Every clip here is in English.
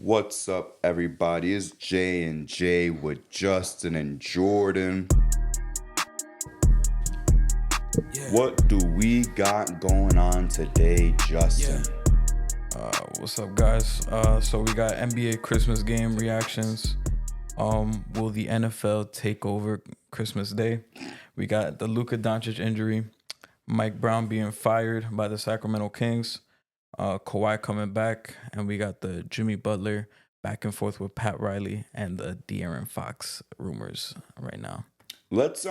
What's up, everybody? It's J and J with Justin and Jordan. Yeah, What do we got going on today, Justin? What's up, guys? So we got NBA Christmas game reactions. Will the NFL take over Christmas Day? We got the Luka Doncic injury, Mike Brown being fired by the Sacramento Kings, Kawhi coming back, and we got the Jimmy Butler back and forth with Pat Riley and the De'aaron Fox rumors right now. Let's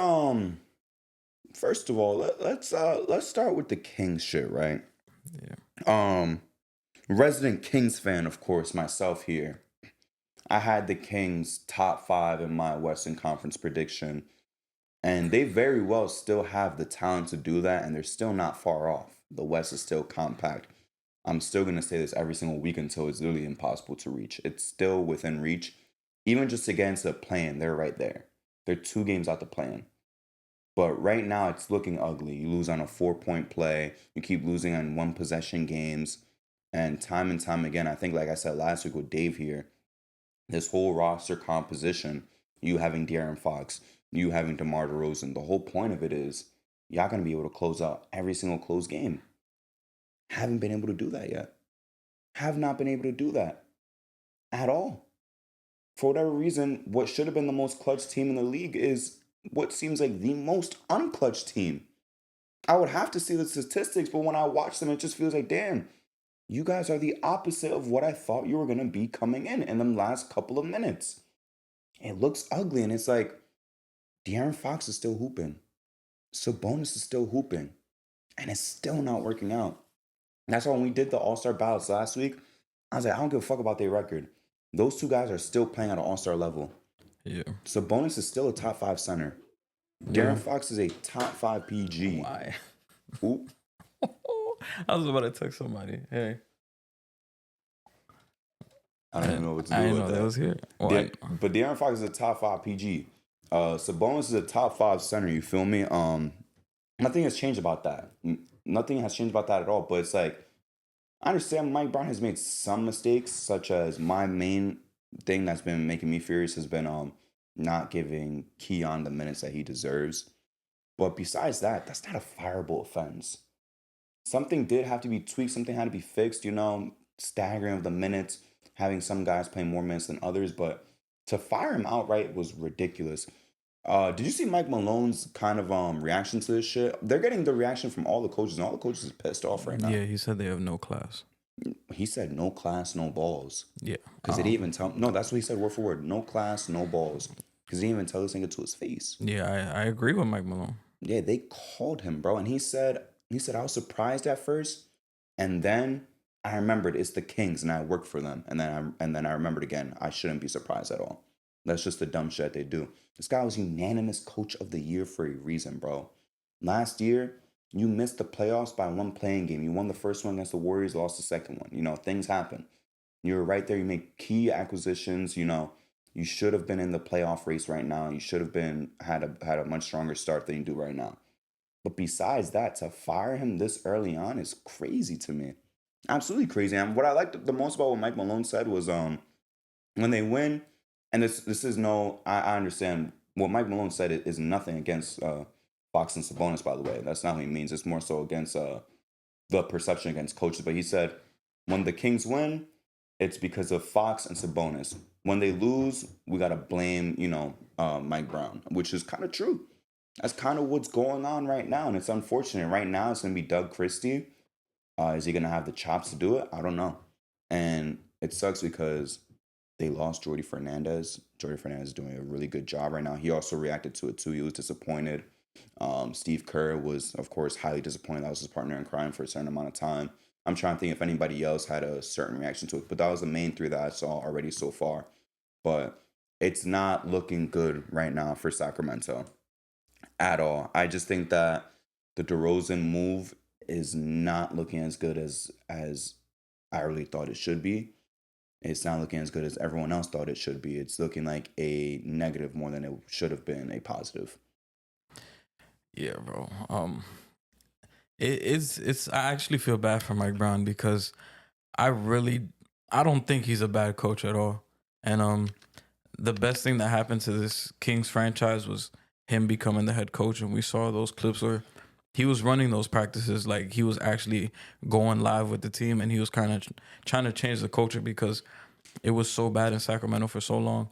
first of all, let's start with the Kings shit, right? Yeah. Resident Kings fan, of course, myself here. I had the Kings top 5 in my Western Conference prediction, and they very well still have the talent to do that, and they're still not far off. The West is still compact. I'm still going to say this every single week until it's literally impossible to reach. It's still within reach. Even just to get into the play-in, they're right there. They're 2 games out the play-in. But right now, it's looking ugly. You lose on a 4-point play. You keep losing on 1-possession games. And time again, I think, like I said last week with Dave here, this whole roster composition, you having De'aaron Fox, you having DeMar DeRozan, the whole point of it is y'all going to be able to close out every single close game. Haven't been able to do that yet. Have not been able to do that at all. For whatever reason, what should have been the most clutch team in the league is what seems like the most unclutch team. I would have to see the statistics, but when I watch them, it just feels like, damn, you guys are the opposite of what I thought you were going to be coming in them last couple of minutes. It looks ugly, and it's like, De'Aaron Fox is still hooping. Sabonis is still hooping. And it's still not working out. That's why when we did the All-Star ballots last week, I was like, I don't give a fuck about their record. Those 2 guys are still playing at an All-Star level. Yeah. Sabonis is still a top 5 center. Yeah. De'Aaron Fox is a top 5 PG. Why? Oop. I was about to text somebody. Hey. I don't even know what to do I didn't with know that. that was here. But De'Aaron Fox is a top 5 PG. Sabonis is a top 5 center, you feel me? Nothing has changed about that. Nothing has changed about that at all. But it's like, I understand Mike Brown has made some mistakes, such as my main thing that's been making me furious has been not giving Keon the minutes that he deserves. But besides that, that's not a fireable offense. Something did have to be tweaked. Something had to be fixed, staggering of the minutes, having some guys play more minutes than others. But to fire him outright was ridiculous. Did you see Mike Malone's kind of reaction to this shit? They're getting the reaction from all the coaches, and all the coaches are pissed off right now. Yeah, he said they have no class. He said no class, no balls. Yeah. Because they didn't even tell him. No, that's what he said word for word. No class, no balls. Because he didn't even tell this nigga to his face. Yeah, I agree with Mike Malone. Yeah, they called him, bro. And he said I was surprised at first. And then I remembered it's the Kings and I worked for them. And then I remembered again, I shouldn't be surprised at all. That's just the dumb shit they do. This guy was unanimous coach of the year for a reason, bro. Last year, you missed the playoffs by 1 playing game. You won the first one against the Warriors, lost the second one. Things happen. You were right there. You make key acquisitions. You should have been in the playoff race right now. You should have had a much stronger start than you do right now. But besides that, to fire him this early on is crazy to me. Absolutely crazy. And what I liked the most about what Mike Malone said was when they win, and this is no, I understand what Mike Malone said is nothing against Fox and Sabonis, by the way. That's not what he means. It's more so against the perception against coaches. But he said when the Kings win, it's because of Fox and Sabonis. When they lose, we got to blame, Mike Brown, which is kind of true. That's kind of what's going on right now. And it's unfortunate. Right now, it's going to be Doug Christie. Is he going to have the chops to do it? I don't know. And it sucks because they lost Jordy Fernandez. Jordy Fernandez is doing a really good job right now. He also reacted to it too. He was disappointed. Steve Kerr was, of course, highly disappointed. That was his partner in crime for a certain amount of time. I'm trying to think if anybody else had a certain reaction to it, but that was the main 3 that I saw already so far. But it's not looking good right now for Sacramento at all. I just think that the DeRozan move is not looking as good as I really thought it should be. It's not looking as good as everyone else thought it should be. It's looking like a negative more than it should have been a positive. Yeah, bro. It's I actually feel bad for Mike Brown because I really I don't think he's a bad coach at all. And the best thing that happened to this Kings franchise was him becoming the head coach. And we saw those clips where he was running those practices, like he was actually going live with the team, and he was kind of trying to change the culture because it was so bad in Sacramento for so long.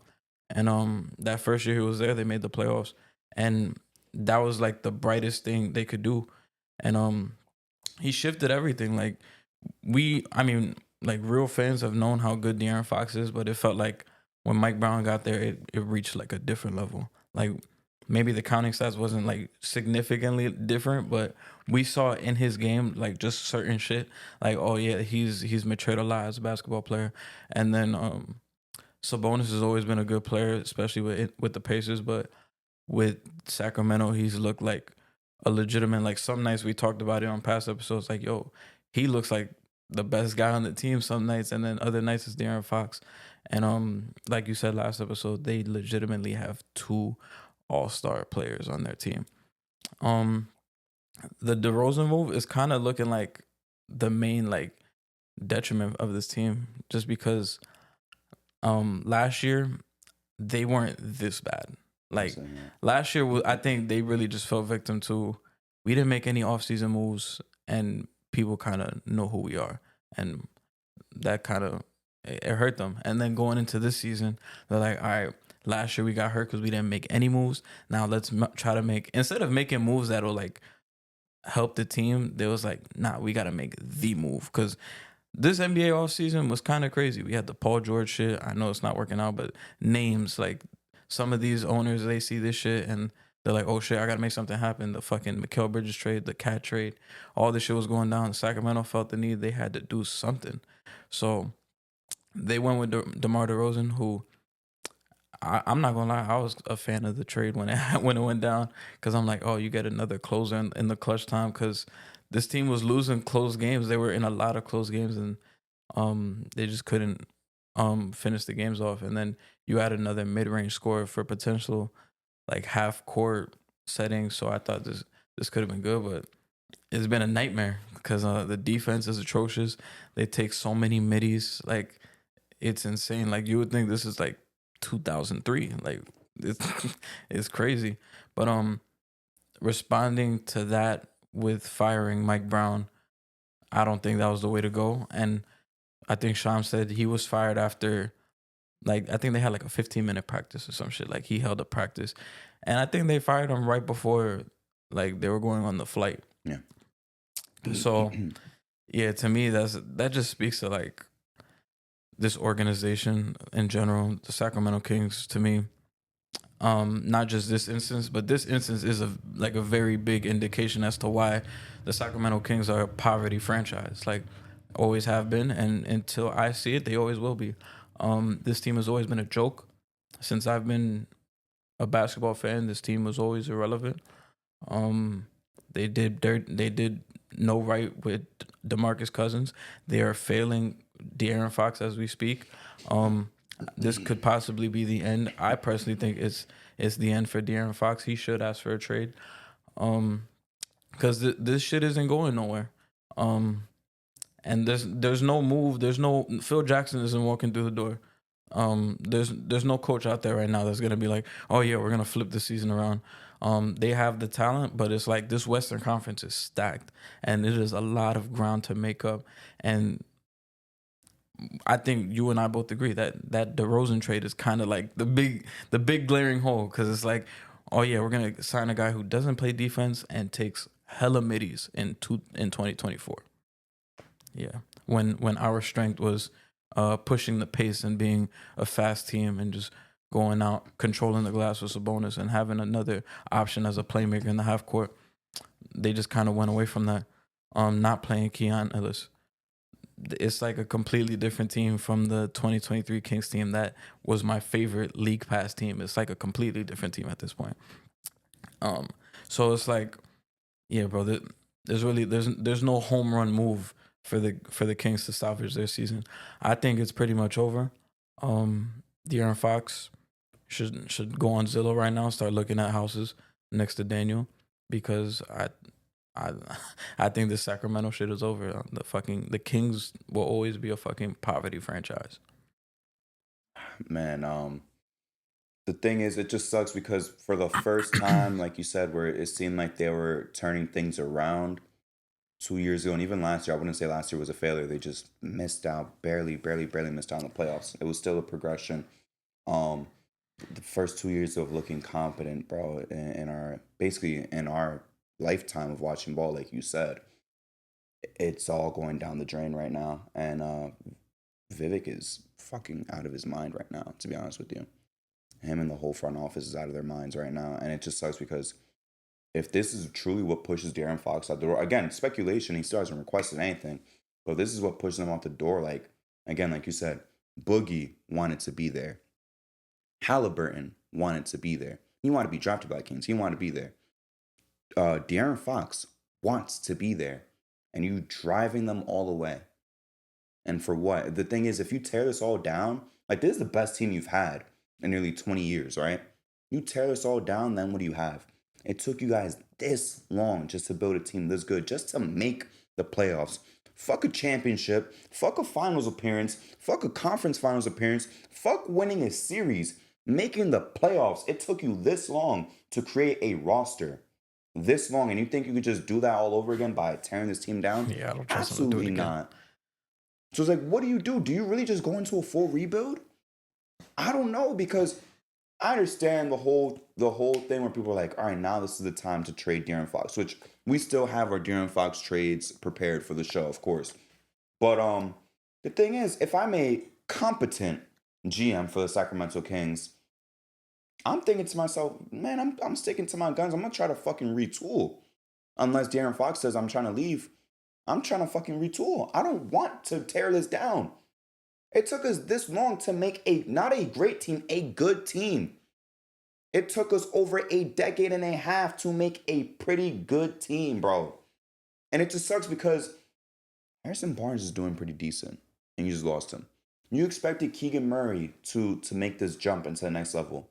And that first year he was there, they made the playoffs, and that was like the brightest thing they could do. And he shifted everything. Like I mean, like real fans have known how good De'Aaron Fox is, but it felt like when Mike Brown got there, it reached like a different level. Like maybe the counting stats wasn't like significantly different, but we saw in his game like just certain shit. Like, oh yeah, he's matured a lot as a basketball player. And then Sabonis has always been a good player, especially with the Pacers, but with Sacramento, he's looked like a legitimate. Like some nights we talked about it on past episodes. Like yo, he looks like the best guy on the team some nights, and then other nights it's De'Aaron Fox. And like you said last episode, they legitimately have two all-star players on their team. Um, the DeRozan move is kind of looking like the main like detriment of this team, just because last year they weren't this bad. Like last year, I think they really just fell victim to we didn't make any offseason moves, and people kind of know who we are, and that kind of it hurt them. And then going into this season, they're like, all right, last year we got hurt because we didn't make any moves. Now let's try to make, instead of making moves that'll like help the team, they was like, nah, we got to make the move, because this NBA offseason was kind of crazy. We had the Paul George shit. I know it's not working out, but names like some of these owners, they see this shit and they're like, oh shit, I got to make something happen. The fucking Mikal Bridges trade, the Cat trade, all this shit was going down. Sacramento felt the need. They had to do something. So they went with DeMar DeRozan, who I'm not gonna lie, I was a fan of the trade when it when it went down, because I'm like, oh, you get another closer in the clutch time, because this team was losing close games. They were in a lot of close games, and they just couldn't finish the games off. And then you add another mid range scorer for potential like half court settings. So I thought this could have been good, but it's been a nightmare because the defense is atrocious. They take so many middies, like it's insane. Like you would think this is like 2003, like it's it's crazy. But responding to that with firing Mike Brown, I don't think that was the way to go. And I think Sham said he was fired after, like, I think they had like a 15-minute practice or some shit. Like he held a practice, and I think they fired him right before like they were going on the flight. Yeah. So yeah, to me that just speaks to like this organization in general, the Sacramento Kings. To me, not just this instance, but this instance is a very big indication as to why the Sacramento Kings are a poverty franchise. Like always have been, and until I see it, they always will be. This team has always been a joke. Since I've been a basketball fan, this team was always irrelevant. They did no right with DeMarcus Cousins. They are failing De'Aaron Fox as we speak. This could possibly be the end. I personally think it's the end for De'Aaron Fox. He should ask for a trade, because this shit isn't going nowhere. And there's no move. There's no Phil Jackson isn't walking through the door. There's no coach out there right now that's gonna be like, oh yeah, we're gonna flip the season around. They have the talent, but it's like this Western Conference is stacked, and it is a lot of ground to make up. And I think you and I both agree that DeRozan trade is kind of like the big glaring hole, because it's like, oh yeah, we're gonna sign a guy who doesn't play defense and takes hella middies in 2024. Yeah, when our strength was pushing the pace and being a fast team and just going out controlling the glass with Sabonis and having another option as a playmaker in the half court, they just kind of went away from that. Not playing Keon Ellis. It's like a completely different team from the 2023 Kings team that was my favorite league pass team. It's like a completely different team at this point. So it's like, yeah, bro, there's no home run move for the Kings to salvage their season. I think it's pretty much over. De'Aaron Fox should go on Zillow right now and start looking at houses next to Daniel, because I I think the Sacramento shit is over. The Kings will always be a fucking poverty franchise. Man, the thing is, it just sucks because for the first time, like you said, where it seemed like they were turning things around 2 years ago, and even last year, I wouldn't say last year was a failure. They just missed out, barely missed out on the playoffs. It was still a progression. Um, the first 2 years of looking competent, bro, in our basically in our lifetime of watching ball, like you said, it's all going down the drain right now. And Vivek is fucking out of his mind right now, to be honest with you. Him and the whole front office is out of their minds right now. And it just sucks because if this is truly what pushes De'aaron Fox out the door, again, speculation, he still hasn't requested anything, but this is what pushes him out the door. Like, again, like you said, Boogie wanted to be there. Halliburton wanted to be there. He wanted to be drafted by the Kings. He wanted to be there. De'Aaron Fox wants to be there. And you driving them all away. And for what? The thing is, if you tear this all down, like this is the best team you've had in nearly 20 years, right? You tear this all down, then what do you have? It took you guys this long just to build a team this good, just to make the playoffs. Fuck a championship. Fuck a finals appearance. Fuck a conference finals appearance. Fuck winning a series. Making the playoffs. It took you this long to create a roster. This long. And you think you could just do that all over again by tearing this team down? Yeah, I don't trust him to do it Absolutely again. not. So it's like, what do? Do you really just go into a full rebuild? I don't know, because I understand the whole thing where people are like, all right, now this is the time to trade De'Aaron Fox, which we still have our De'Aaron Fox trades prepared for the show, of course. But the thing is, if I'm a competent GM for the Sacramento Kings, I'm thinking to myself, man, I'm sticking to my guns. I'm gonna try to fucking retool. Unless De'Aaron Fox says I'm trying to leave, I'm trying to fucking retool. I don't want to tear this down. It took us this long to make not a great team, a good team. It took us over a decade and a half to make a pretty good team, bro. And it just sucks because Harrison Barnes is doing pretty decent, and you just lost him. You expected Keegan Murray to make this jump into the next level.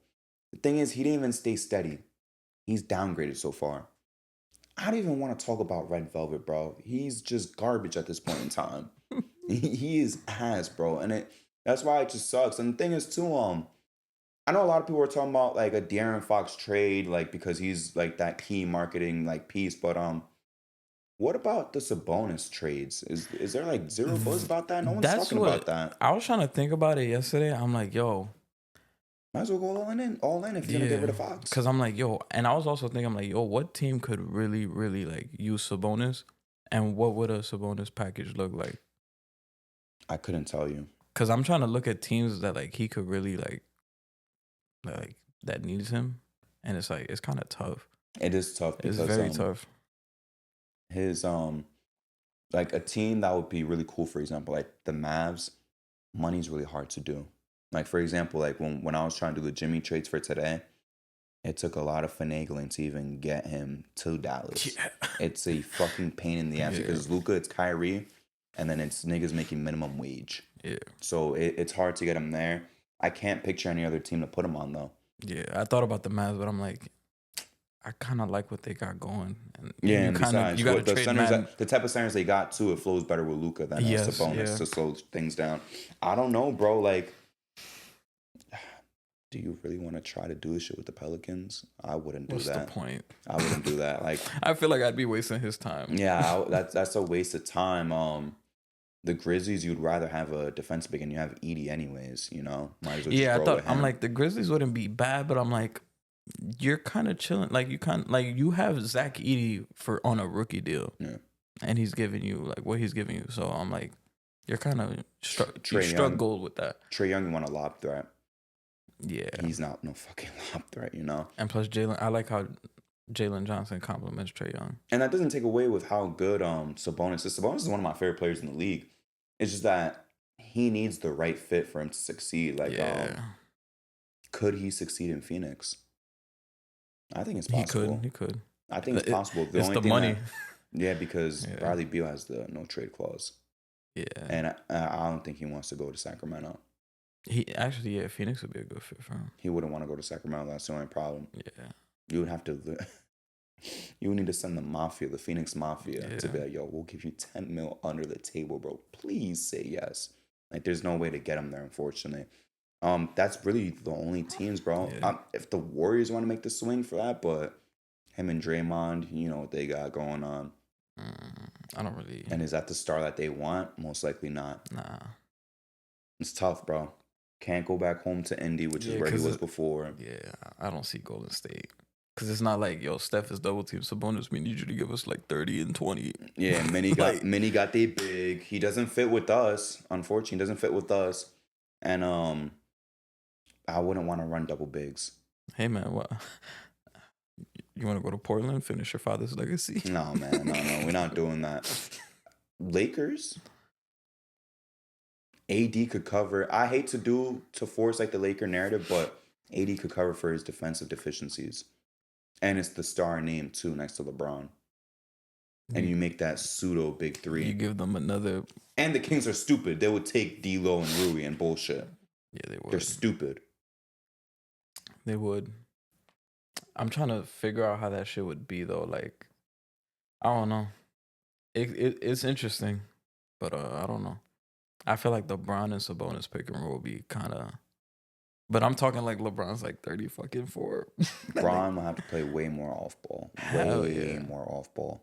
The thing is, he didn't even stay steady. He's downgraded so far. I don't even want to talk about Red Velvet, bro. He's just garbage at this point in time. He is ass, bro. And that's why it just sucks. And the thing is, too, I know a lot of people are talking about like a De'Aaron Fox trade, like because he's like that key marketing like piece. But what about the Sabonis trades? Is there like zero buzz about that? No one's talking about that. I was trying to think about it yesterday. I'm like, yo, might as well go all in if you're gonna get rid of Fox. Because I'm like, yo, and I was also thinking, I'm like, yo, what team could really, really like use Sabonis, and what would a Sabonis package look like? I couldn't tell you. Because I'm trying to look at teams that like he could really like that needs him, and it's like it's kind of tough. It is tough. It's very tough. His like a team that would be really cool, for example, like the Mavs. Money's really hard to do. Like, for example, like when I was trying to do the Jimmy trades for today, it took a lot of finagling to even get him to Dallas. Yeah. It's a fucking pain in the ass because Luka, it's Kyrie, and then it's niggas making minimum wage. Yeah. So it's hard to get him there. I can't picture any other team to put him on, though. Yeah, I thought about the Mavs, but I'm like, I kind of like what they got going. And yeah, and besides, you got the type of centers they got, too, it flows better with Luka than Sabonis to slow things down. I don't know, bro. Like, do you really want to try to do this shit with the Pelicans? I wouldn't do that. What's the point? I wouldn't do that. Like, I feel like I'd be wasting his time. Yeah, that's a waste of time. The Grizzlies, you'd rather have a defensive big, and you have Edie anyways. You know, might as well. Yeah, I thought I'm like the Grizzlies wouldn't be bad, but I'm like, you're kind of chilling. Like you have Zach Edey on a rookie deal, and he's giving you like what he's giving you. So I'm like, you're kind of struggled with that. Trae Young, you want a lob threat. Yeah, he's not no fucking lob threat, you know. And plus, I like how Jalen Johnson compliments Trae Young, and that doesn't take away with how good Sabonis is. Sabonis is one of my favorite players in the league. It's just that he needs the right fit for him to succeed. Like, could he succeed in Phoenix? I think it's possible. He could. I think it's possible. It's the money. Because Bradley Beal has the no trade clause. Yeah, and I don't think he wants to go to Sacramento. Phoenix would be a good fit for him. He wouldn't want to go to Sacramento. That's the only problem. Yeah. You would have to You would need to send the Mafia, the Phoenix Mafia, to be Yeah. like, yo, we'll give you 10 mil under the table, bro. Please say yes. Like, there's no way to get him there, unfortunately. That's really the only teams, bro. Yeah. If the Warriors want to make the swing for that, but him and Draymond, you know what they got going on. I don't really. And is that the star that they want? Most likely not. Nah. It's tough, bro. Can't go back home to Indy, which is where he was before. Yeah, I don't see Golden State. Because it's not like, yo, Steph is double team Sabonis. We need you to give us like 30 and 20. Yeah, Mini got they big. He doesn't fit with us. Unfortunately, he doesn't fit with us. And I wouldn't want to run double bigs. Hey, man, what? You want to go to Portland, finish your father's legacy? No, man. No. We're not doing that. Lakers? AD could cover. I hate to force like the Laker narrative, but AD could cover for his defensive deficiencies. And it's the star name, too, next to LeBron. And you make that pseudo big three. You give them another. And the Kings are stupid. They would take D'Lo and Rui and bullshit. Yeah, they would. They're stupid. They would. I'm trying to figure out how that shit would be, though. Like, I don't know. It's interesting, but I don't know. I feel like the LeBron and Sabonis pick and roll will be kind of. But I'm talking like LeBron's like 30 fucking 4. LeBron will have to play way more off ball. Way more off ball.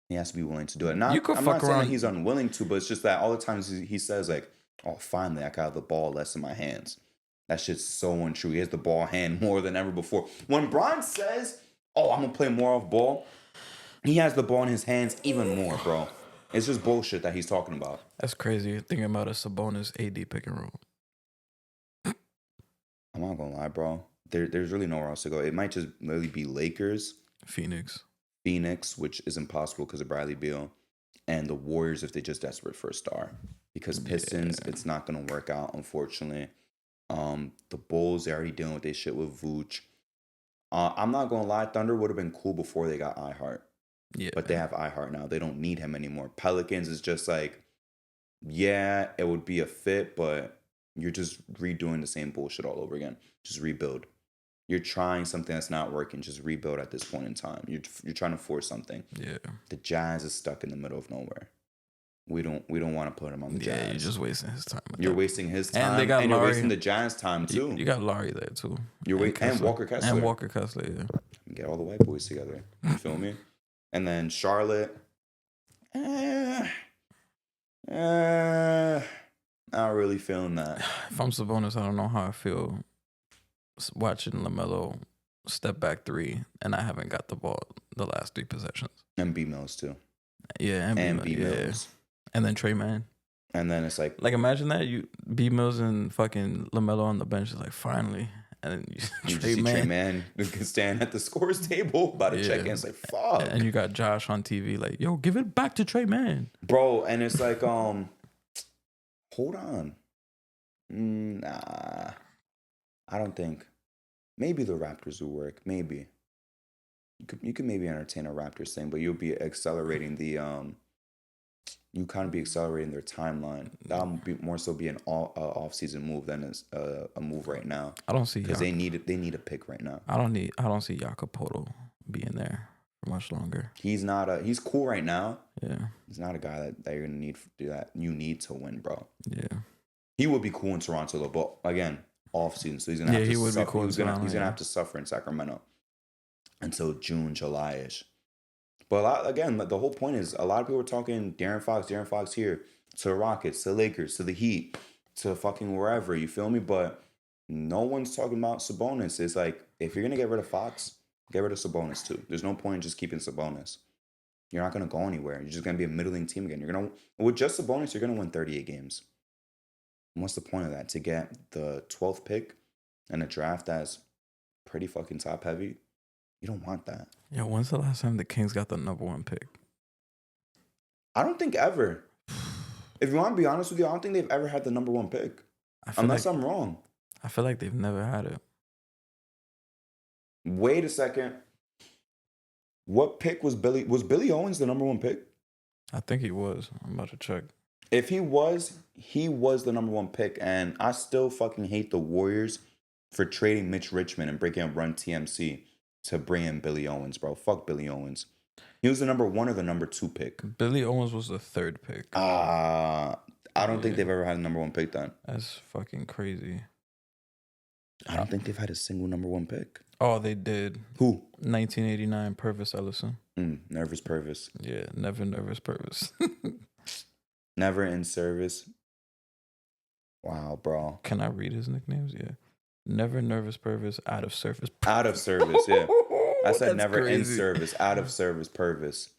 He has to be willing to do it. I'm not saying that he's unwilling to, but it's just that all the times he says like, "Oh, finally, I got the ball less in my hands." That shit's so untrue. He has the ball hand more than ever before. When Bron says, "Oh, I'm gonna play more off ball," he has the ball in his hands even more, bro. It's just bullshit that he's talking about. That's crazy. Thinking about a Sabonis AD pick and roll. I'm not gonna lie, bro. There's really nowhere else to go. It might just really be Lakers, Phoenix, which is impossible because of Bradley Beal, and the Warriors if they're just desperate for a star. Because Pistons, it's not gonna work out, unfortunately. The Bulls, they're already dealing with their shit with Vooch. I'm not gonna lie, Thunder would have been cool before they got iHeart. Yeah. But they have iHeart now. They don't need him anymore. Pelicans is just like, yeah, it would be a fit, but you're just redoing the same bullshit all over again. Just rebuild. You're trying something that's not working. Just rebuild at this point in time. You're trying to force something. Yeah. The Jazz is stuck in the middle of nowhere. We don't want to put him on the Jazz. Yeah, you're just wasting his time. You're wasting his time, and they got you're Larry. wasting the Jazz time too. You got Larry there too. And Walker Kessler. Yeah. Get all the white boys together. You feel me? And then Charlotte. Not really feeling that. If I'm Sabonis, I don't know how I feel watching LaMelo step back 3 and I haven't got the ball the last 3 possessions. And B Mills too. Yeah, and B Mills. And then Trey Mann. And then it's like imagine that you B Mills and fucking LaMelo on the bench is like finally, and then you Trey Mann can stand at the scores table about to check in. It's like fuck. And you got Josh on TV like, yo, give it back to Trey Mann, bro. And it's like hold on, nah, I don't think. Maybe the Raptors will work. Maybe you could maybe entertain a Raptors thing, but you'll be accelerating the you kind of be accelerating their timeline. That'll be more so be an off-season move than a move right now. I don't see because they need a pick right now. I don't see Jakob Poeltl being there for much longer. He's cool right now. Yeah, he's not a guy that you're gonna need to do that. You need to win, bro. Yeah, he would be cool in Toronto though, but again, off-season, so he's gonna have to. He would suffer. be cool. He's gonna have to suffer in Sacramento until June, July-ish. But the whole point is a lot of people are talking De'aaron Fox here, to the Rockets, to the Lakers, to the Heat, to fucking wherever, you feel me? But no one's talking about Sabonis. It's like, if you're going to get rid of Fox, get rid of Sabonis too. There's no point in just keeping Sabonis. You're not going to go anywhere. You're just going to be a middling team again. With just Sabonis, you're going to win 38 games. And what's the point of that? To get the 12th pick in a draft that's pretty fucking top heavy? You don't want that. Yeah, when's the last time the Kings got the number 1 pick? I don't think ever. If you want to be honest with you, I don't think they've ever had the number 1 pick. Unless I'm wrong. I feel like they've never had it. Wait a second. What pick was Billy? Was Billy Owens the number 1 pick? I think he was. I'm about to check. If he was the number 1 pick. And I still fucking hate the Warriors for trading Mitch Richmond and breaking up Run TMC to bring in Billy Owens, bro. Fuck Billy Owens. He was the number 1 or the number 2 pick. Billy Owens was the 3rd pick. I don't think they've ever had a number 1 pick then. That's fucking crazy. I don't think they've had a single number 1 pick. Oh, they did. Who? 1989, Purvis Ellison. Nervous Purvis. Yeah, never nervous Purvis. Never in service. Wow, bro. Can I read his nicknames? Yeah. Never nervous Purvis, out of service. Out of service, yeah. I said That's never in crazy. service, out of service Purvis.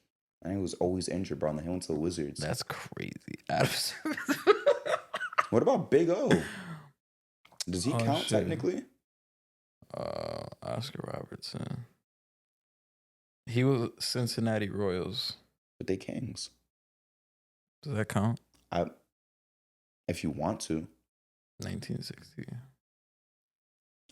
And he was always injured, bro. And he went to the Wizards. That's crazy. Out of service. What about Big O? Does he count shit. technically? Oscar Robertson. He was Cincinnati Royals. But they Kings. Does that count? If you want to. 1960.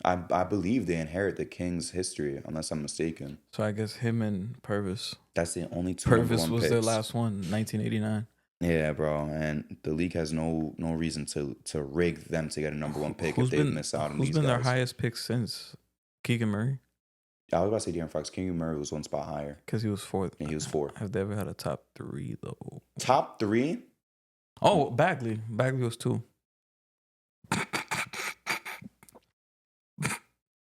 I believe they inherit the Kings' history, unless I'm mistaken. So I guess him and Purvis. That's the only 2 number Purvis 1 was picks. their last one, 1989. Yeah, bro. And the league has no reason to rig them to get a number 1 pick if they miss out on these guys. Who's been their highest pick since? Keegan Murray? I was about to say De'aaron Fox. Keegan Murray was 1 spot higher. Because he was 4th. Yeah, he was 4. Have they ever had a top 3, though? Top 3? Oh, Bagley. Bagley was 2.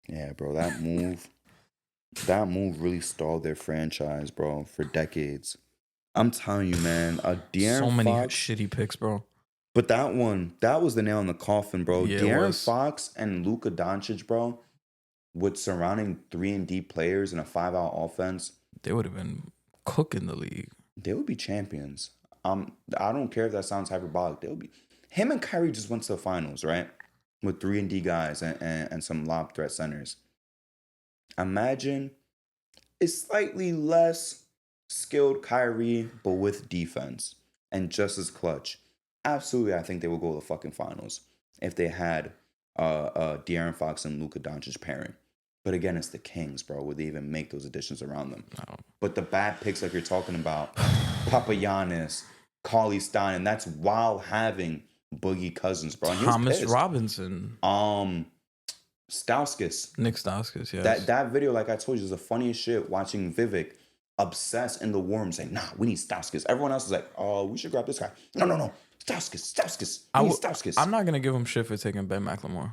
Yeah, bro. That move really stalled their franchise, bro, for decades. I'm telling you, man. De'aaron So many Fox, shitty picks, bro. but that was the nail in the coffin, bro. Yeah, it De'aaron was. Fox and Luka Doncic, bro, with surrounding 3-and-D players and a 5-out offense, They would have been cooking the league. they would be champions. I don't care if that sounds hyperbolic. They would be. Him and Kyrie just went to the finals, right? With 3-and-D guys and some lob threat centers. Imagine a slightly less skilled Kyrie, but with defense and just as clutch. Absolutely, I think they will go to the fucking finals if they had De'Aaron Fox and Luka Doncic pairing. But again, it's the Kings, bro. Would they even make those additions around them? No. But the bad picks, like you're talking about, Papagiannis, Cauley Stein, and that's while having Boogie Cousins, bro. And he was Thomas pissed. Robinson. Stauskas. Nick Stauskas, yes. That video, like I told you, is the funniest shit. Watching Vivek obsess in the war room saying, "Nah, we need Stauskas." Everyone else is like, "Oh, we should grab this guy." No, Stauskas. We need Stauskas. I'm not gonna give him shit for taking Ben McLemore.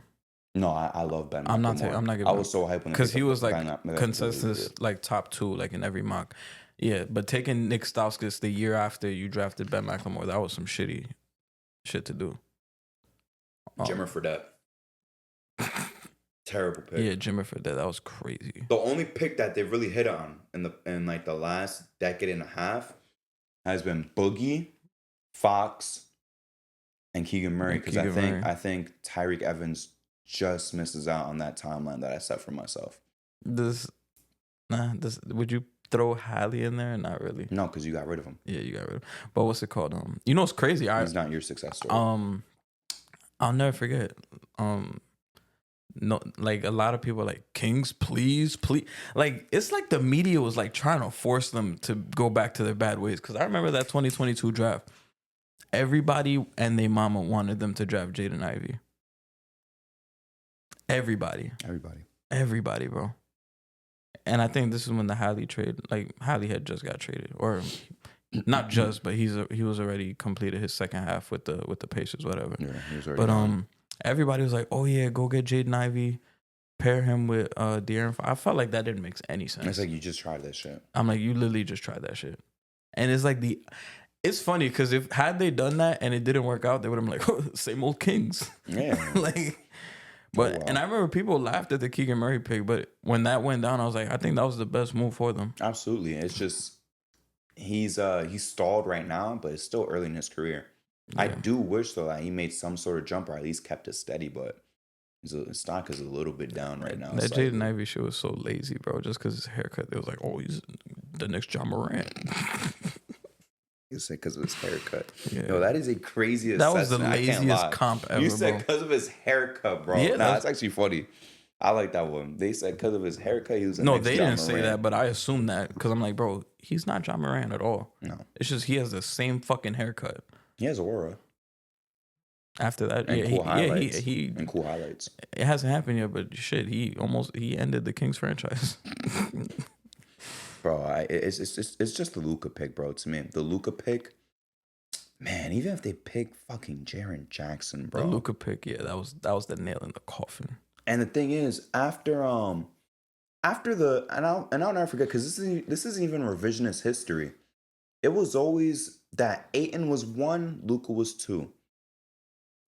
No, I love Ben. I'm not McLemore. giving. I was so hyped when because he was like Ben consensus like top 2 like in every mock. Yeah, but taking Nick Stauskas the year after you drafted Ben McLemore, that was some shitty shit to do. Jimmer Fredette. Terrible pick. Yeah, Jimmer Fredette. That was crazy. The only pick that they really hit on in like the last decade and a half has been Boogie, Fox, and Keegan Murray. Because I think Tyreek Evans just misses out on that timeline that I set for myself. Would you throw Hallie in there? Not really. No, because you got rid of him. Yeah, you got rid of him. But what's it called? You know what's crazy? He's not your success story. I'll never forget. No, like a lot of people are like, Kings, please. Like it's like the media was like trying to force them to go back to their bad ways. Because I remember that 2022 draft. Everybody and their mama wanted them to draft Jaden Ivey. Everybody, bro. And I think this is when the Hallie trade, like Hallie had just got traded, or not just, but he was already completed his second half with the Pacers, whatever. Yeah, he was already. But everybody was like, "Oh yeah, go get Jaden Ivey, pair him with De'Aaron." I felt like that didn't make any sense. It's like you just tried that shit. I'm like, you literally just tried that shit, and it's like it's funny because had they done that and it didn't work out, they would have been like, oh, same old Kings. Yeah. But Oh, wow. And I remember people laughed at the Keegan Murray pick, but when that went down, I was like, I think that was the best move for them. Absolutely. It's just he's stalled right now, but it's still early in his career. Yeah. I do wish though that he made some sort of jump or at least kept it steady, but his stock is a little bit down right now. That Jaden Ivey shit was so lazy, bro. Just because his haircut, they was like, oh, he's the next John Morant. You said because of his haircut. Yeah. Yo, that is a crazy That was the assessment. laziest comp ever, You said bro. because of his haircut, bro. Yeah, that's actually funny. I like that one. They said because of his haircut, he was the No, next they John didn't say Morant. that, but I assumed that because I'm like, bro, he's not John Morant at all. No. It's just he has the same fucking haircut. He has aura. After that, and yeah, cool highlights. he And cool highlights. it hasn't happened yet, but shit, he ended the Kings franchise. Bro, it's just the Luka pick, bro. To me, the Luka pick, man. Even if they pick fucking Jaren Jackson, The bro. Luka pick, yeah, that was the nail in the coffin. And the thing is, after the I'll never forget because this is even revisionist history. It was always that Ayton was 1, Luka was 2.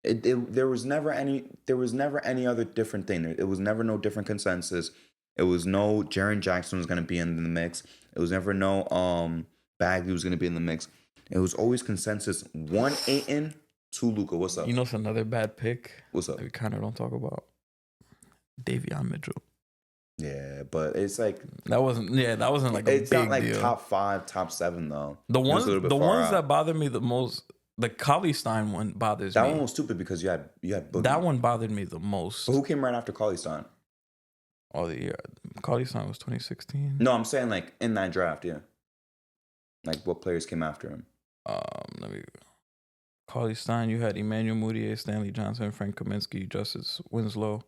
There was never any other different thing. It was never no different consensus. It was no Jaren Jackson was gonna be in the mix. It was never no Bagley was gonna be in the mix. It was always consensus 1 Ayton, 2 Luka. What's up? You know, it's another bad pick. What's up? That we kind of don't talk about. Davion Mitchell. Yeah, but it's like That wasn't like a it's big not like deal. top 5, top 7 though. The It was ones a little bit the far ones out. that bother me the most, the Cauley Stein one bothers That me. one was stupid because you had Boogie. That one bothered me the most. But who came right after Cauley Stein? Oh, the year Cauley Stein was 2016. No, I'm saying like in that draft, yeah. Like what players came after him? Let me. Cauley Stein, you had Emmanuel Mudiay, Stanley Johnson, Frank Kaminsky, Justice Winslow,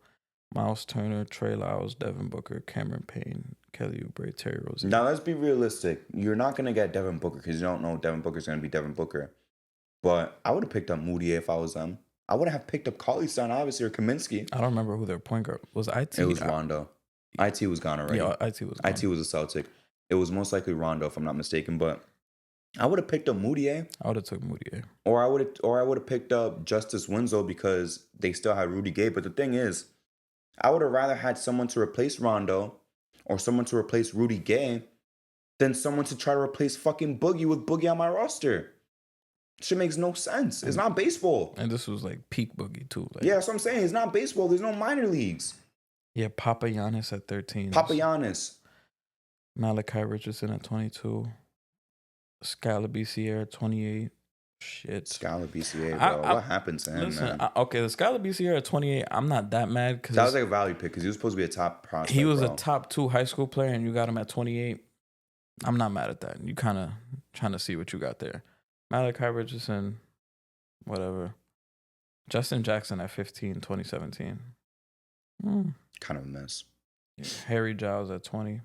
Miles Turner, Trey Lyles, Devin Booker, Cameron Payne, Kelly Oubre, Terry Rozier. Now let's be realistic. You're not gonna get Devin Booker because you don't know Devin Booker's gonna be Devin Booker. But I would have picked up Moody if I was them. I would have picked up Cauley Stein, obviously, or Kaminsky. I don't remember who their point guard was. IT. It was Rondo. IT was gone already. Yeah, IT was gone. IT was a Celtic. It was most likely Rondo, if I'm not mistaken. But I would have picked up Moutier. I would have took Mudiay. Or I would have picked up Justice Winslow because they still had Rudy Gay. But the thing is, I would have rather had someone to replace Rondo or someone to replace Rudy Gay than someone to try to replace fucking Boogie with Boogie on my roster. Shit makes no sense. It's not baseball. And this was like peak Boogie too. Like, Yeah, that's what I'm saying. It's not baseball. There's no minor leagues. yeah, Papa Giannis at 13. Papa Giannis. Malachi Richardson at 22. Scala BCR at 28. Shit. Scala BCA, bro. What happened to him, Listen, man? okay, the Scala BCR at 28, I'm not that mad because That was like a value pick because he was supposed to be a top prospect. he was bro. a top 2 high school player and you got him at 28. I'm not mad at that. You kind of trying to see what you got there. Malachi Richardson, whatever. Justin Jackson at 15, 2017. Kind of a mess. Harry Giles at 20.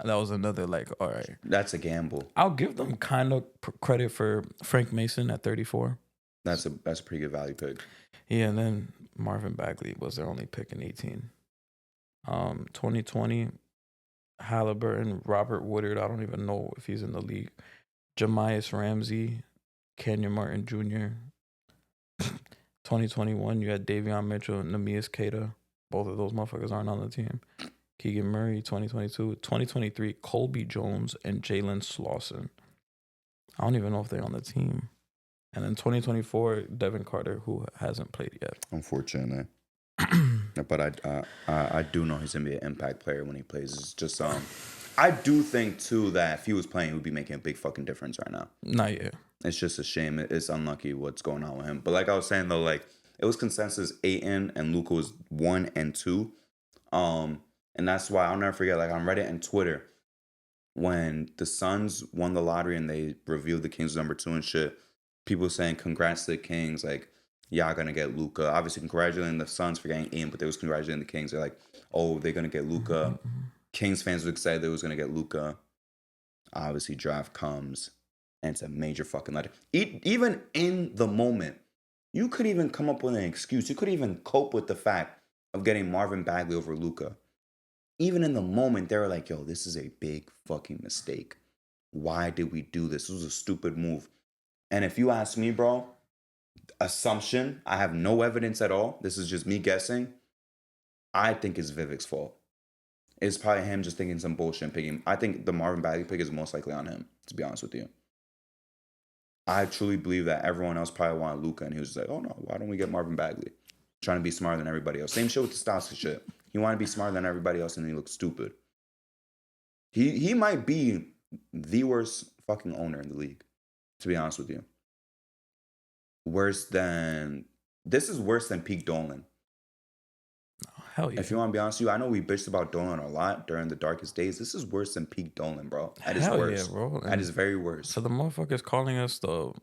That was another, like, all right. That's a gamble. I'll give them kind of credit for Frank Mason at 34. That's a pretty good value pick. Yeah, and then Marvin Bagley was their only pick in 18. 2020, Halliburton, Robert Woodard. I don't even know if he's in the league. Jamias Ramsey, Kenyon Martin Jr. 2021, you had Davion Mitchell and Namias Keita. Both of those motherfuckers aren't on the team. Keegan Murray, 2022. 2023, Colby Jones and Jalen Slauson. I don't even know if they're on the team. And then 2024, Devin Carter, who hasn't played yet. Unfortunately. But I do know he's going to be an impact player when he plays. It's just, I do think, too, that if he was playing, he would be making a big fucking difference right now. Not yet. It's just a shame. It's unlucky what's going on with him. But like I was saying, though, like, it was consensus Ayton and Luka was 1 and 2. And that's why I'll never forget, like on Reddit and Twitter, when the Suns won the lottery and they revealed the Kings number 2 and shit, people saying congrats to the Kings, like, y'all gonna get Luka. Obviously congratulating the Suns for getting in, but they was congratulating the Kings. They're like, oh, they're gonna get Luka. Kings fans were excited they was gonna get Luka. Obviously draft comes and it's a major fucking letter. Even in the moment, you could even come up with an excuse. You could even cope with the fact of getting Marvin Bagley over Luka. Even in the moment, they were like, yo, this is a big fucking mistake. Why did we do this? This was a stupid move. And if you ask me, bro, assumption, I have no evidence at all. This is just me guessing. I think it's Vivek's fault. It's probably him just thinking some bullshit and picking. I think the Marvin Bagley pick is most likely on him, to be honest with you. I truly believe that everyone else probably wanted Luka, and he was just like, oh no, why don't we get Marvin Bagley? Trying to be smarter than everybody else. Same shit with the Stoskey shit. He wanted to be smarter than everybody else, and he looked stupid. He might be the worst fucking owner in the league, to be honest with you. This is worse than peak Dolan. Oh, hell yeah. If you want to be honest with you, I know we bitched about Dolan a lot during the darkest days. This is worse than peak Dolan, bro. At his worst. Yeah, bro. At his very worst. So the motherfuckers calling us the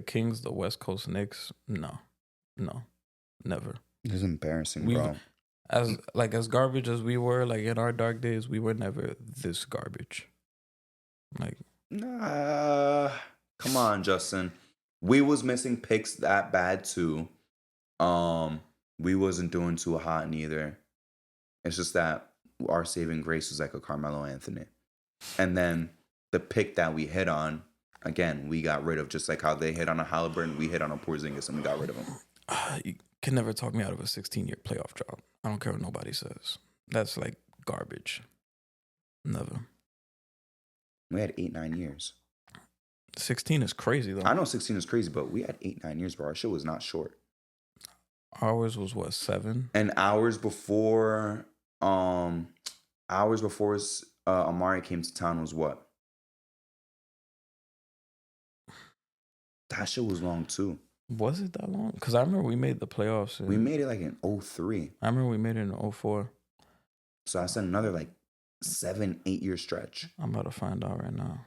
Kings, the West Coast Knicks, no. No, never. It's embarrassing, We've bro. as garbage as we were, like in our dark days, we were never this garbage. Like, Nah, come on, Justin. We was missing picks that bad too. We wasn't doing too hot neither. It's just that our saving grace was like a Carmelo Anthony. And then the pick that we hit on, again, we got rid of, just like how they hit on a Halliburton, we hit on a Porzingis and we got rid of him. you can never talk me out of a 16-year playoff drought. I don't care what nobody says. That's like garbage. Never. We had 8-9 years. 16 is crazy though. I know 16 is crazy, but we had 8-9 years, bro. Our shit was not short. Ours was what, 7? And hours before Amari came to town was what? That shit was long too. Was it that long? Because I remember we made the playoffs. We made it like in 03. I remember we made it in 04. So I said another like 7-8 year stretch. I'm about to find out right now.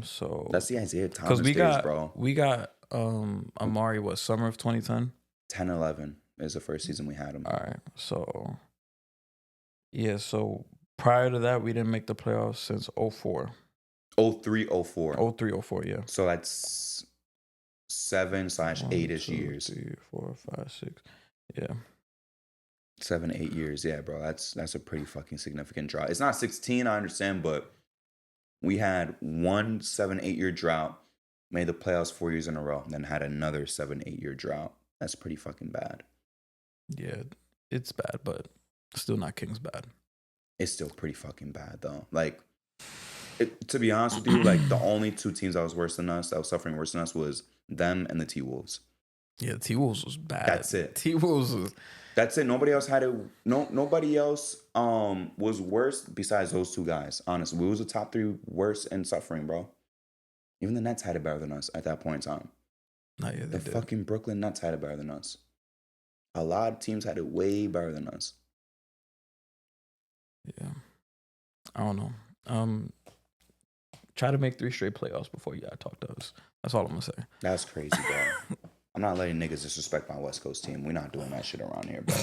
So that's the Isaiah Thomas we days, bro. We got Amari, what, summer of 2010? 10-11 is the first season we had him. All right. So yeah, so prior to that we didn't make the playoffs since 04. 03-04. 03-04, yeah. So that's 7/8-ish years. 3, 4, 5, 6. Yeah. 7-8 years, yeah, bro. That's a pretty fucking significant drought. It's not 16, I understand, but we had one 7-8 year drought, made the playoffs 4 years in a row, then had another 7-8 year drought. That's pretty fucking bad. Yeah, it's bad, but still not Kings bad. It's still pretty fucking bad though. Like, to be honest with you, like the only two teams that was worse than us, that was suffering worse than us, was them and the T-Wolves. Yeah, T-Wolves was bad. That's it. T-Wolves was... That's it. Nobody else had it. Nobody else was worse besides those two guys. Honestly, we was the top 3 worst and suffering, bro. Even the Nets had it better than us at that point in time. Nah, yeah, the fucking Brooklyn Nets had it better than us. A lot of teams had it way better than us. Yeah, I don't know. Try to make 3 straight playoffs before you gotta talk to us. That's all I'm gonna say. That's crazy, bro. I'm not letting niggas disrespect my West Coast team. We're not doing that shit around here, bro.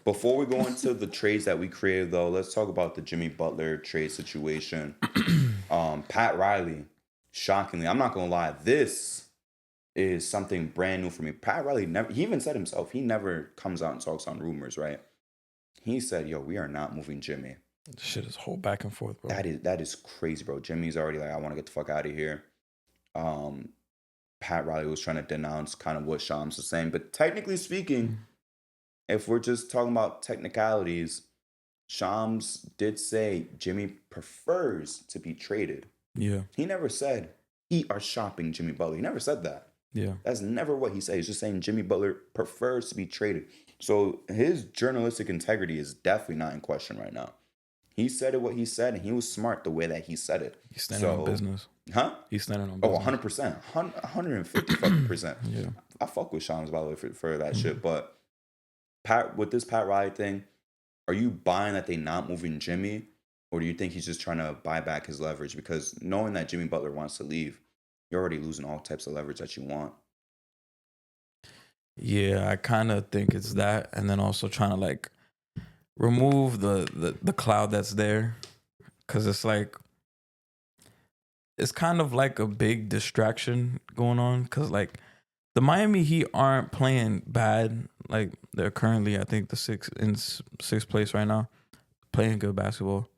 Before we go into the trades that we created, though, let's talk about the Jimmy Butler trade situation. Pat Riley, shockingly, I'm not gonna lie, this is something brand new for me. Pat Riley he even said himself, he never comes out and talks on rumors, right? He said, yo, we are not moving Jimmy. This shit is whole back and forth, bro. That is crazy, bro. Jimmy's already like, I want to get the fuck out of here. Pat Riley was trying to denounce kind of what Shams was saying. But technically speaking, if we're just talking about technicalities, Shams did say Jimmy prefers to be traded. Yeah. He never said, he are shopping Jimmy Butler. He never said that. Yeah. That's never what he said. He's just saying Jimmy Butler prefers to be traded. So his journalistic integrity is definitely not in question right now. He said it what he said, and he was smart the way that he said it. He's standing on business. Huh? He's standing on business. 100%. 150%. Yeah. I fuck with Shams, by the way, for that shit. But with this Pat Riley thing, are you buying that they not moving Jimmy? Or do you think he's just trying to buy back his leverage? Because knowing that Jimmy Butler wants to leave, you're already losing all types of leverage that you want. Yeah, I kind of think it's that. And then also trying to, like, remove the cloud that's there. Because it's like, it's kind of like a big distraction going on. Because, like, the Miami Heat aren't playing bad. Like, they're currently, I think, in sixth place right now, playing good basketball.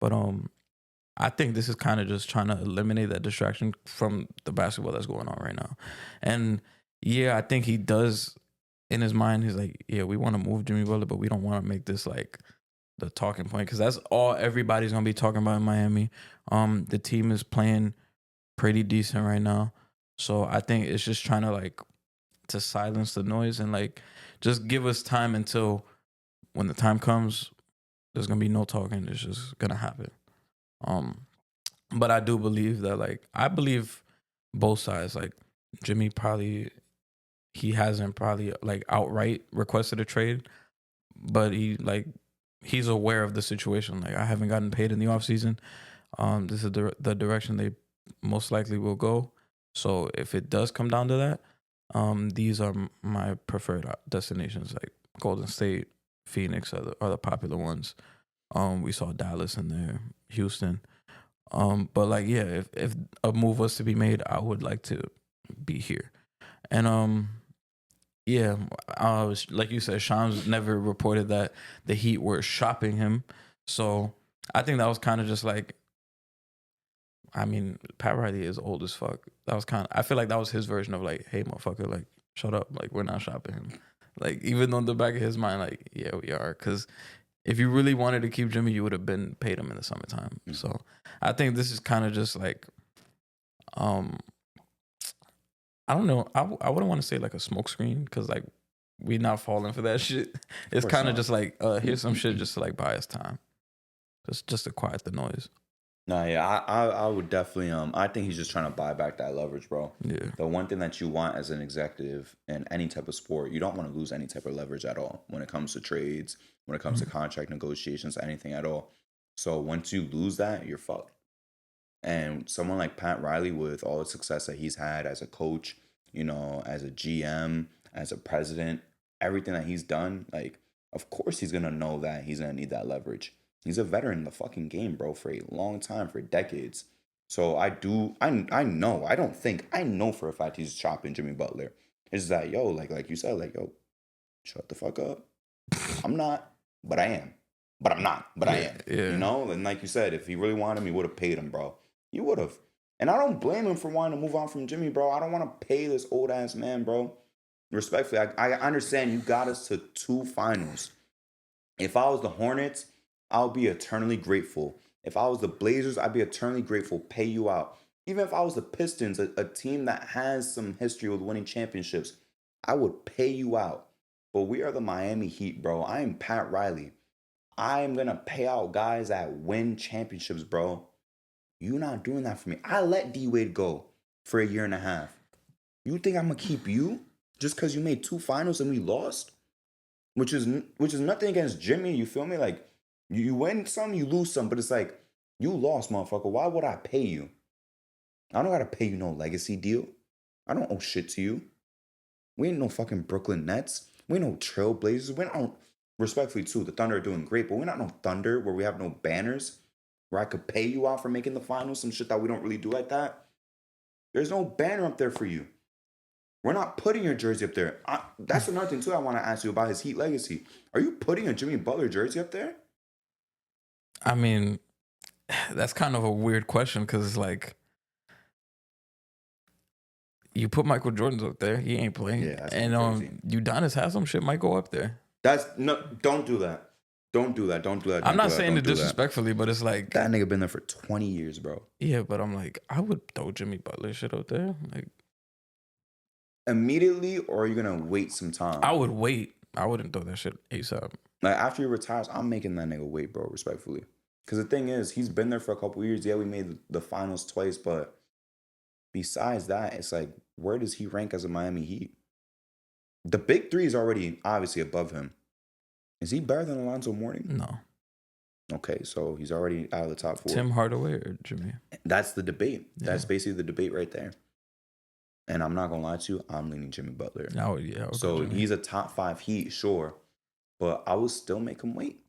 But I think this is kind of just trying to eliminate that distraction from the basketball that's going on right now. And yeah, I think he does, in his mind, he's like, yeah, we want to move Jimmy Butler, but we don't want to make this like the talking point, because that's all everybody's gonna be talking about in Miami. The team is playing pretty decent right now, so I think it's just trying to like to silence the noise and like just give us time until when the time comes. There's gonna be no talking. It's just gonna happen. But I do believe that, like, I believe both sides. Like, Jimmy he hasn't probably like outright requested a trade, but he's aware of the situation. Like, I haven't gotten paid in the offseason. This is the direction they most likely will go. So if it does come down to that, These are my preferred destinations, like Golden State, Phoenix are the popular ones. We saw Dallas in there, Houston. But like, yeah, if a move was to be made, I would like to be here. And yeah, like you said, Shams never reported that the Heat were shopping him. So I think that was kind of just like, I mean, Pat Riley is old as fuck. That was kind of, I feel like that was his version of like, hey, motherfucker, like, shut up. Like, we're not shopping him. Like, even on the back of his mind, like, yeah, we are. Because if you really wanted to keep Jimmy, you would have been paid him in the summertime. Mm. So I think this is kind of just like, um, I don't know. I wouldn't want to say like a smokescreen because like we not falling for that shit. It's course kind of not. just like here's some shit just to like buy us time, just to quiet the noise. No, yeah, I would definitely I think he's just trying to buy back that leverage, bro. Yeah. The one thing that you want as an executive in any type of sport, you don't want to lose any type of leverage at all when it comes to trades, when it comes to contract negotiations, anything at all. So once you lose that, you're fucked. And someone like Pat Riley, with all the success that he's had as a coach, you know, as a GM, as a president, everything that he's done, like, of course he's gonna know that he's gonna need that leverage. He's a veteran in the fucking game, bro, for a long time, for decades. So I know, I know for a fact he's chopping Jimmy Butler. It's that, yo, like you said, like, yo, shut the fuck up. I'm not, but I am. But I'm not, but I am. Yeah. You know? And like you said, if he really wanted him, he would have paid him, bro. You would have. And I don't blame him for wanting to move on from Jimmy, bro. I don't want to pay this old ass man, bro. Respectfully, I understand you got us to 2 finals. If I was the Hornets, I'll be eternally grateful. If I was the Blazers, I'd be eternally grateful, pay you out. Even if I was the Pistons, a team that has some history with winning championships, I would pay you out. But we are the Miami Heat, bro. I am Pat Riley. I am going to pay out guys that win championships, bro. You not doing that for me. I let D-Wade go for a year and a half. You think I'm going to keep you just because you made 2 finals and we lost? Which is nothing against Jimmy, you feel me? Like, you win some, you lose some, but it's like, you lost, motherfucker. Why would I pay you? I don't got to pay you no legacy deal. I don't owe shit to you. We ain't no fucking Brooklyn Nets. We ain't no Trailblazers. We don't, respectfully too, the Thunder are doing great, but we're not no Thunder where we have no banners where I could pay you out for making the finals, some shit that we don't really do like that. There's no banner up there for you. We're not putting your jersey up there. That's another thing too I want to ask you about his Heat legacy. Are you putting a Jimmy Butler jersey up there? I mean, that's kind of a weird question because it's like you put Michael Jordan's up there, he ain't playing, Yeah, that's and crazy. Udonis has some shit might go up there. That's no. Don't do that. Don't do that. Don't do that. I'm not do that, saying it don't do that. disrespectfully, but it's like That nigga been there for 20 years, bro. yeah, but I'm like I would throw Jimmy Butler shit up there. Like Immediately, or are you gonna wait some time? I would wait. I wouldn't throw that shit ASAP. Like after he retires, I'm making that nigga wait, bro. Respectfully, because the thing is, he's been there for a couple years. Yeah, we made the finals twice, but besides that, it's like, where does he rank as a Miami Heat? The big 3 is already obviously above him. Is he better than Alonzo Mourning? No. Okay, so he's already out of the top 4. Tim Hardaway or Jimmy? That's the debate. Yeah. That's basically the debate right there. And I'm not gonna lie to you, I'm leaning Jimmy Butler. I would So he's a top 5 Heat, sure, but I would still make him wait.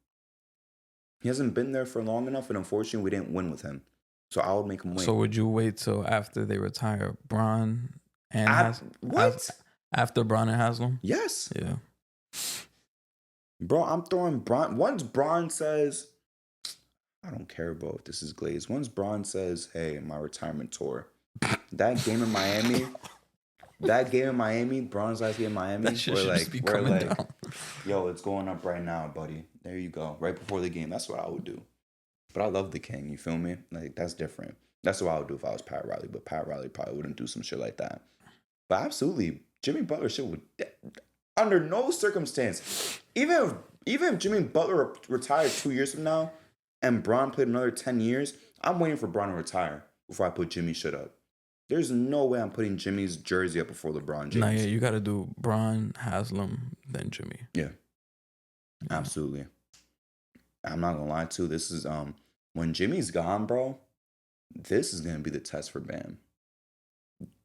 He hasn't been there for long enough, and unfortunately, we didn't win with him. So I would make him wait. So would you wait till after they retire Bron and what? After Bron and Haslam? Yes. Yeah. Bro, I'm throwing Bron. Once Bron says, I don't care, bro, if this is glazed. Once Bron says, hey, my retirement tour, that game in Miami, Bron's last game in Miami, That shit should just be coming down. yo, it's going up right now, buddy. There you go. Right before the game. That's what I would do. But I love the King, you feel me? Like, that's different. That's what I would do if I was Pat Riley, but Pat Riley probably wouldn't do some shit like that. But absolutely, Jimmy Butler shit would, under no circumstance, even if Jimmy Butler retired 2 years from now and Bron played another 10 years, I'm waiting for Bron to retire before I put Jimmy shit up. There's no way I'm putting Jimmy's jersey up before LeBron James. Nah, yeah, you got to do Bron, Haslam, then Jimmy. Yeah. Absolutely. I'm not gonna lie to you, this is when Jimmy's gone, bro, this is gonna be the test for Bam.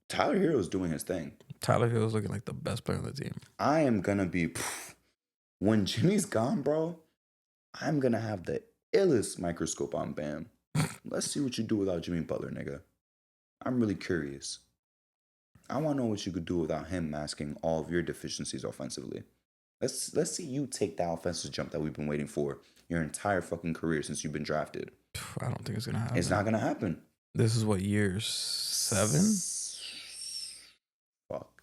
Tyler Hero's doing his thing. Tyler Hill's looking like the best player on the team. I am going to be... When Jimmy's gone, bro, I'm going to have the illest microscope on Bam. Let's see what you do without Jimmy Butler, nigga. I'm really curious. I want to know what you could do without him masking all of your deficiencies offensively. Let's see you take that offensive jump that we've been waiting for your entire fucking career since you've been drafted. I don't think it's gonna happen. It's not gonna happen. This is what, year 7? Fuck.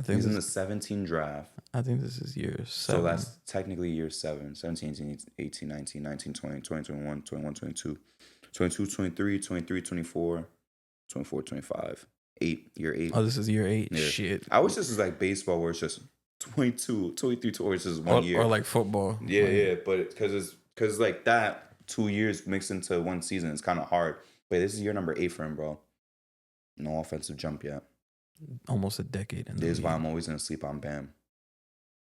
I think He's in the 17 draft. I think this is year 7. So that's technically year 7. 17, 18, 19, 19, 20, 20, 21, 21, 22, 22, 23, 23, 24, 24, 25. year 8. Oh, this is year 8. Yeah. Shit. I wish this was like baseball where it's just 22, 23 towards just 1 year. Or like football. Yeah, yeah, but because like that 2 years mixed into one season is kind of hard. But this is year number 8 for him, bro. No offensive jump yet. Almost a decade. This is why I'm always gonna sleep on Bam.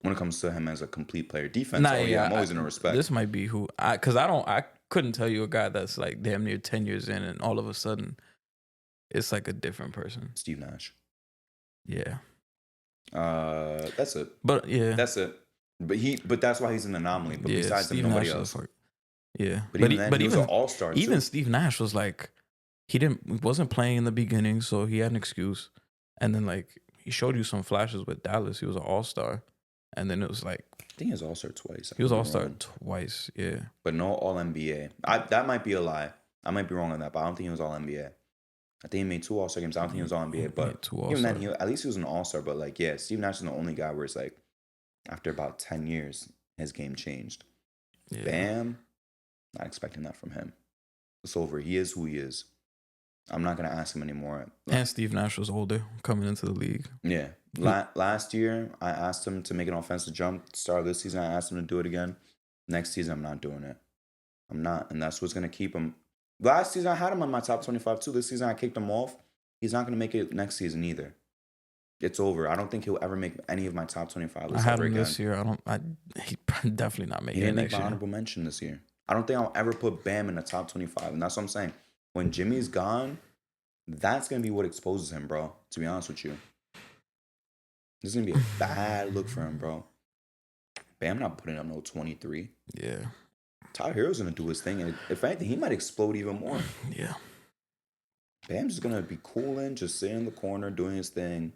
When it comes to him as a complete player, defense, yeah, I'm always gonna respect. This might be who I couldn't tell you a guy that's like damn near 10 years in and all of a sudden it's like a different person. Steve Nash. Yeah. That's it. But yeah. That's it. But that's why he's an anomaly. But besides him, nobody else. Yeah. But even then, he was an all-star. Even too. Steve Nash was like he wasn't playing in the beginning, so he had an excuse. And then like he showed you some flashes with Dallas. He was an all-star. And then it was like I think he was all-star twice. He was all-star twice, yeah. But no all-NBA. That might be a lie. I might be wrong on that, but I don't think he was all-NBA. I think he made 2 all-star games. I don't think he was all-NBA, but even then, at least he was an all-star. But like, yeah, Steve Nash is the only guy where it's like, after about 10 years, his game changed. Yeah. Bam, not expecting that from him. It's over. He is who he is. I'm not gonna ask him anymore. And Steve Nash was older coming into the league. Yeah. Last year, I asked him to make an offensive jump. Start of this season, I asked him to do it again. Next season, I'm not doing it. I'm not, and that's what's gonna keep him. Last season, I had him on my top 25 too. This season, I kicked him off. He's not gonna make it next season either. It's over. I don't think he'll ever make any of my top 25 lists. I had him this year. He definitely not making it next year. He didn't make my honorable mention this year. I don't think I'll ever put Bam in the top 25, and that's what I'm saying. When Jimmy's gone, that's going to be what exposes him, bro, to be honest with you. This is going to be a bad look for him, bro. Bam not putting up no 23. Yeah. Tyler Hero's going to do his thing, and if anything, he might explode even more. Yeah. Bam's just going to be cooling, just sitting in the corner, doing his thing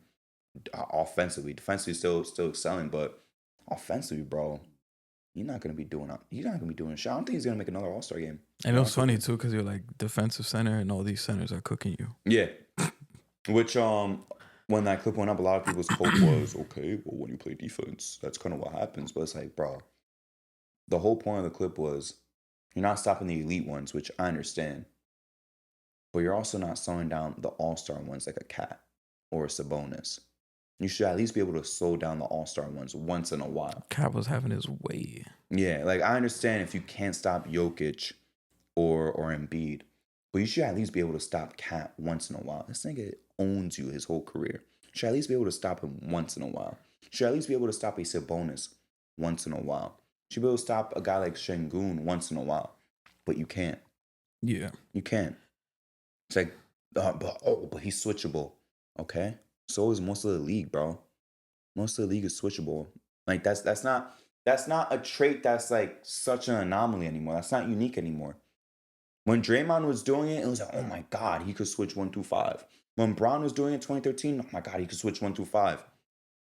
offensively. Defensively, still excelling, but offensively, bro, He's not gonna be doing shit. I don't think he's gonna make another All-Star game. And it was funny too, because you're like defensive center, and all these centers are cooking you. Yeah. Which when that clip went up, a lot of people's quote was, "Okay, well, when you play defense, that's kind of what happens." But it's like, bro, the whole point of the clip was you're not stopping the elite ones, which I understand, but you're also not slowing down the All-Star ones like a Cat or a Sabonis. You should at least be able to slow down the All-Star ones once in a while. Cat was having his way. Yeah, like I understand if you can't stop Jokic or Embiid, but you should at least be able to stop Cat once in a while. This nigga owns you his whole career. You should at least be able to stop him once in a while. You should at least be able to stop a Sabonis once in a while. You should be able to stop a guy like Şengün once in a while, but you can't. Yeah, you can't. It's like, but he's switchable, okay? So is most of the league, bro. Most of the league is switchable. Like that's not a trait that's like such an anomaly anymore. That's not unique anymore. When Draymond was doing it, it was like, oh my God, he could switch 1 through 5. When Braun was doing it in 2013, oh my God, he could switch 1 through 5.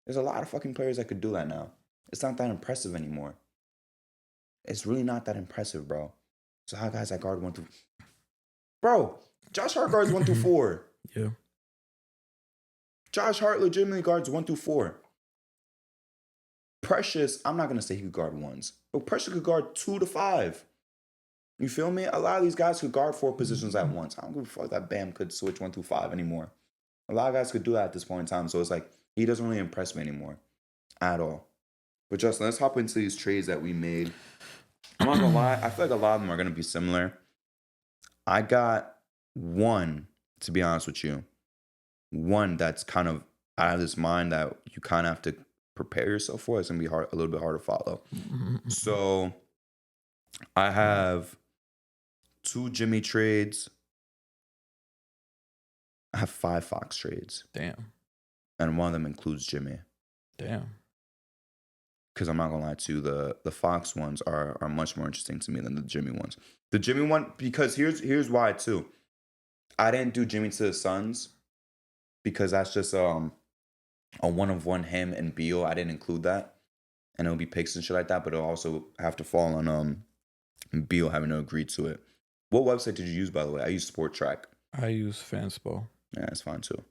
There's a lot of fucking players that could do that now. It's not that impressive anymore. It's really not that impressive, bro. So how guys that guard 1 through... Bro, Josh Hart guards 1 through 4. Yeah. Josh Hart legitimately guards 1 through 4. Precious, I'm not going to say he could guard 1s, but Precious could guard 2 to 5. You feel me? A lot of these guys could guard 4 positions at once. I don't give a fuck that Bam could switch 1 through 5 anymore. A lot of guys could do that at this point in time. So it's like, he doesn't really impress me anymore at all. But Justin, let's hop into these trades that we made. I'm not going to lie. I feel like a lot of them are going to be similar. I got one, to be honest with you. One that's kind of out of this mind that you kind of have to prepare yourself for. It's going to be a little bit hard to follow. So I have 2 Jimmy trades, I have 5 Fox trades, Damn. and one of them includes Jimmy. Damn. Because I'm not gonna lie to you, the Fox ones are much more interesting to me than the Jimmy ones. The Jimmy one, because here's why too. I didn't do Jimmy to the Suns because that's just a one of one him and Beal. I didn't include that, and it'll be picks and shit like that. But it'll also have to fall on Beal having to agree to it. What website did you use, by the way? I use Sport Track. I use Fanspo. Yeah, that's fine too.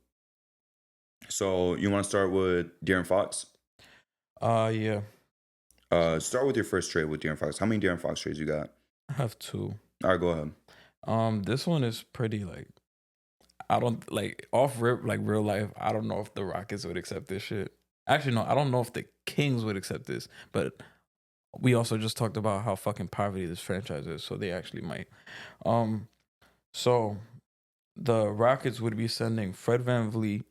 So you want to start with De'Aaron Fox? Yeah. Start with your first trade with De'Aaron Fox. How many De'Aaron Fox trades you got? I have 2. All right, go ahead. This one is pretty like, I don't like off rip, like real life. I don't know if the Rockets would accept this shit. Actually, no, I don't know if the Kings would accept this, but we also just talked about how fucking poverty this franchise is, so they actually might. So the Rockets would be sending Fred VanVleet,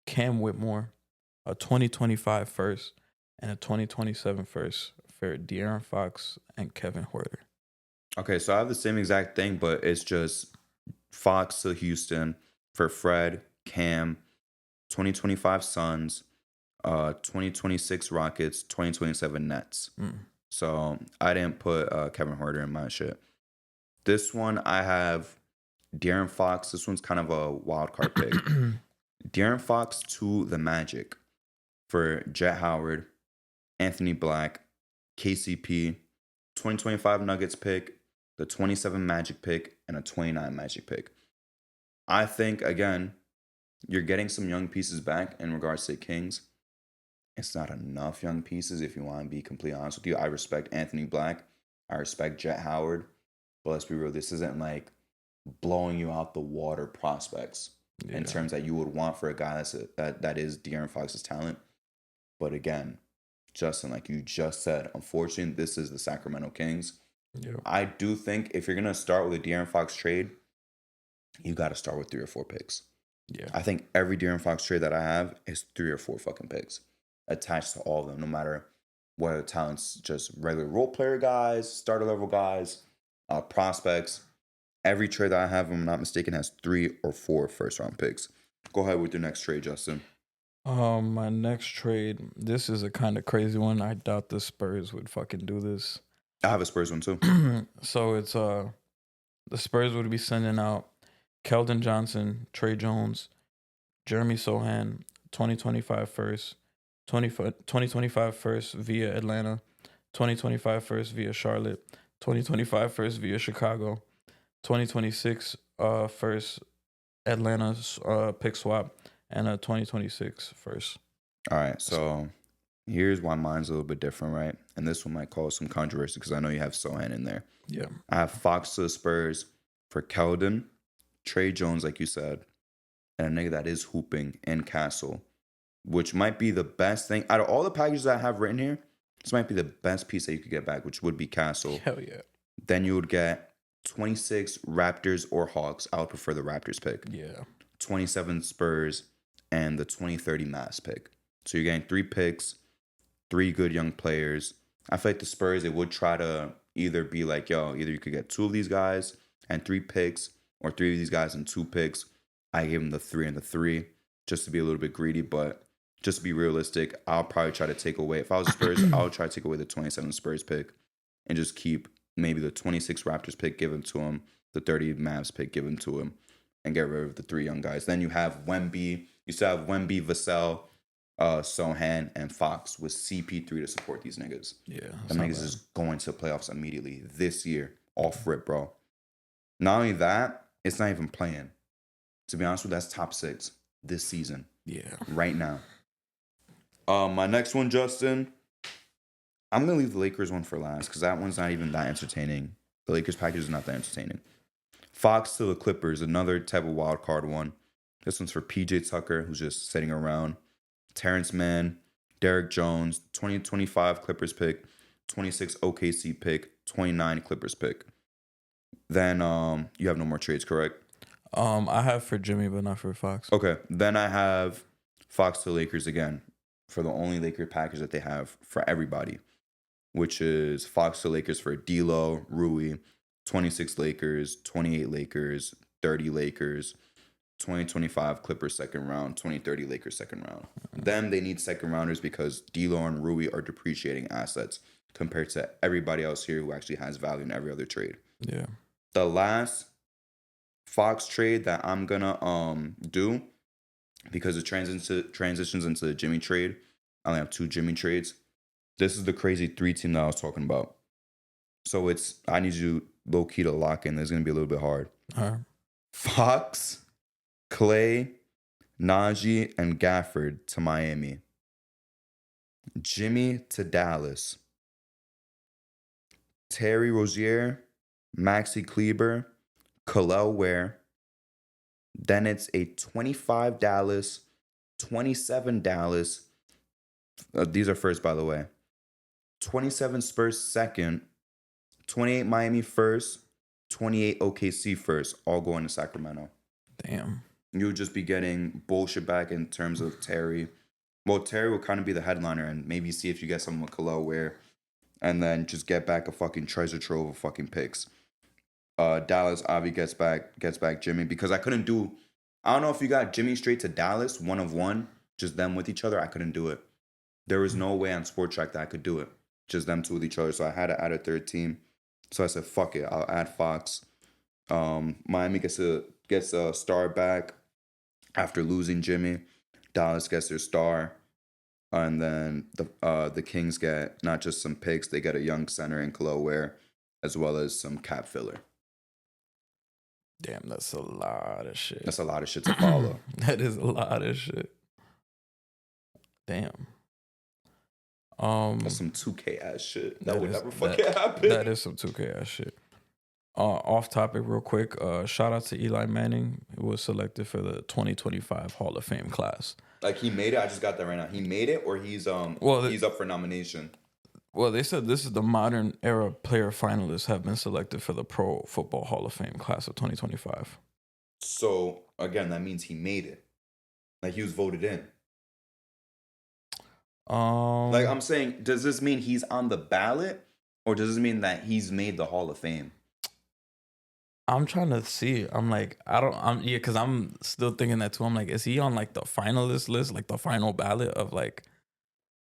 Cam Whitmore, a 2025 first, and a 2027 first for De'Aaron Fox and Kevin Huerter. Okay, so I have the same exact thing, but it's just Fox to Houston for Fred, Cam, 2025 Suns, 2026 Rockets, 2027 Nets. So I didn't put Kevin Huerter in my shit. This one I have De'Aaron Fox. This one's kind of a wild card pick. De'Aaron Fox to the Magic for Jet Howard, Anthony Black, KCP, 2025 Nuggets pick, the 27 Magic pick, and a 29 Magic pick. I think, again, you're getting some young pieces back in regards to the Kings. It's not enough young pieces, if you want to be completely honest with you. I respect Anthony Black. I respect Jet Howard. But let's be real, this isn't like blowing you out the water prospects in terms that you would want for a guy that is De'Aaron Fox's talent. But again, Justin, like you just said, unfortunately, this is the Sacramento Kings. Yeah. I do think if you're going to start with a De'Aaron Fox trade, you got to start with 3 or 4 picks. Yeah. I think every De'Aaron Fox trade that I have is 3 or 4 fucking picks attached to all of them, no matter whether the talent's just regular role player guys, starter level guys, prospects. Every trade that I have, if I'm not mistaken, has 3 or 4 first round picks. Go ahead with your next trade, Justin. My next trade, this is a kind of crazy one. I doubt the Spurs would fucking do this. I have a Spurs one too. So it's the Spurs would be sending out Keldon Johnson, Trey Jones, Jeremy Sohan, 2025 first, 2025 first via Atlanta, 2025 first via Charlotte, 2025 first via Chicago, 2026 first Atlanta's pick swap, and a 2026 first. All right, so here's why mine's a little bit different, right? And this one might cause some controversy because I know you have Sohan in there. Yeah. I have Fox to the Spurs for Keldon, Trey Jones, like you said, and a nigga that is hooping in Castle, which might be the best thing. Out of all the packages I have written here, this might be the best piece that you could get back, which would be Castle. Hell yeah. Then you would get 26 Raptors or Hawks. I would prefer the Raptors pick. Yeah. 27 Spurs and the 2030 Mavs pick. So you're getting 3 picks, 3 good young players. I feel like the Spurs, they would try to either be like, yo, either you could get 2 of these guys and 3 picks, or 3 of these guys and 2 picks. I gave them the 3 and the 3 just to be a little bit greedy, but just to be realistic, I'll probably try to take away, if I was Spurs, I would try to take away the 27 Spurs pick and just keep maybe the 26 Raptors pick, give them to him, the 30 Mavs pick, give them to him, and get rid of the 3 young guys. Then you have Wemby. You still have Wemby, Vassell, Sohan, and Fox with CP3 to support these niggas. Yeah. Them niggas is going to the playoffs immediately this year. Off rip, bro. Not only that, it's not even playing. To be honest with you, that's top 6 this season. Yeah. Right now. My next one, Justin. I'm going to leave the Lakers one for last because that one's not even that entertaining. The Lakers package is not that entertaining. Fox to the Clippers, another type of wild card one. This one's for PJ Tucker, who's just sitting around. Terrence Mann, Derek Jones, 2025 Clippers pick, 26 OKC pick, 29 Clippers pick. Then you have no more trades, correct? I have for Jimmy, but not for Fox. Okay. Then I have Fox to the Lakers again for the only Laker package that they have for everybody, which is Fox to Lakers for D'Lo, Rui, 26 Lakers, 28 Lakers, 30 Lakers, 2025 Clippers second round, 2030 Lakers second round. Them, they need second rounders because D'Lo and Rui are depreciating assets compared to everybody else here who actually has value in every other trade. Yeah. The last Fox trade that I'm gonna do, because it transitions into the Jimmy trade. I only have 2 Jimmy trades. This is the crazy 3 team that I was talking about. So I need you low key to lock in. There's gonna be a little bit hard. All right. Fox, Clay, Najee, and Gafford to Miami. Jimmy to Dallas. Terry Rozier, Maxi Kleber, Khalil Ware. Then it's a 25 Dallas, 27 Dallas. These are first, by the way. 27 Spurs second, 28 Miami first, 28 OKC first, all going to Sacramento. Damn. You would just be getting bullshit back in terms of Terry. Well, Terry will kind of be the headliner and maybe see if you get someone with Khalil Ware and then just get back a fucking treasure trove of fucking picks. Dallas, Avi gets back Jimmy because I don't know if you got Jimmy straight to Dallas, 1 of 1, just them with each other. I couldn't do it. There was no way on Sport Track that I could do it. Just them 2 with each other. So I had to add a third team. So I said, fuck it. I'll add Fox. Miami gets a star back after losing Jimmy. Dallas gets their star. And then the Kings get not just some picks, they get a young center in Khalil Ware, as well as some cap filler. Damn, that's a lot of shit. That's a lot of shit to follow. That is a lot of shit. Damn. That's some 2K ass shit. That would never fucking happen. That is some 2K ass shit. Off topic real quick. Shout out to Eli Manning, who was selected for the 2025 Hall of Fame class. Like he made it. I just got that right now. He made it, or he's up for nomination. Well, they said this is the modern era player finalists have been selected for the Pro Football Hall of Fame class of 2025. So again, that means he made it. Like he was voted in. Like I'm saying, does this mean he's on the ballot, or does this mean that he's made the Hall of Fame? I'm trying to see. I'm like, because I'm still thinking that too. I'm like, is he on like the finalist list, like the final ballot of like,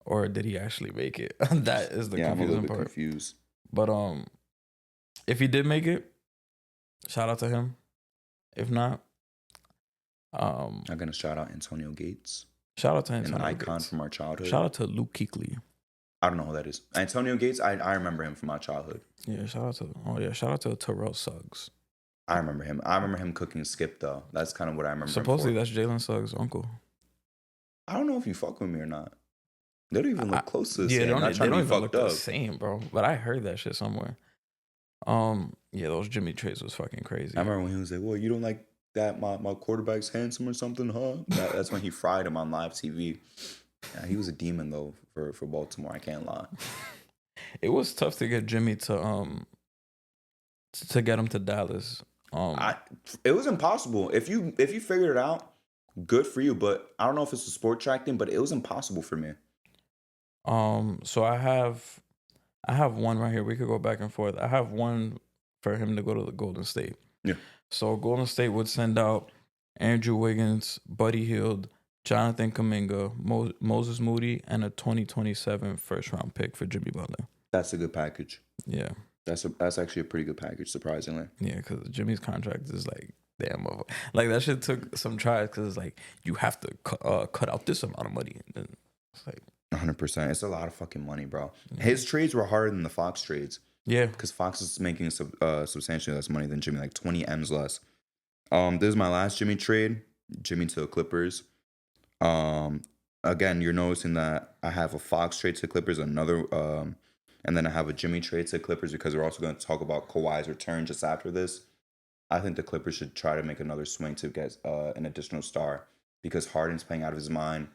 or did he actually make it? That is the confusing I'm a little bit part. confused. But if he did make it, shout out to him. If not, I'm gonna shout out Antonio Gates. Shout out to Antonio an icon Gates. from our childhood. Shout out to Luke Kuechly. I don't know who that is. Antonio Gates, I remember him from my childhood. Yeah, shout out to Terrell Suggs. I remember him. I remember him cooking Skip though. That's kind of what I remember. Supposedly that's Jalen Suggs' uncle. I don't know if you fuck with me or not. They don't even look close to the same. They don't even look the same, bro. But I heard that shit somewhere. Yeah, those Jimmy trades was fucking crazy. I remember when he was like, "Well, you don't like that my quarterback's handsome or something, huh?" That's when he fried him on live TV. Yeah, he was a demon though for Baltimore. I can't lie. It was tough to get Jimmy to get him to Dallas. It was impossible. If you figured it out, good for you. But I don't know if it's a sport track thing, but it was impossible for me. So I have one right here. We could go back and forth. I have one for him to go to the Golden State. Yeah. So Golden State would send out Andrew Wiggins, Buddy Hield, Jonathan Kuminga, Moses Moody, and a 2027 first round pick for Jimmy Butler. That's a good package. Yeah. That's actually a pretty good package, surprisingly. Yeah, because Jimmy's contract is like, damn, like that shit took some tries because it's like you have to cut out this amount of money. And it's like 100%. It's a lot of fucking money, bro. Yeah. His trades were harder than the Fox trades. Yeah, because Fox is making substantially less money than Jimmy, like 20 M's less. This is my last Jimmy trade. Jimmy to the Clippers. Again, you're noticing that I have a Fox trade to the Clippers, and then I have a Jimmy trade to the Clippers because we're also going to talk about Kawhi's return just after this. I think the Clippers should try to make another swing to get an additional star because Harden's playing out of his mind.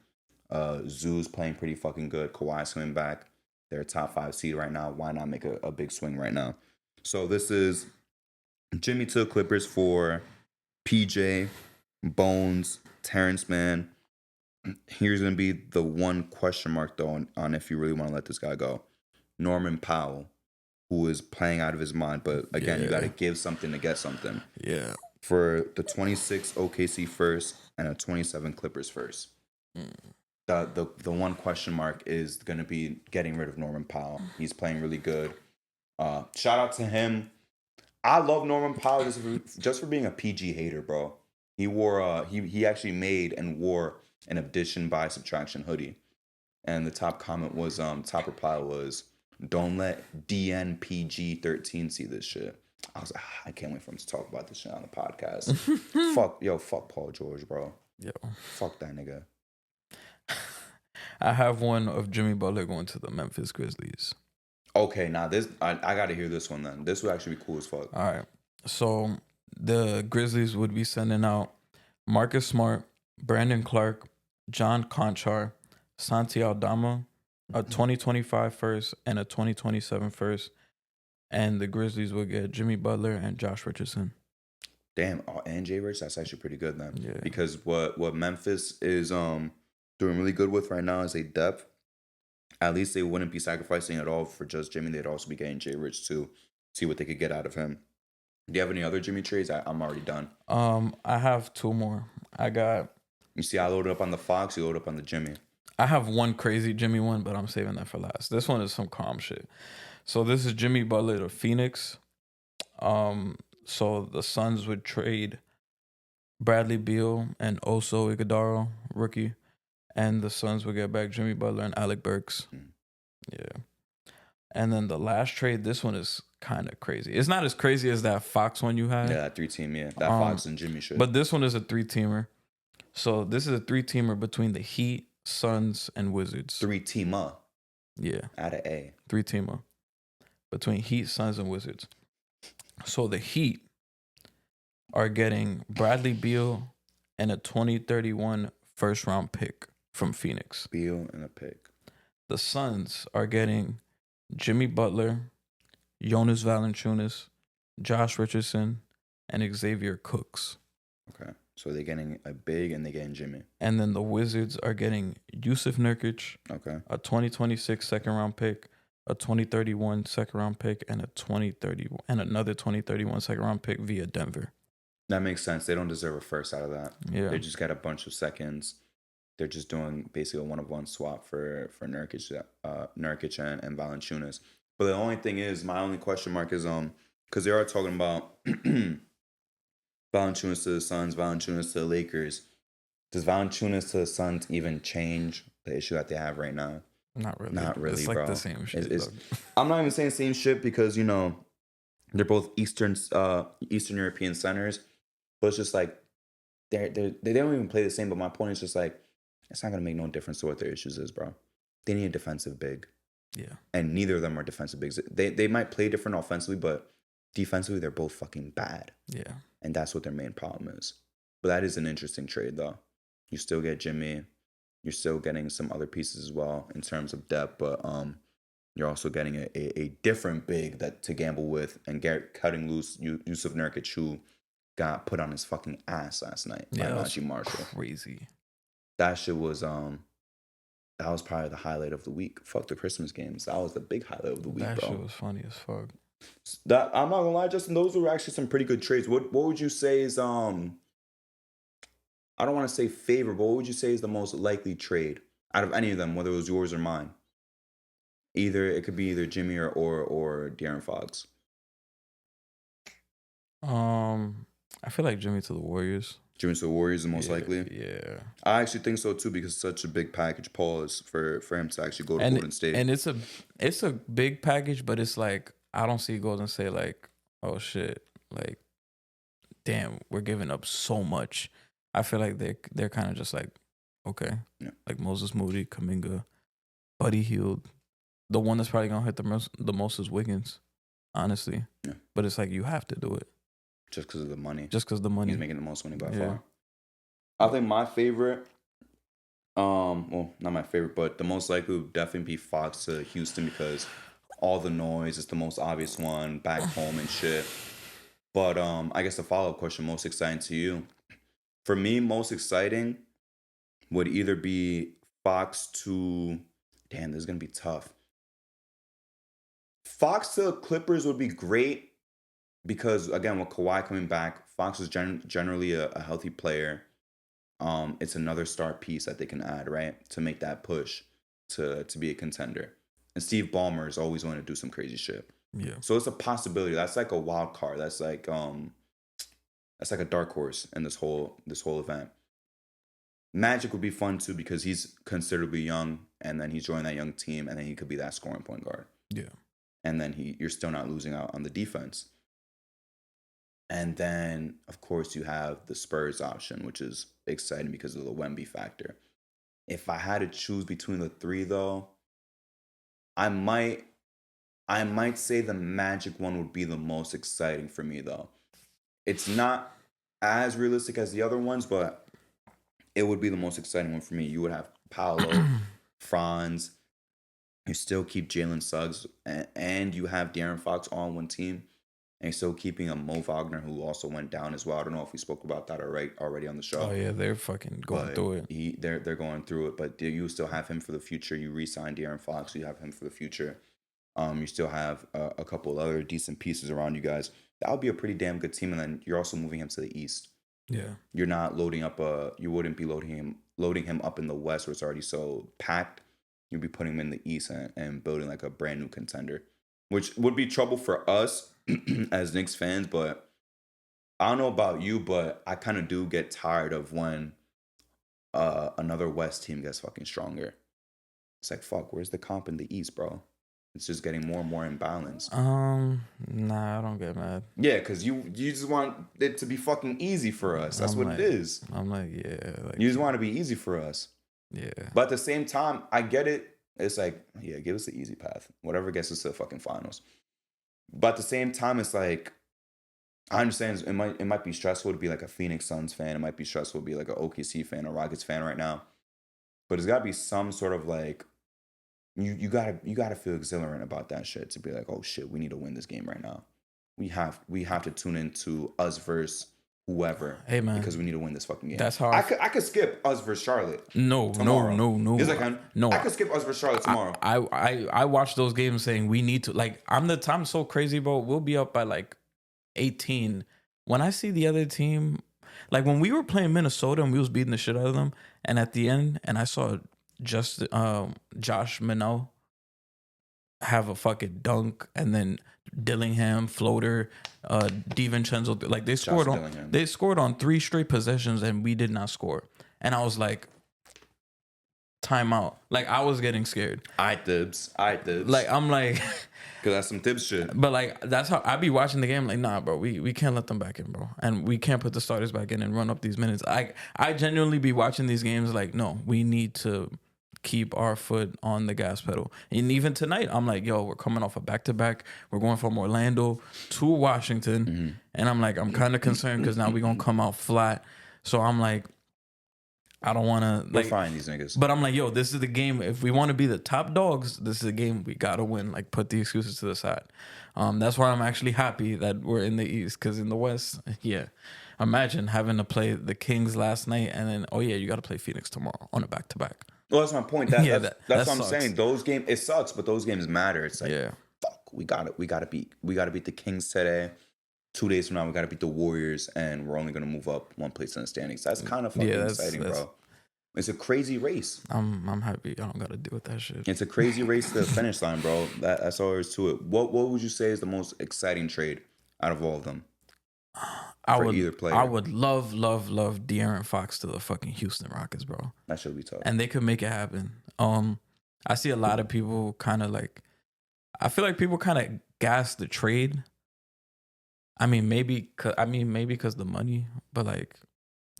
Zoo's playing pretty fucking good. Kawhi's coming back. They're a top 5 seed right now. Why not make a big swing right now? So this is Jimmy to the Clippers for PJ, Bones, Terrence Mann. Here's going to be the one question mark, though, on if you really want to let this guy go. Norman Powell, who is playing out of his mind. But again, you got to give something to get something. Yeah. for the 26 OKC first and a 27 Clippers first. The one question mark is going to be getting rid of Norman Powell. He's playing really good. Shout out to him. I love Norman Powell just for being a PG hater, bro. He actually made and wore an addition by subtraction hoodie, and the top comment was top reply was, "Don't let DNPG13 see this shit." I was like, I can't wait for him to talk about this shit on the podcast. fuck Paul George, bro. Yo, Fuck that nigga. I have one of Jimmy Butler going to the Memphis Grizzlies. Okay, now this I gotta hear this one then. This would actually be cool as fuck. All right. So the Grizzlies would be sending out Marcus Smart, Brandon Clark, John Conchar, Santi Aldama, a 2025 first and a 2027 first. And the Grizzlies will get Jimmy Butler and Josh Richardson. Damn, and Jay Rich, that's actually pretty good then. Yeah. Because what Memphis is doing really good with right now is a depth. At least they wouldn't be sacrificing at all for just Jimmy. They'd also be getting Jay Rich too. See what they could get out of him. Do you have any other Jimmy trades? I'm already done. I have two more. You see, I loaded up on the Fox. You loaded up on the Jimmy. I have one crazy Jimmy one, but I'm saving that for last. This one is some calm shit. So this is Jimmy Butler to Phoenix. So the Suns would trade Bradley Beal and Oso Iguodala, rookie, and the Suns would get back Jimmy Butler and Alec Burks. Yeah. And then the last trade, this one is kind of crazy. It's not as crazy as that Fox one you had. Yeah, that 3-team, yeah. That Fox and Jimmy shit. But this one is a 3-teamer. So this is a 3-teamer between the Heat, Suns, and Wizards. 3-teamer. Yeah. Out of A. 3-teamer. Between Heat, Suns, and Wizards. So the Heat are getting Bradley Beal and a 2031 first-round pick from Phoenix. Beal and a pick. The Suns are getting Jimmy Butler, Jonas Valanciunas, Josh Richardson, and Xavier Cooks. Okay. So they're getting a big and they're getting Jimmy. And then the Wizards are getting Yusuf Nurkic, okay, a 2026 second-round pick, a 2031 second-round pick, and another 2031 second-round pick via Denver. That makes sense. They don't deserve a first out of that. Yeah. They just got a bunch of seconds. They're just doing basically a one-of-one swap for Nurkic and Valanciunas. But the only thing is, my only question mark is because they are talking about Valanciunas to the Suns, Valanciunas to the Lakers. Does Valanciunas to the Suns even change the issue that they have right now? Not really. Not really, it's like bro. the same shit. I'm not even saying same shit because they're both Eastern European centers, but it's just like they don't even play the same. But my point is just like it's not gonna make no difference to what their issues is, bro. They need a defensive big. Yeah. And neither of them are defensive bigs. They might play different offensively, but defensively they're both fucking bad. Yeah. And that's what their main problem is. But that is an interesting trade though. You still get Jimmy. You're still getting some other pieces as well in terms of depth, but you're also getting a different big to gamble with and cutting loose Yusuf Nurkic, who got put on his fucking ass last night by Najee Marshall. Crazy. That shit was that was probably the highlight of the week. Fuck the Christmas games. That was the big highlight of the week, that bro. That shit was funny as fuck. I'm not gonna lie, Justin. Those were actually some pretty good trades. What would you say is I don't want to say favorite, but what would you say is the most likely trade out of any of them, whether it was yours or mine? It could be either Jimmy or De'Aaron Fox. I feel like Jimmy to the Warriors. Jimmy to the Warriors is the most likely? Yeah. I actually think so too because it's such a big package pause for him to actually go to Golden State. And it's a big package, but it's like I don't see Golden State like, oh shit, like damn, we're giving up so much. I feel like they're kind of just like, okay. Yeah. Like Moses Moody, Kuminga, Buddy Hield. The one that's probably gonna hit the most is Wiggins, honestly. Yeah. But it's like you have to do it. Just because of the money. Just because the money. He's making the most money by far. I think my favorite, well, not my favorite, but the most likely would definitely be Fox to Houston because all the noise is the most obvious one, back home and shit. But I guess the follow-up question, most exciting to you. For me, most exciting would either be Fox to... Damn, this is going to be tough. Fox to Clippers would be great because again, with Kawhi coming back, Fox is generally a healthy player. It's another star piece that they can add, right, to make that push to be a contender. And Steve Ballmer is always going to do some crazy shit. Yeah. So it's a possibility. That's like a wild card. That's like a dark horse in this whole event. Magic would be fun too because he's considerably young, and then he's joining that young team, and then he could be that scoring point guard. Yeah. And then you're still not losing out on the defense. And then, of course, you have the Spurs option, which is exciting because of the Wemby factor. If I had to choose between the three, though, I might say the Magic one would be the most exciting for me, though. It's not as realistic as the other ones, but it would be the most exciting one for me. You would have Paolo, Franz. You still keep Jalen Suggs, and you have De'Aaron Fox all on one team. And you're still keeping a Mo Wagner, who also went down as well. I don't know if we spoke about that already on the show. Oh yeah, they're fucking going through it. They're going through it, but you still have him for the future. You re-signed De'Aaron Fox, so you have him for the future. You still have a couple other decent pieces around you guys. That would be a pretty damn good team, and then you're also moving him to the East. Yeah, you're not loading up you wouldn't be loading him up in the West where it's already so packed. You'd be putting him in the East and building like a brand new contender, which would be trouble for us as Knicks fans. But I don't know about you, but I kind of do get tired of when another West team gets fucking stronger. It's like, fuck, where's the comp in the East, bro? It's just getting more and more imbalanced. Nah, I don't get mad. Yeah, because you just want it to be fucking easy for us. That's what it is. I'm like, yeah. Like, you just want it to be easy for us. Yeah. But at the same time, I get it. It's like, yeah, give us the easy path. Whatever gets us to the fucking finals. But at the same time, it's like, I understand it might be stressful to be like a Phoenix Suns fan. It might be stressful to be like an OKC fan or Rockets fan right now. But it's got to be some sort of like, you gotta feel exhilarant about that shit to be like, oh shit, we need to win this game right now. We have to tune into us versus whoever. Hey man, because we need to win this fucking game. That's how I could skip us versus Charlotte. No. It's like I could skip us versus Charlotte tomorrow. I watch those games saying we need to, like, I'm so crazy, bro. We'll be up by like 18. When I see the other team, like when we were playing Minnesota and we was beating the shit out of them, and at the end, and I saw Josh Minot have a fucking dunk, and then Dillingham floater, DiVincenzo, like they scored on 3 straight possessions and we did not score. And I was like, timeout. Like I was getting scared. I dibs. Like I'm like, because that's some dibs shit. But like that's how I be watching the game. Like nah, bro, we can't let them back in, bro, and we can't put the starters back in and run up these minutes. I genuinely be watching these games like, no, we need to keep our foot on the gas pedal. And even tonight, I'm like, yo, we're coming off a back-to-back. We're going from Orlando to Washington. Mm-hmm. And I'm like, I'm kind of concerned because now we're going to come out flat. So I'm like, I don't want to. Like, we're fine, these niggas. But I'm like, yo, this is the game. If we want to be the top dogs, this is the game we got to win. Like, put the excuses to the side. That's why I'm actually happy that we're in the East, because in the West, yeah. Imagine having to play the Kings last night and then, oh, yeah, you got to play Phoenix tomorrow on a back-to-back. Well, that's my point. That's what I'm saying. Those games, it sucks, but those games matter. It's like, fuck, we got to beat the Kings today. 2 days from now, we got to beat the Warriors, and we're only going to move up one place in the standings. That's kind of fucking exciting, bro. It's a crazy race. I'm happy I don't got to deal with that shit. It's a crazy race to the finish line, bro. That's all there is to it. What would you say is the most exciting trade out of all of them? Either player. I would love De'Aaron Fox to the fucking Houston Rockets, bro. That should be tough. And they could make it happen. I see a lot of people kind of like, I feel like people kind of gas the trade. I mean, maybe because the money, but like,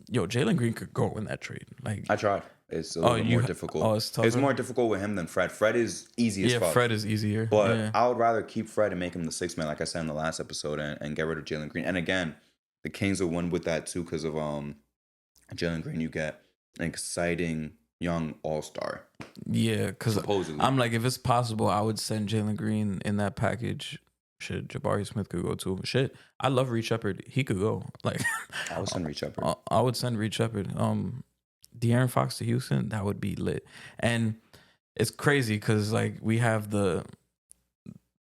yo, Jalen Green could go in that trade. Like, I tried. It's a little more difficult. Oh, it's tougher? It's more difficult with him than Fred. Fred is easy as fuck. Yeah, Fred is easier. But I would rather keep Fred and make him the sixth man, like I said in the last episode, and get rid of Jalen Green. And again, the Kings will win with that too because of Jalen Green. You get an exciting young all-star. Yeah, because I'm like, if it's possible, I would send Jalen Green in that package. Shit, Jabari Smith could go too. Shit, I love Reed Shepard. He could go. Like, I would send Reed Shepard. I would send Reed Shepard. De'Aaron Fox to Houston, that would be lit. And it's crazy because like we have the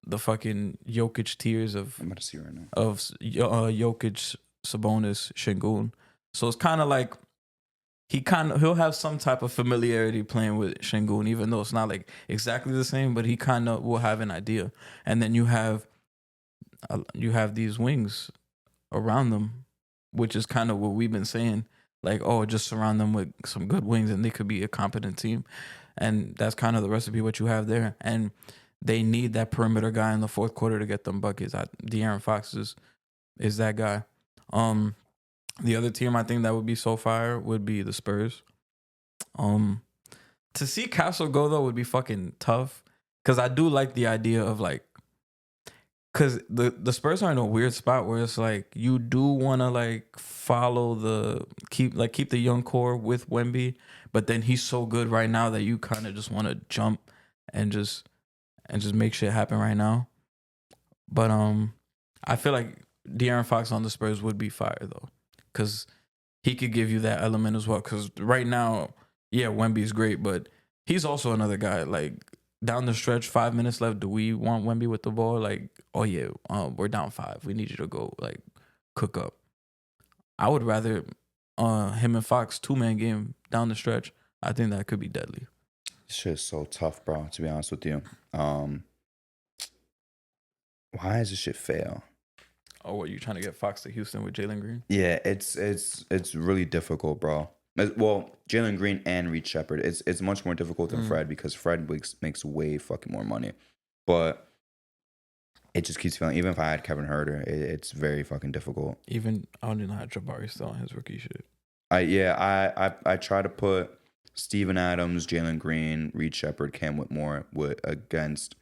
the fucking Jokic tiers of I'm about to see right now. Jokic, Sabonis, Şengün. So it's kind of like he'll have some type of familiarity playing with Şengün, even though it's not like exactly the same, but he kind of will have an idea. And then you have these wings around them, which is kind of what we've been saying. Like, oh, just surround them with some good wings and they could be a competent team. And that's kind of the recipe what you have there. And they need that perimeter guy in the fourth quarter to get them buckets. De'Aaron Fox is that guy. The other team I think that would be so fire would be the Spurs. To see Castle go though would be fucking tough, because I do like the idea of like, because the Spurs are in a weird spot where it's like you do want to like keep the young core with Wemby, but then he's so good right now that you kind of just want to jump and just make shit happen right now. But I feel like De'Aaron Fox on the Spurs would be fire though, because he could give you that element as well. Because right now, yeah, Wemby's great, but he's also another guy. Like down the stretch, 5 minutes left. Do we want Wemby with the ball? Like, oh yeah, we're down 5. We need you to go like cook up. I would rather him and Fox 2-man game down the stretch. I think that could be deadly. This shit is so tough, bro. To be honest with you, why does this shit fail? Oh, what, you trying to get Fox to Houston with Jalen Green? Yeah, it's really difficult, bro. Well, Jalen Green and Reed Shepard. It's much more difficult than Fred, because Fred makes way fucking more money. But it just keeps feeling, even if I had Kevin Huerter, it's very fucking difficult. Even I don't even know how Jabari still on his rookie shit. I try to put Steven Adams, Jalen Green, Reed Shepard, Cam Whitmore against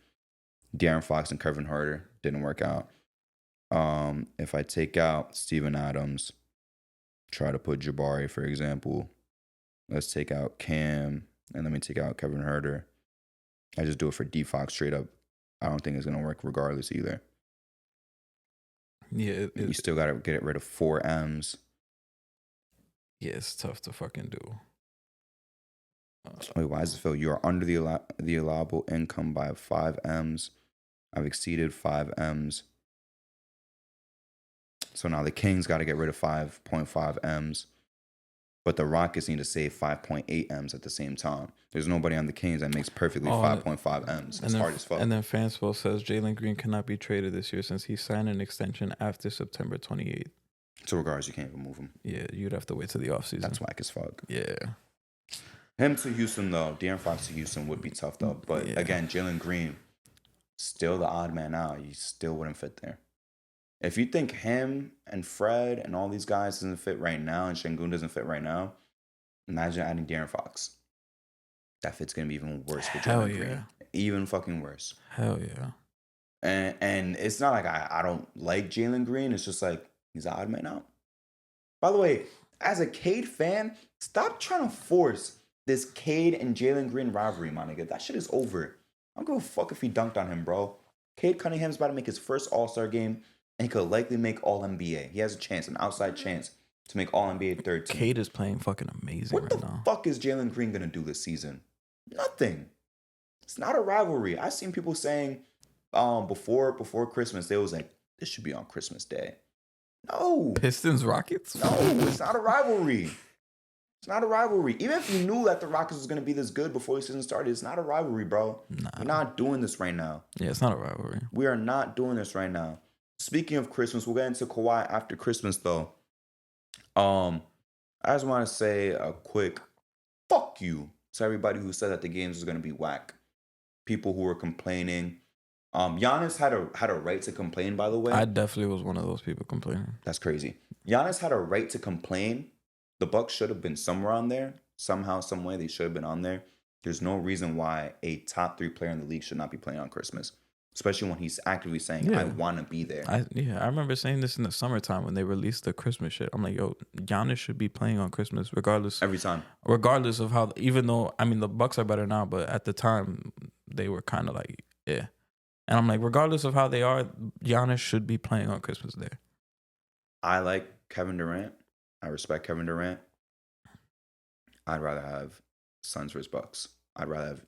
De'Aaron Fox and Kevin Huerter. Didn't work out. If I take out Steven Adams, try to put Jabari, for example. Let's take out Cam, and let me take out Kevin Huerter. I just do it for D Fox straight up. I don't think it's gonna work regardless either. Yeah, you still gotta get rid of 4 M's. Yeah, it's tough to fucking do. Wait, why does it feel you are under the allowable income by 5 M's? I've exceeded 5 M's. So now the Kings got to get rid of 5.5 M's, but the Rockets need to save 5.8 M's at the same time. There's nobody on the Kings that makes perfectly 5.5 M's. It's hard as fuck. And then Fanspo says Jalen Green cannot be traded this year since he signed an extension after September 28th. So regardless, you can't even move him. Yeah, you'd have to wait till the offseason. That's whack as fuck. Yeah. Him to Houston, though. De'Aaron Fox to Houston would be tough, though. But again, Jalen Green, still the odd man out. You still wouldn't fit there. If you think him and Fred and all these guys doesn't fit right now, and Şengün doesn't fit right now, imagine adding De'Aaron Fox. That fit's going to be even worse for Jalen Green. Even fucking worse. Hell yeah. And it's not like I don't like Jalen Green. It's just like he's an odd man out. By the way, as a Cade fan, stop trying to force this Cade and Jalen Green rivalry, my nigga. That shit is over. I don't give a fuck if he dunked on him, bro. Cade Cunningham's about to make his first All-Star game, and he could likely make All-NBA. He has a chance, an outside chance, to make All-NBA third team. Cade is playing fucking amazing right now. What the fuck is Jalen Green going to do this season? Nothing. It's not a rivalry. I've seen people saying before Christmas, they was like, this should be on Christmas Day. No. Pistons, Rockets? No, it's not a rivalry. It's not a rivalry. Even if you knew that the Rockets was going to be this good before the season started, it's not a rivalry, bro. Nah. We're not doing this right now. Yeah, it's not a rivalry. We are not doing this right now. Speaking of Christmas, we'll get into Kawhi after Christmas, though. I just want to say a quick fuck you to everybody who said that the games was going to be whack. People who were complaining. Giannis had a right to complain, by the way. I definitely was one of those people complaining. That's crazy. Giannis had a right to complain. The Bucks should have been somewhere on there. Somehow, some way, they should have been on there. There's no reason why a top 3 player in the league should not be playing on Christmas. Especially when he's actively saying, I want to be there. I remember saying this in the summertime when they released the Christmas shit. I'm like, yo, Giannis should be playing on Christmas regardless. Every time. Regardless of how, even though, I mean, the Bucks are better now, but at the time, they were kind of like, yeah. And I'm like, regardless of how they are, Giannis should be playing on Christmas Day. I like Kevin Durant. I respect Kevin Durant. I'd rather have Suns versus Bucks. I'd rather have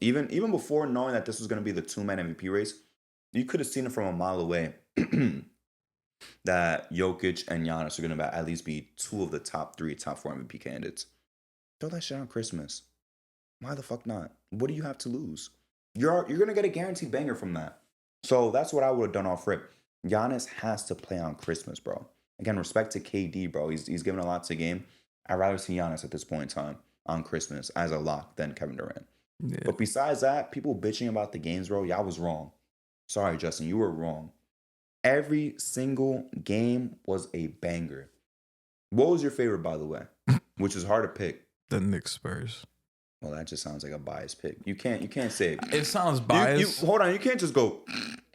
even before knowing that this was going to be the 2-man MVP race, You could have seen it from a mile away that Jokic and Giannis are going to at least be two of the top 3, top 4 MVP candidates. Throw that shit on Christmas. Why the fuck not? What do you have to lose? You're going to get a guaranteed banger from that. So that's what I would have done off rip. Giannis has to play on Christmas, bro. Again, respect to KD, bro. He's given a lot to the game. I'd rather see Giannis at this point in time on Christmas as a lock than Kevin Durant. Yeah. But besides that, people bitching about the games, bro, y'all was wrong. Sorry, Justin, you were wrong. Every single game was a banger. What was your favorite, by the way? Which is hard to pick. The Knicks Spurs. Well, that just sounds like a biased pick. You can't say it sounds biased. Hold on, you can't just go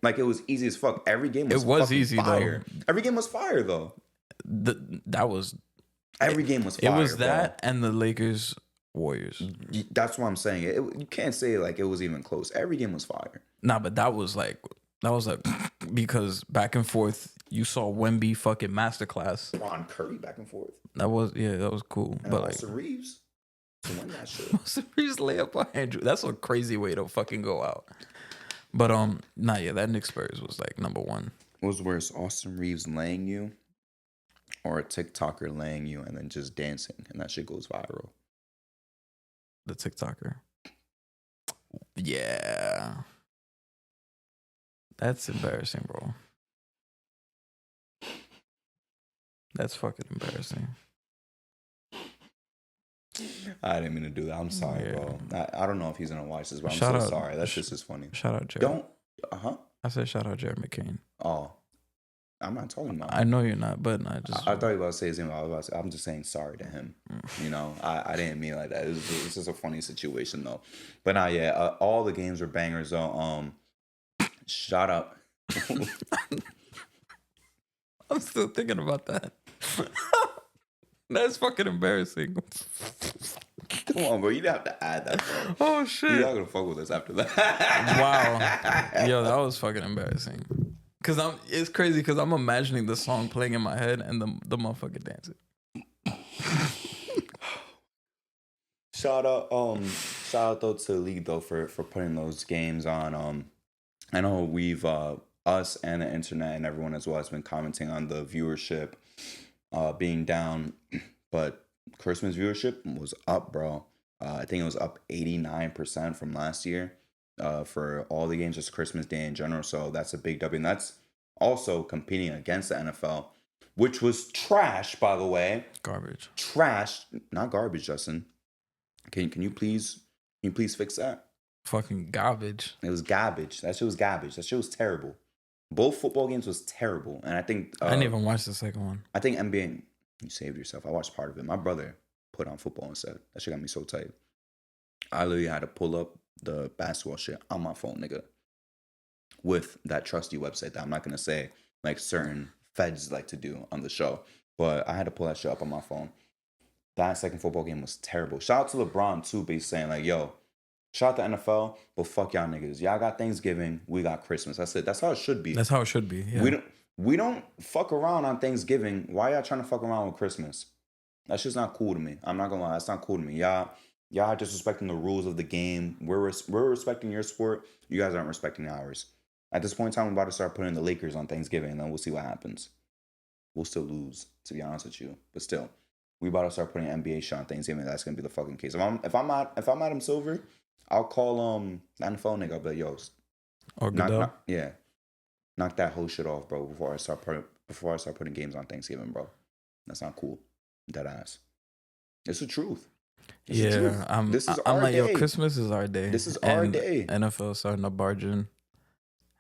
like it was easy as fuck. Every game was easy fire. though. Every game was fire though. Every game was fire. It was that bro. And the Lakers Warriors. That's what I'm saying. You can't say like it was even close. Every game was fire. Nah, but that was like because back and forth. You saw Wemby fucking masterclass. Ron Curry back and forth. That was cool. And but Austin Reeves. To win that shit. Austin Reeves layup on Andrew. That's a crazy way to fucking go out. But that Knicks Spurs was like number 1. What was worse, Austin Reeves laying you, or a TikToker laying you and then just dancing and that shit goes viral? The TikToker. Yeah. That's embarrassing, bro. That's fucking embarrassing. I didn't mean to do that. I'm sorry, bro. I don't know if he's gonna watch this, but I'm so sorry. That's just funny. Shout out Jared. I said shout out Jared McCain. Oh, I'm not talking about. I know you're not, but I thought you were about to say his name. I'm just saying sorry to him. You know, I didn't mean like that. It's just a funny situation though. But all the games were bangers though. Shout out. I'm still thinking about that. That's fucking embarrassing. Come on, bro. You didn't have to add that, bro. Oh, shit. You're not going to fuck with us after that. Wow. Yo, that was fucking embarrassing. It's crazy because I'm imagining the song playing in my head and the motherfucker dancing. Shout out though to the league though for putting those games on. I know we've us and the internet and everyone as well has been commenting on the viewership being down, but Christmas viewership was up, bro. I think it was up 89% from last year for all the games, just Christmas Day in general. So that's a big W, and that's also competing against the NFL, which was trash, by the way. Garbage. Trash, not garbage, Justin. Can you please fix that? Fucking garbage. It was garbage. That shit was garbage. That shit was terrible. Both football games was terrible, and I think I didn't even watch the second one. I think NBA. You saved yourself. I watched part of it. My brother put on football instead. That shit got me so tight. I literally had to pull up the basketball shit on my phone, nigga, with that trusty website that I'm not gonna say like certain feds like to do on the show, but I had to pull that shit up on my phone. That second football game was terrible. Shout out to LeBron too, basically saying like, yo. Shout out to NFL, but fuck y'all niggas. Y'all got Thanksgiving, we got Christmas. That's it. That's how it should be. That's how it should be. Yeah. We don't fuck around on Thanksgiving. Why y'all trying to fuck around with Christmas? That's just not cool to me. I'm not gonna lie. That's not cool to me. Y'all disrespecting the rules of the game. We're respecting your sport. You guys aren't respecting ours. At this point in time, I'm about to start putting the Lakers on Thanksgiving, and then we'll see what happens. We'll still lose, to be honest with you, but still, we about to start putting NBA shit on Thanksgiving. That's gonna be the fucking case. If I'm Adam Silver, I'll call the NFL nigga. I'll be like, yo, knock that whole shit off, bro. Before I start putting games on Thanksgiving, bro. That's not cool. Dead ass. It's the truth. It's the truth. I'm like, day. Yo, Christmas is our day. This is our day. NFL starting to barge in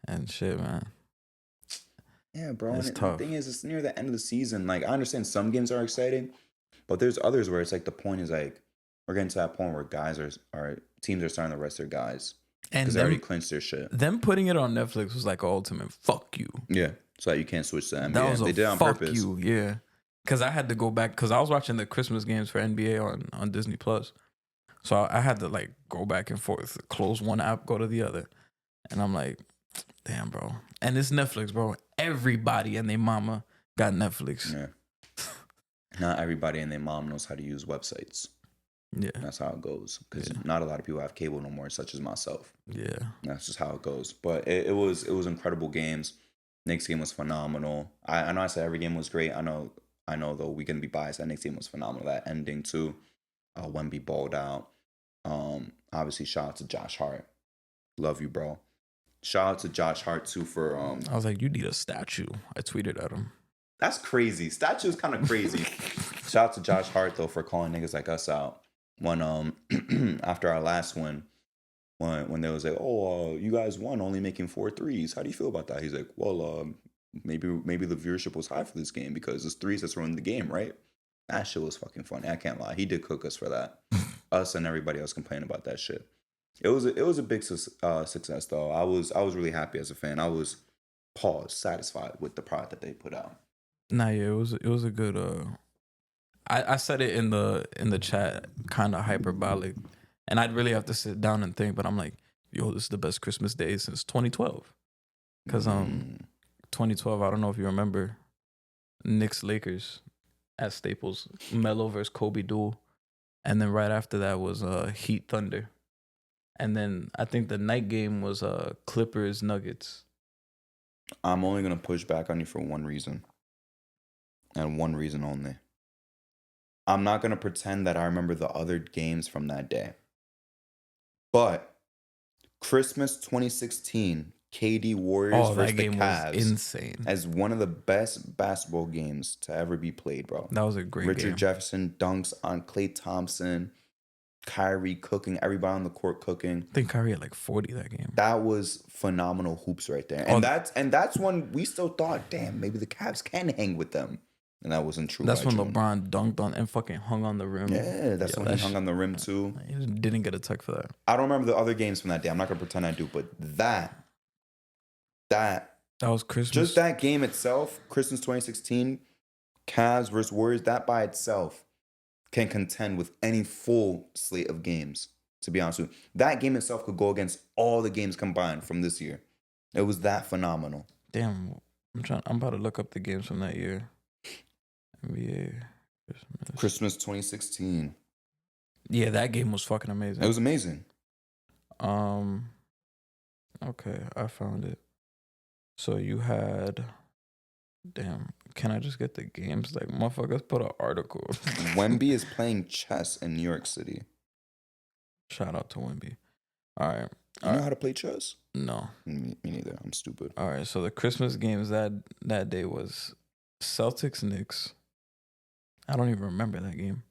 and shit, man. Yeah, bro. It's tough. The thing is, it's near the end of the season. Like, I understand some games are exciting, but there's others where it's like the point is like we're getting to that point where guys are teams are starting to rest their guys because they already clinched their shit. Them putting it on Netflix was like an ultimate fuck you. Yeah, so that you can't switch to NBA. That was they did it on fuck purpose. You, yeah. Because I had to go back because I was watching the Christmas games for NBA on Disney Plus, so I had to like go back and forth, close one app, go to the other, and I'm like, damn, bro. And it's Netflix, bro. Everybody and their mama got Netflix. Yeah. Not everybody and their mom knows how to use websites. Yeah. That's how it goes. Because Yeah. not a lot of people have cable no more, such as myself. Yeah. That's just how it goes. But it was incredible games. Knicks game was phenomenal. I know I said every game was great. I know though we're gonna be biased. That Knicks game was phenomenal. That ending too. Wemby balled out. Obviously shout out to Josh Hart. Love you, bro. Shout out to Josh Hart too for I was like, you need a statue. I tweeted at him. That's crazy. Statue is kind of crazy. Shout out to Josh Hart though for calling niggas like us out when after our last win. When they was like, oh, you guys won only making 4 threes. How do you feel about that? He's like, well, maybe the viewership was high for this game because it's threes that's running the game, right? That shit was fucking funny. I can't lie. He did cook us for that. Us and everybody else complaining about that shit. It was a big success though. I was really happy as a fan. I was satisfied with the product that they put out. Nah, yeah, it was a good. I said it in the chat, kind of hyperbolic, and I'd really have to sit down and think. But I'm like, yo, this is the best Christmas day since 2012. Because 2012, I don't know if you remember, Knicks Lakers at Staples, Melo versus Kobe duel, and then right after that was Heat Thunder, and then I think the night game was Clippers Nuggets. I'm only gonna push back on you for one reason, and one reason only. I'm not gonna pretend that I remember the other games from that day, but Christmas 2016, KD Warriors versus that the game Cavs was insane. as one of the best basketball games to ever be played, bro. That was a great Richard game. Jefferson dunks on Klay Thompson, Kyrie cooking, everybody on the court cooking. I think Kyrie had like 40 that game. That was phenomenal hoops right there. And that's when we still thought, damn, maybe the Cavs can hang with them. And that wasn't true. That's when LeBron dunked on and fucking hung on the rim. Yeah, that's when he hung on the rim too. He didn't get a tech for that. I don't remember the other games from that day. I'm not gonna pretend I do, but that was Christmas. Just that game itself, Christmas 2016, Cavs versus Warriors, that by itself can contend with any full slate of games, to be honest with you. That game itself could go against all the games combined from this year. It was that phenomenal. Damn, I'm about to look up the games from that year. NBA Christmas 2016. Yeah, that game was fucking amazing. It was amazing. Okay, I found it. So you had, damn, can I just get the games? Like, motherfuckers put an article. Wemby is playing chess in New York City. Shout out to Wemby. All right. You know how to play chess? No. Me neither. I'm stupid. All right, so the Christmas games that day was Celtics Knicks. I don't even remember that game.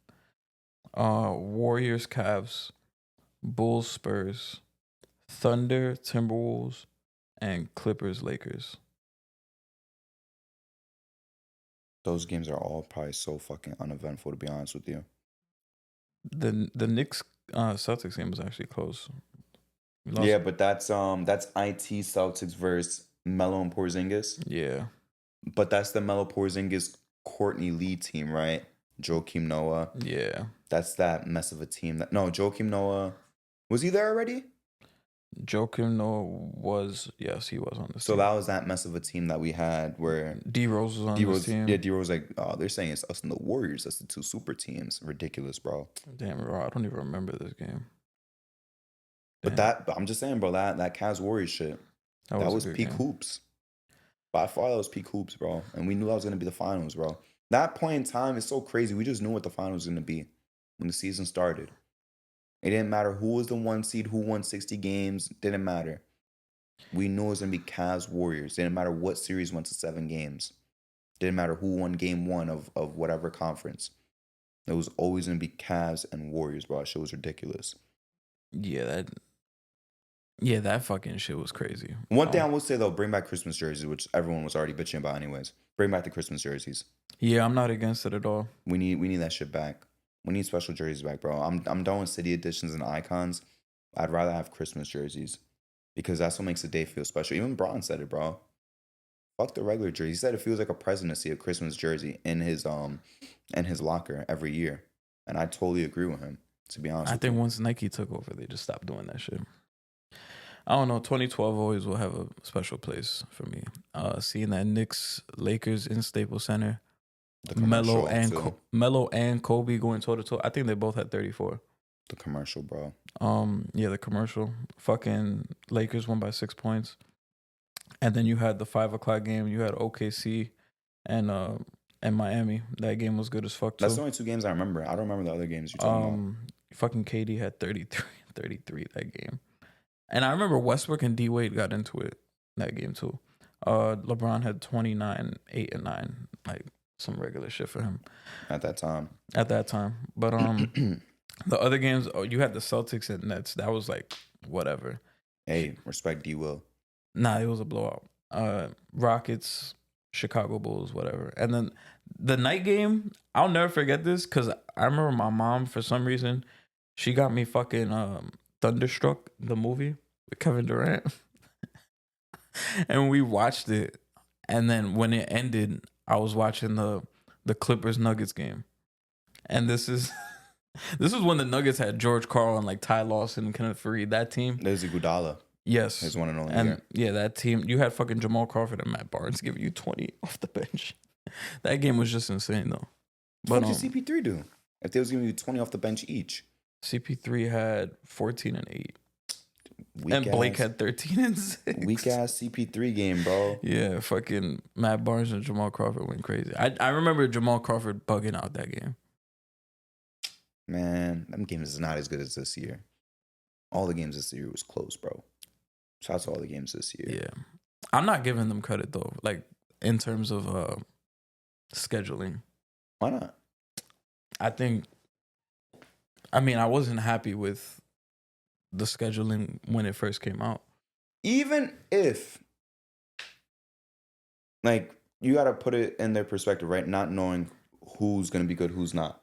Warriors Cavs, Bulls Spurs, Thunder Timberwolves, and Clippers Lakers. Those games are all probably so fucking uneventful, to be honest with you. The Knicks Celtics game was actually close. Yeah, but that's IT Celtics versus Melo and Porzingis. Yeah. But that's the Melo Porzingis Courtney Lee team, right? Joakim Noah. Yeah. That's that mess of a team. Joakim Noah, was he there already? Joakim Noah was, yes, he was on the team. So that was that mess of a team that we had where D-Rose was on the team. Yeah, D-Rose was like, oh, they're saying it's us and the Warriors. That's the two super teams. Ridiculous, bro. Damn, bro, I don't even remember this game. But I'm just saying, bro, that Cavs Warriors shit, that was peak hoops. By far, that was peak hoops, bro. And we knew that was going to be the finals, bro. That point in time, it's so crazy. We just knew what the finals was going to be when the season started. It didn't matter who was the 1 seed, who won 60 games. Didn't matter. We knew it was going to be Cavs Warriors. Didn't matter what series went to 7 games. Didn't matter who won game 1 of whatever conference. It was always going to be Cavs and Warriors, bro. That shit was ridiculous. Yeah, that fucking shit was crazy. One thing I will say, though, bring back Christmas jerseys, which everyone was already bitching about anyways. Bring back the Christmas jerseys. Yeah, I'm not against it at all. We need that shit back. We need special jerseys back, bro. I'm done with city editions and icons. I'd rather have Christmas jerseys because that's what makes the day feel special. Even Braun said it, bro. Fuck the regular jersey. He said it feels like a present to see a Christmas jersey in his locker every year, and I totally agree with him. To be honest, I think once Nike took over, they just stopped doing that shit. I don't know. 2012 always will have a special place for me. Seeing that Knicks Lakers in Staples Center. The commercial too. Melo and Kobe going toe to toe. I think they both had 34. The commercial, bro. Yeah, the commercial. Fucking Lakers won by 6 points. And then you had the 5 o'clock game. You had OKC and Miami. That game was good as fuck too. That's the only 2 games I remember. I don't remember the other games you're talking about. Fucking KD had 33 that game. And I remember Westbrook and D Wade got into it that game too. LeBron had 29, 8 and 9, like some regular shit for him At that time. But the other games, you had the Celtics and Nets. That was like whatever. Hey, respect D Will. Nah, it was a blowout. Rockets, Chicago Bulls, whatever. And then the night game, I'll never forget this because I remember my mom, for some reason, she got me fucking Thunderstruck, the movie with Kevin Durant. And we watched it. And then when it ended, I was watching the Clippers Nuggets game. And this is when the Nuggets had George Karl and like Ty Lawson and Kenneth Faried, that team. There's Iguodala. Yes. His one and only And year. yeah, that team, you had fucking Jamal Crawford and Matt Barnes giving you 20 off the bench. That game was just insane though. But what did CP3 do? If they was giving you 20 off the bench each. CP3 had 14 and 8. And Blake had 13 and 6. Weak ass CP3 game, bro. Yeah, fucking Matt Barnes and Jamal Crawford went crazy. I remember Jamal Crawford bugging out that game. Man, them games is not as good as this year. All the games this year was close, bro. Shout out to all the games this year. Yeah. I'm not giving them credit though, like in terms of scheduling. Why not? I wasn't happy with the scheduling when it first came out. Even if, like, you got to put it in their perspective, right? Not knowing who's going to be good, who's not.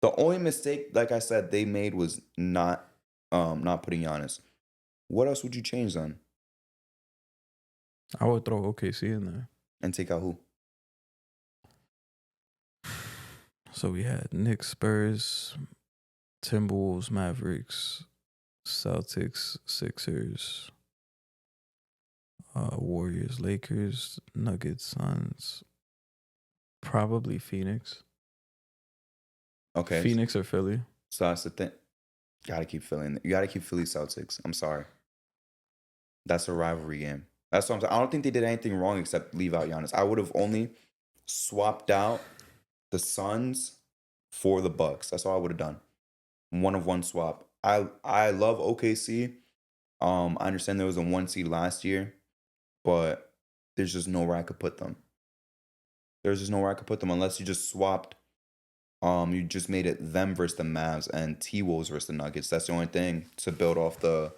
The only mistake, like I said, they made was not putting Giannis. What else would you change then? I would throw OKC in there. And take out who? So we had Knicks, Spurs, Timberwolves, Mavericks, Celtics, Sixers, Warriors, Lakers, Nuggets, Suns, probably Phoenix. Okay. Phoenix or Philly. So that's the thing. Gotta keep Philly in there. You gotta keep Philly Celtics. I'm sorry. That's a rivalry game. That's what I'm saying. I don't think they did anything wrong except leave out Giannis. I would have only swapped out the Suns for the Bucks. That's all I would have done. 1-of-1 swap. I love OKC. I understand there was a 1 seed last year, but there's just nowhere I could put them. There's just nowhere I could put them unless you just swapped. You just made it them versus the Mavs and T-Wolves versus the Nuggets. That's the only thing to build off the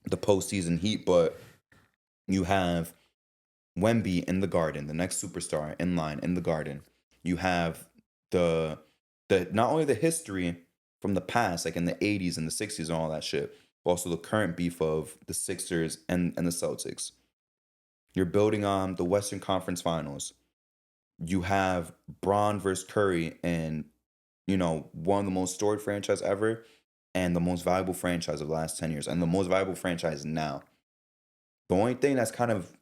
postseason heat. But you have Wemby in the Garden, the next superstar in line in the Garden. You have the not only the history from the past, like in the 80s and the 60s and all that shit, but also the current beef of the Sixers and the Celtics. You're building on the Western Conference Finals. You have Bron versus Curry and, one of the most storied franchise ever and the most valuable franchise of the last 10 years and the most valuable franchise now. The only thing that's kind of,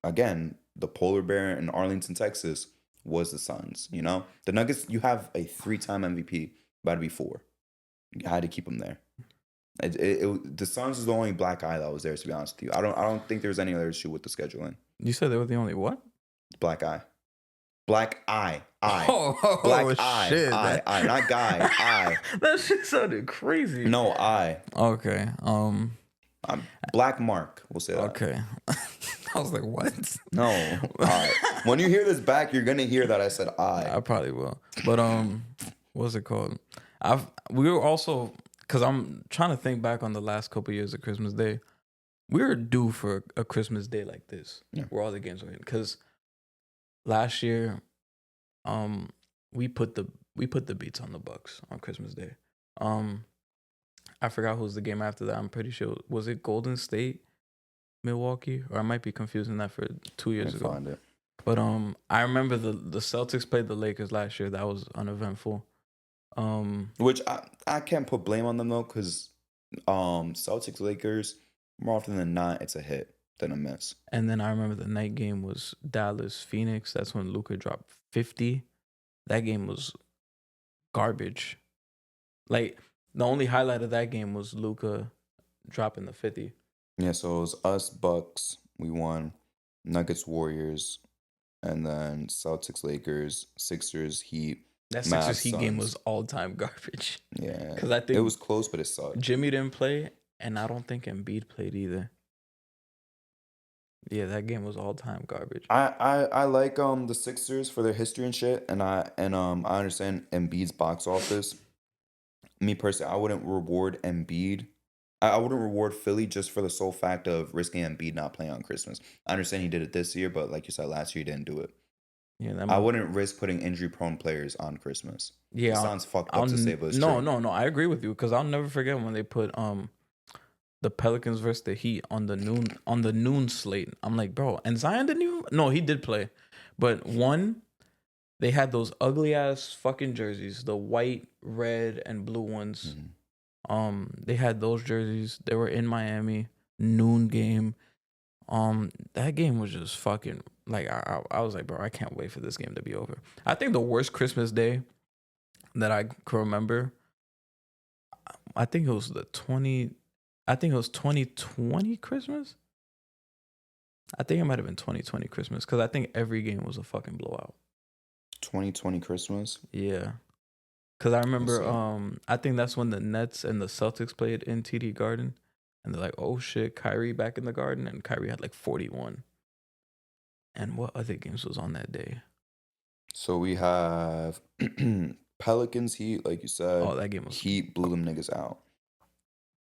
again, the polar bear in Arlington, Texas was the Suns, The Nuggets, you have a 3-time MVP, about to be 4. You had to keep them there. The Suns is the only black eye that was there, to be honest with you. I don't think there's any other issue with the scheduling. You said they were the only what? Black eye. Black eye. Oh, black eye. Shit. Eye. Not guy. Eye. That shit sounded crazy. No, eye. Okay. Black mark. We'll say that. Okay. I was like, what? No. Eye. When you hear this back, you're gonna hear that I said eye. I probably will. But what's it called? We were also, because I'm trying to think back on the last couple of years of Christmas Day. We were due for a Christmas Day like this, where all the games were in. Because last year, we put the beats on the Bucks on Christmas Day. I forgot who was the game after that. I'm pretty sure, was it Golden State, Milwaukee, or I might be confusing that for 2 years ago. Find it. But I remember the Celtics played the Lakers last year. That was uneventful. Which I can't put blame on them though, because Celtics Lakers, more often than not, it's a hit than a miss. And then I remember the night game was Dallas Phoenix. That's when Luka dropped 50. that game was garbage. Like the only highlight of that game was Luka dropping the 50. Yeah, so it was us, Bucks, we won, Nuggets, Warriors, and then Celtics, Lakers, Sixers, Heat, That Mavs, Sixers Heat game Suns. was all time garbage. Yeah, Because I it think was close, but it sucked. Jimmy didn't play, and I don't think Embiid played either. Yeah, that game was all time garbage. I like the Sixers for their history and shit, and I understand Embiid's box office. Me personally, I wouldn't reward Embiid. I wouldn't reward Philly just for the sole fact of risking Embiid not playing on Christmas. I understand he did it this year, but like you said, last year he didn't do it. Yeah, I wouldn't risk putting injury-prone players on Christmas. Yeah, It sounds fucked up to say, but it's no, true. no, no. I agree with you because I'll never forget when they put the Pelicans versus the Heat on the noon slate. I'm like, bro, and Zion didn't even. No, he did play, but one, they had those ugly ass fucking jerseys, the white, red, and blue ones. They had those jerseys. They were in Miami, noon game. That game was just fucking like I was like, bro, I can't wait for this game to be over. I think the worst Christmas day that I can remember, I think it was 2020 Christmas. I think it might have been 2020 Christmas because I think every game was a fucking blowout. 2020 Christmas? Yeah. Because I remember, What's I think that's when the Nets and the Celtics played in TD Garden. And they're like, oh shit, Kyrie back in the Garden. And Kyrie had like 41. And what other games was on that day? So we have Pelicans, Heat, like you said. Oh, that game was... Heat blew them niggas out.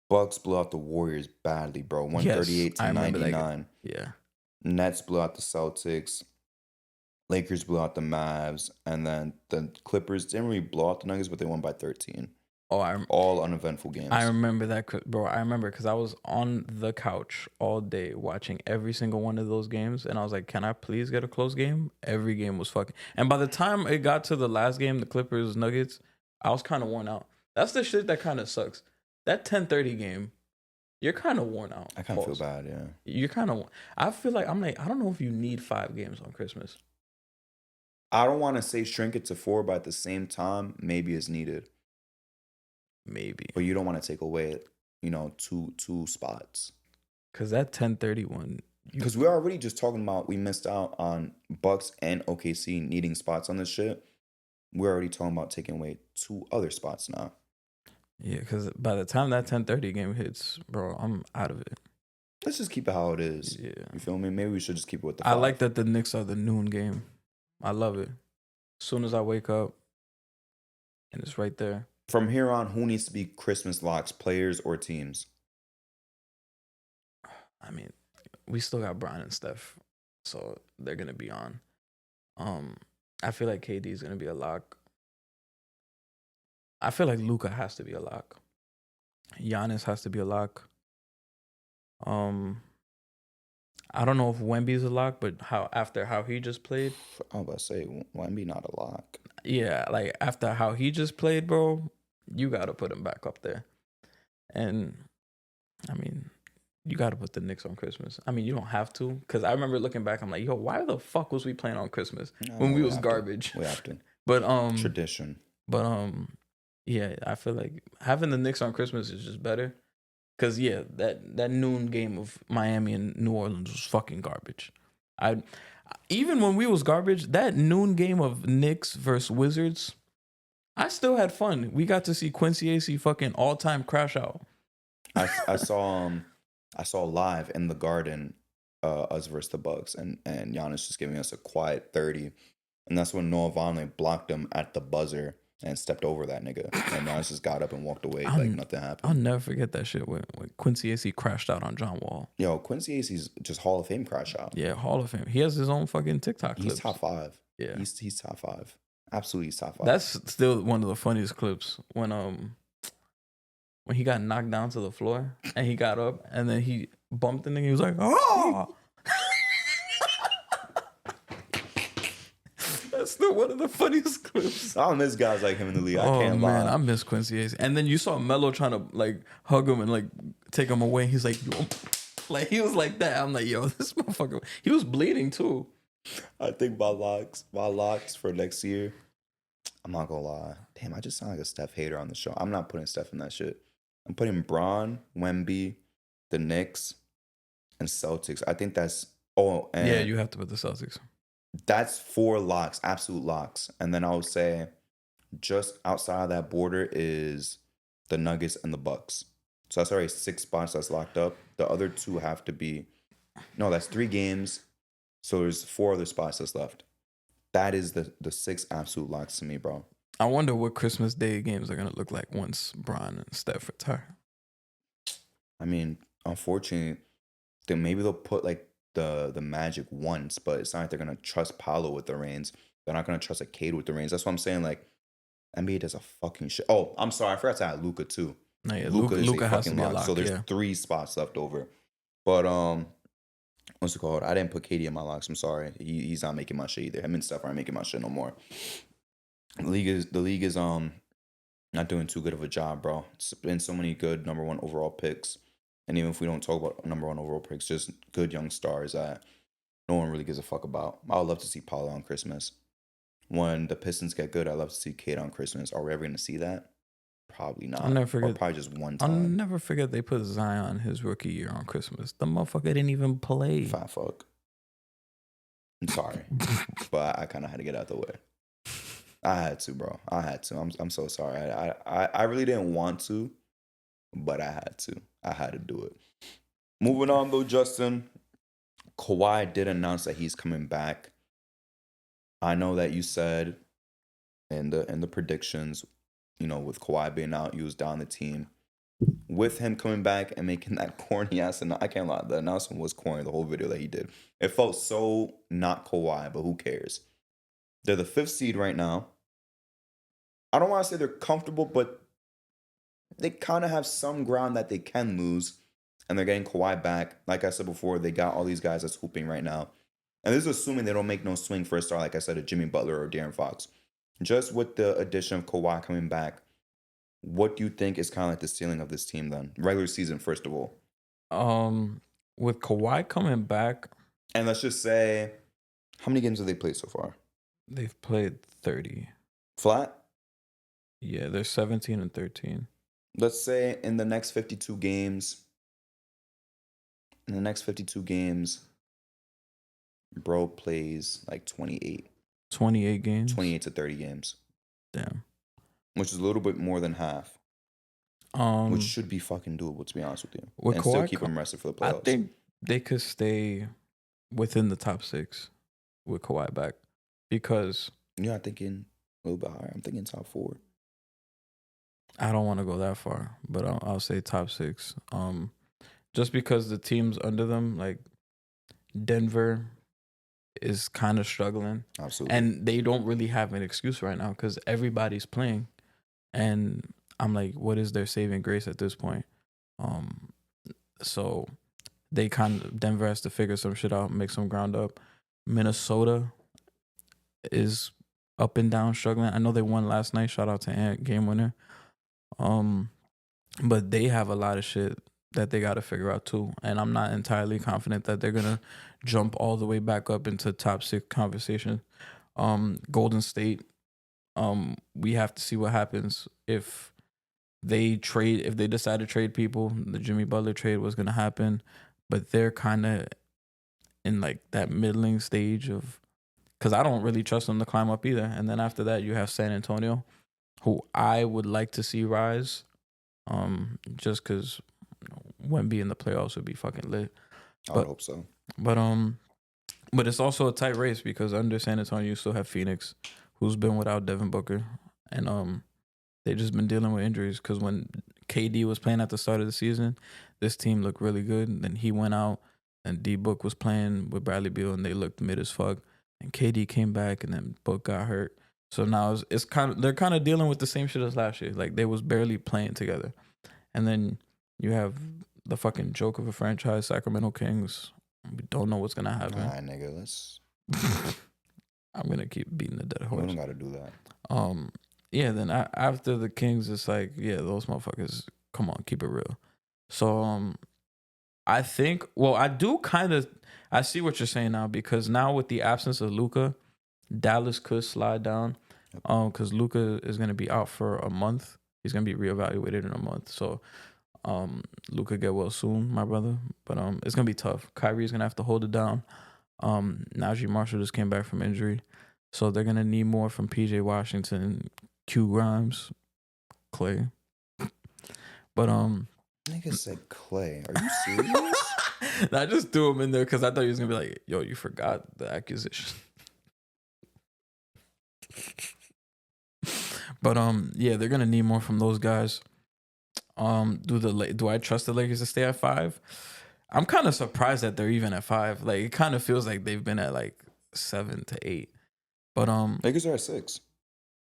Bucks blew out the Warriors badly, bro. 138 to 99. Yeah. Nets blew out the Celtics. Lakers blew out the Mavs. And then the Clippers didn't really blow out the Nuggets, but they won by 13. Oh, all uneventful games. I remember that, bro. I remember because I was on the couch all day watching every single one of those games, and I was like, "Can I please get a close game?" Every game was fucking. And by the time it got to the last game, the Clippers Nuggets, I was kind of worn out. That's the shit that kind of sucks. That 10:30 game, you're kind of worn out. I kind of feel bad, yeah. You're kind of. I feel like I don't know if you need 5 games on Christmas. I don't want to say shrink it to 4, but at the same time, maybe it's needed. Maybe. But you don't want to take away, two spots. Because that 10:30 one. Because we're already just talking about we missed out on Bucks and OKC needing spots on this shit. We're already talking about taking away 2 other spots now. Yeah, because by the time that 10:30 game hits, bro, I'm out of it. Let's just keep it how it is. Yeah. You feel me? Maybe we should just keep it with the 5. I like that the Knicks are the noon game. I love it. As soon as I wake up, and it's right there. From here on, who needs to be Christmas locks, players or teams? I mean, we still got Brian and Steph, so they're gonna be on. I feel like KD is gonna be a lock. I feel like Luka has to be a lock. Giannis has to be a lock. I don't know if Wemby's a lock, but after how he just played. I was about to say, Wemby not a lock. Yeah, like after how he just played, bro, you got to put him back up there. And, I mean, you got to put the Knicks on Christmas. I mean, you don't have to. Because I remember looking back, I'm like, yo, why the fuck was we playing on Christmas when we was garbage? We have to. But, tradition. But, yeah, I feel like having the Knicks on Christmas is just better. Because, yeah, that noon game of Miami and New Orleans was fucking garbage. Even when we was garbage, that noon game of Knicks versus Wizards, I still had fun. We got to see Quincy AC fucking all-time crash out. I saw live in the Garden us versus the Bucks, and Giannis just giving us a quiet 30. And that's when Noah Vonleh blocked him at the buzzer and stepped over that nigga. And Giannis just got up and walked away like nothing happened. I'll never forget that shit when Quincy AC crashed out on John Wall. Yo, Quincy AC's just Hall of Fame crash out. Yeah, Hall of Fame. He has his own fucking TikTok clips. He's top 5. Yeah. He's top 5. Absolutely, he's top 5. That's still one of the funniest clips when he got knocked down to the floor and he got up and then he bumped the nigga. He was like, oh! That's still one of the funniest clips. I miss guys like him in the league. I can't lie. I miss Quincy AC. And then you saw Melo trying to like hug him and like take him away. He's like, yo. Like he was like that. I'm like, yo, this motherfucker. He was bleeding too. I think my locks for next year, I'm not gonna lie. Damn, I just sound like a Steph hater on the show. I'm not putting Steph in that shit. I'm putting Braun, Wemby, the Knicks, and Celtics. I think that's Yeah, and you have to put the Celtics. that's 4 locks, absolute locks. And then I would say just outside of that border is the Nuggets and the Bucks. So that's already 6 spots that's locked up. The other 2 have to be no, that's 3 games. So there's 4 other spots that's left. That is the 6 absolute locks to me, bro. I wonder what Christmas Day games are gonna look like once Bron and Steph retire. I mean, unfortunately, then maybe they'll put like the Magic once, but it's not like they're gonna trust Paolo with the reins. They're not gonna trust a Cade with the reins. That's what I'm saying. Like NBA does a fucking shit. Oh, I'm sorry, I forgot to add Luca too. No, yeah, Luca is a Luca has to fucking be a lock. So lock. there's Yeah, 3 spots left over. But what's it called? I didn't put KD in my locks. I'm sorry. He's not making my shit either. Him and Steph aren't making my shit no more. The league is not doing too good of a job, bro. It's been so many good number 1 overall picks. And even if we don't talk about number 1 overall picks, just good young stars that no one really gives a fuck about. I would love to see Paolo on Christmas. When the Pistons get good, I'd love to see Cade on Christmas. Are we ever going to see that? Probably not. I'll never Or forget. probably just one I'll time. never forget they put Zion his rookie year on Christmas. The motherfucker didn't even play. Fat fuck. I'm sorry. But I kind of had to get out the way. I had to, bro. I had to. I'm so sorry. I really didn't want to, but I had to. I had to do it. Moving on though, Justin. Kawhi did announce that he's coming back. I know that you said in the predictions, with Kawhi being out, you was down the team. With him coming back and making that corny ass, and I can't lie, the announcement was corny. The whole video that he did, it felt so not Kawhi, but who cares? They're the 5th seed right now. I don't want to say they're comfortable, but they kind of have some ground that they can lose, and they're getting Kawhi back. Like I said before, they got all these guys that's hooping right now. And this is assuming they don't make no swing for a star, like I said, a Jimmy Butler or De'Aaron Fox. Just with the addition of Kawhi coming back, what do you think is kind of like the ceiling of this team then? Regular season, first of all. With Kawhi coming back, And let's just say, how many games have they played so far? they've played 30. Flat? Yeah, they're 17 and 13. Let's say in the next 52 games, bro plays like 28. 28 games. 28 to 30 games. Damn. Which is a little bit more than half. Which should be fucking doable, to be honest with you. With And Kawhi, still keep him rested for the playoffs. I think they could stay within the top 6 with Kawhi back because You're not thinking a little bit higher. I'm thinking top 4. I don't want to go that far, but I'll say top 6. Just because the teams under them, like Denver, is kind of struggling. Absolutely. And they don't really have an excuse right now because everybody's playing. And I'm like, what is their saving grace at this point? So Denver has to figure some shit out, make some ground up. Minnesota is up and down struggling. I know they won last night. Shout out to Ant, game winner. But they have a lot of shit that they got to figure out too. And I'm not entirely confident that they're going to jump all the way back up into top 6 conversation. Golden State, we have to see what happens if they decide to trade people. The Jimmy Butler trade was going to happen, but they're kind of in like that middling stage of, because I don't really trust them to climb up either. And then after that, you have San Antonio, who I would like to see rise, just because Wemby in the playoffs would be fucking lit. I would hope so. But it's also a tight race because under San Antonio, you still have Phoenix, who's been without Devin Booker. And they just been dealing with injuries because when KD was playing at the start of the season, this team looked really good. Then he went out and D-Book was playing with Bradley Beal and they looked mid as fuck. And KD came back and then Book got hurt. So now they're kind of dealing with the same shit as last year. Like they was barely playing together. And then you have the fucking joke of a franchise, Sacramento Kings. We don't know what's gonna happen. Nah, nigga, let's. I'm gonna keep beating the dead horse. We don't gotta do that. Yeah. Then after the Kings, it's like, yeah, those motherfuckers. Come on, keep it real. So, I think. Well, I do kind of. I see what you're saying now because now with the absence of Luka, Dallas could slide down. Because Luka is gonna be out for a month. He's gonna be reevaluated in a month. So Luka get well soon, my brother. But it's gonna be tough. Kyrie's gonna have to hold it down. Najee Marshall just came back from injury. So they're gonna need more from PJ Washington, Q Grimes, Clay. But Nigga said Clay. Are you serious? I just threw him in there because I thought he was gonna be like, yo, you forgot the accusation. But yeah, they're gonna need more from those guys. Do I trust the Lakers to stay at 5? I'm kind of surprised that they're even at 5. Like it kind of feels like they've been at like 7 to 8. But Lakers are at 6.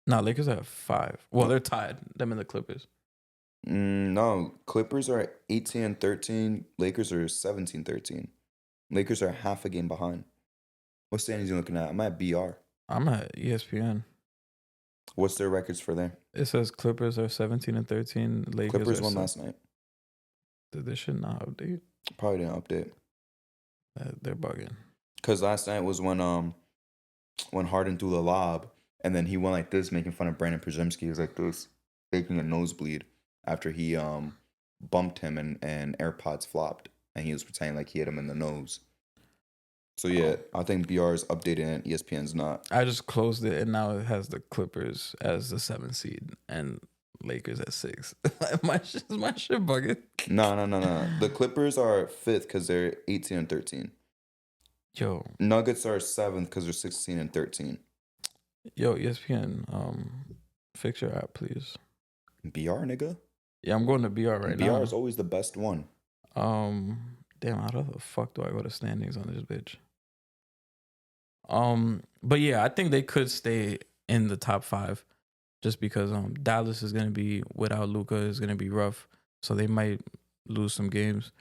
no, Lakers are at 5. Well, they're tied. Them and the Clippers. No, Clippers are 18-13. Lakers are 17-13. Lakers are half a game behind. What standings you looking at? I'm at BR. I'm at ESPN. What's their records for there? It says Clippers are 17-13. Lakers Clippers are won last night. This should not update. Probably didn't update. They're bugging. Because last night was when Harden threw the lob, and then he went like this, making fun of Brandon Przemski. He was like this, faking a nosebleed after he bumped him and AirPods flopped, and he was pretending like he hit him in the nose. So yeah, I think BR is updated and ESPN's not. I just closed it and now it has the Clippers as the 7th seed and Lakers at 6. my shit bugging. No. The Clippers are 5th because they're 18-13. Yo, Nuggets are 7th because they're 16-13. Yo, ESPN, fix your app, please. BR, nigga. Yeah, I'm going to BR right now. BR is always the best one. Damn, how the fuck do I go to standings on this bitch? But yeah, I think they could stay in the top 5 just because Dallas is gonna be without Luka is gonna be rough. So they might lose some games.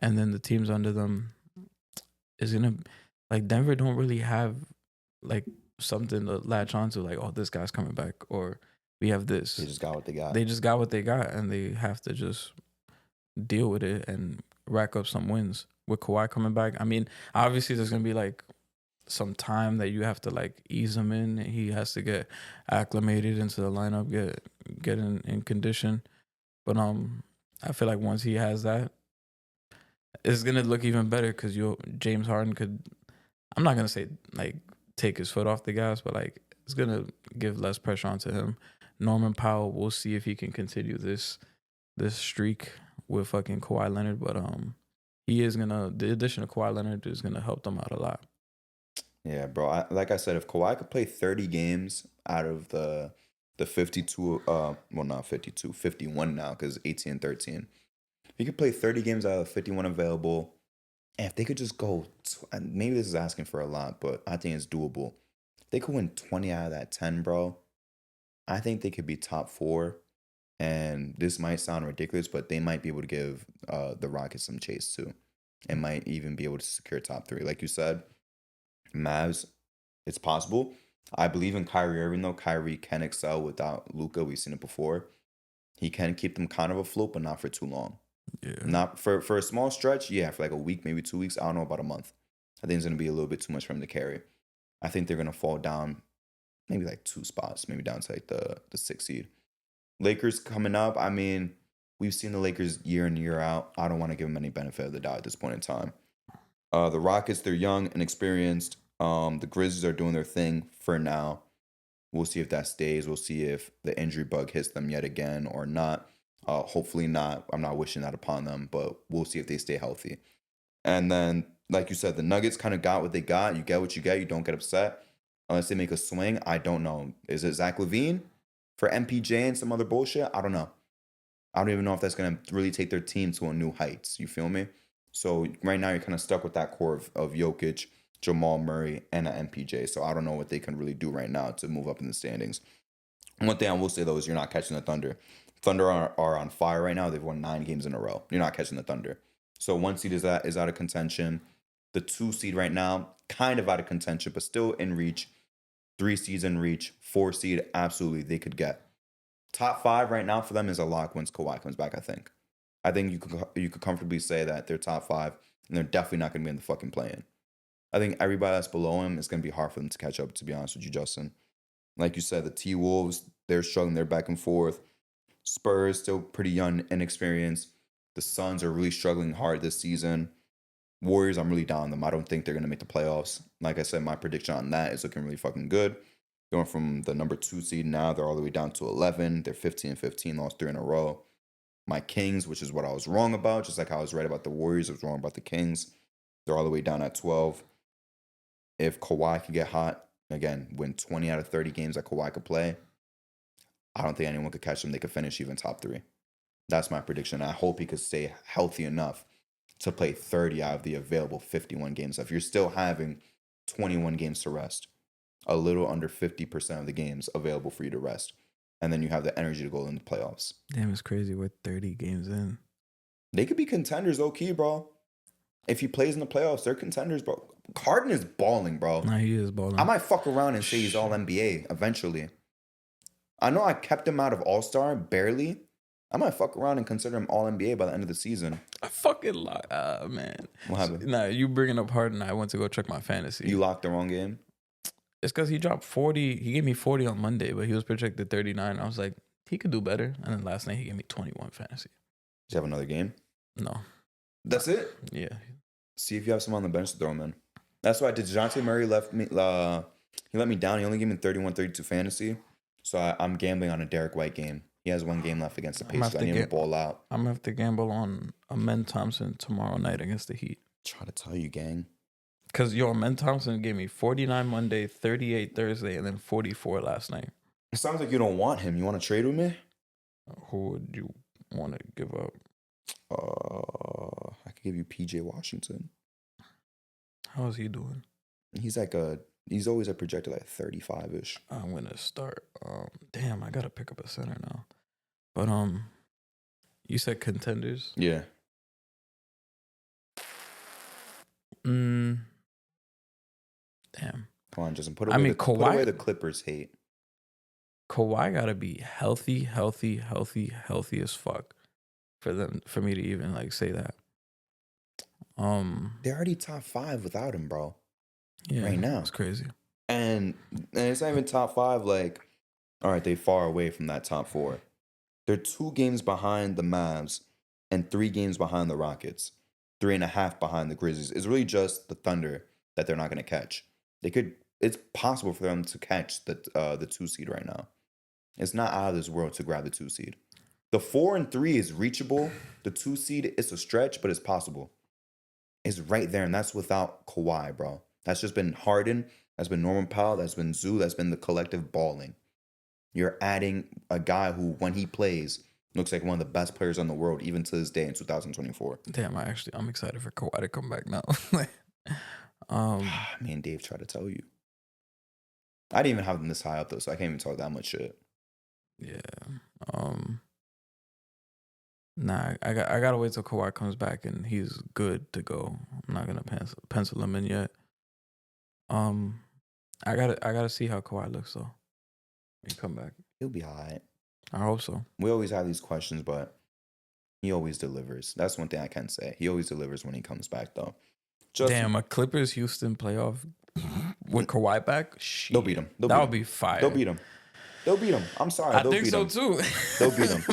And then the teams under them is gonna like Denver don't really have like something to latch onto, like, oh, this guy's coming back, or we have this. They just got what they got. They just got what they got, and they have to just deal with it and rack up some wins. With Kawhi coming back, I mean, obviously there's gonna be like some time that you have to like ease him in. He has to get acclimated into the lineup, get in condition. But I feel like once he has that, it's gonna look even better because James Harden could. I'm not gonna say like take his foot off the gas, but like it's gonna give less pressure onto him. Norman Powell, we'll see if he can continue this streak with fucking Kawhi Leonard, but the addition of Kawhi Leonard is gonna help them out a lot. Yeah, bro. Like I said, if Kawhi could play 30 games out of the 52, well, not 52, 51 now because 18-13. He could play 30 games out of the 51 available. And if they could just go, maybe this is asking for a lot, but I think it's doable. If they could win 20 out of that 10, bro, I think they could be top 4. And this might sound ridiculous, but they might be able to give the Rockets some chase too. And might even be able to secure top 3. Like you said, Mavs, it's possible. I believe in Kyrie Irving, though. Kyrie can excel without Luka. We've seen it before. He can keep them kind of afloat, but not for too long. Yeah. Not for a small stretch, yeah, for like a week, maybe 2 weeks. I don't know, about a month. I think it's going to be a little bit too much for him to carry. I think they're going to fall down maybe like 2 spots, maybe down to like the 6th seed. Lakers coming up, I mean, we've seen the Lakers year in, year out. I don't want to give them any benefit of the doubt at this point in time. The Rockets, they're young and experienced. The Grizzlies are doing their thing for now. We'll see if that stays. We'll see if the injury bug hits them yet again or not. Hopefully not. I'm not wishing that upon them, but we'll see if they stay healthy. And then, like you said, the Nuggets kind of got what they got. You get what you get. You don't get upset unless they make a swing. I don't know. Is it Zach LaVine for MPJ and some other bullshit? I don't know. I don't even know if that's going to really take their team to a new heights. You feel me? So right now you're kind of stuck with that core of Jokic, Jamal Murray, and an MPJ. So I don't know what they can really do right now to move up in the standings. One thing I will say, though, is you're not catching the Thunder. Thunder are on fire right now. They've won 9 games in a row. You're not catching the Thunder. So 1 seed is out of contention. The 2 seed right now, kind of out of contention, but still in reach. 3 seeds in reach. 4 seed, absolutely, they could get. Top 5 right now for them is a lock once Kawhi comes back, I think. I think you could comfortably say that they're top 5, and they're definitely not going to be in the fucking play-in. I think everybody that's below him is going to be hard for them to catch up, to be honest with you, Justin. Like you said, the T-Wolves, they're struggling. They're back and forth. Spurs, still pretty young, inexperienced. The Suns are really struggling hard this season. Warriors, I'm really down on them. I don't think they're going to make the playoffs. Like I said, my prediction on that is looking really fucking good. Going from the number 2 seed now, they're all the way down to 11. They're 15-15, lost 3 in a row. My Kings, which is what I was wrong about, just like I was right about the Warriors, I was wrong about the Kings. They're all the way down at 12. If Kawhi could get hot, again, win 20 out of 30 games that Kawhi could play, I don't think anyone could catch them. They could finish even top 3. That's my prediction. I hope he could stay healthy enough to play 30 out of the available 51 games. If you're still having 21 games to rest, a little under 50% of the games available for you to rest, and then you have the energy to go in the playoffs. Damn, it's crazy. We're 30 games in. They could be contenders, low-key, bro. If he plays in the playoffs, they're contenders, bro. Harden is balling, bro. Nah, he is balling. I might fuck around and say he's all-NBA eventually. I know I kept him out of All-Star, barely. I might fuck around and consider him all-NBA by the end of the season. I fucking man. What happened? Nah, you bringing up Harden, I went to go check my fantasy. You locked the wrong game? It's because he dropped 40. He gave me 40 on Monday, but he was projected 39. I was like, he could do better. And then last night, he gave me 21 fantasy. Did you have another game? No. That's it? Yeah. See if you have someone on the bench to throw him in. That's why DeJounte Murray left me. He let me down. He only gave me 31, 32 fantasy. So I'm gambling on a Derek White game. He has 1 game left against the Pacers. I need him to ball out. I'm going to have to gamble on Amen Thompson tomorrow night against the Heat. Try to tell you, gang. Because, Amen Thompson gave me 49 Monday, 38 Thursday, and then 44 last night. It sounds like you don't want him. You want to trade with me? Who would you want to give up? I could give you PJ Washington. How is he doing? He's always a projected like 35-ish. I'm going to start. Damn, I got to pick up a center now. But, you said contenders? Yeah. Damn. Come on, Justin. Put away the Clippers hate. Kawhi got to be healthy as fuck for me to even like say that. They're already top 5 without him, bro. Yeah, right now. It's crazy. And it's not even top 5. Like, all right, they far away from that top 4. They're 2 games behind the Mavs and 3 games behind the Rockets. 3.5 behind the Grizzlies. It's really just the Thunder that they're not going to catch. It's possible for them to catch the 2 seed right now. It's not out of this world to grab the 2 seed. The 4 and 3 is reachable. The 2 seed, it's a stretch, but it's possible. It's right there, and that's without Kawhi, bro. That's just been Harden. That's been Norman Powell. That's been Zoo. That's been the collective balling. You're adding a guy who, when he plays, looks like one of the best players in the world, even to this day in 2024. Damn, I'm excited for Kawhi to come back now. Me and Dave tried to tell you. I didn't even have them this high up, though, so I can't even talk that much shit. Yeah. Nah, I gotta wait till Kawhi comes back and he's good to go. I'm not gonna pencil him in yet. I gotta see how Kawhi looks though when he come back. He'll be all right. I hope so. We always have these questions, but he always delivers. That's one thing I can say. He always delivers when he comes back, though. Damn, a Clippers Houston playoff with Kawhi back? Shit. They'll beat him. That would be fire. They'll beat him. I'm sorry. I think so too. They'll beat him.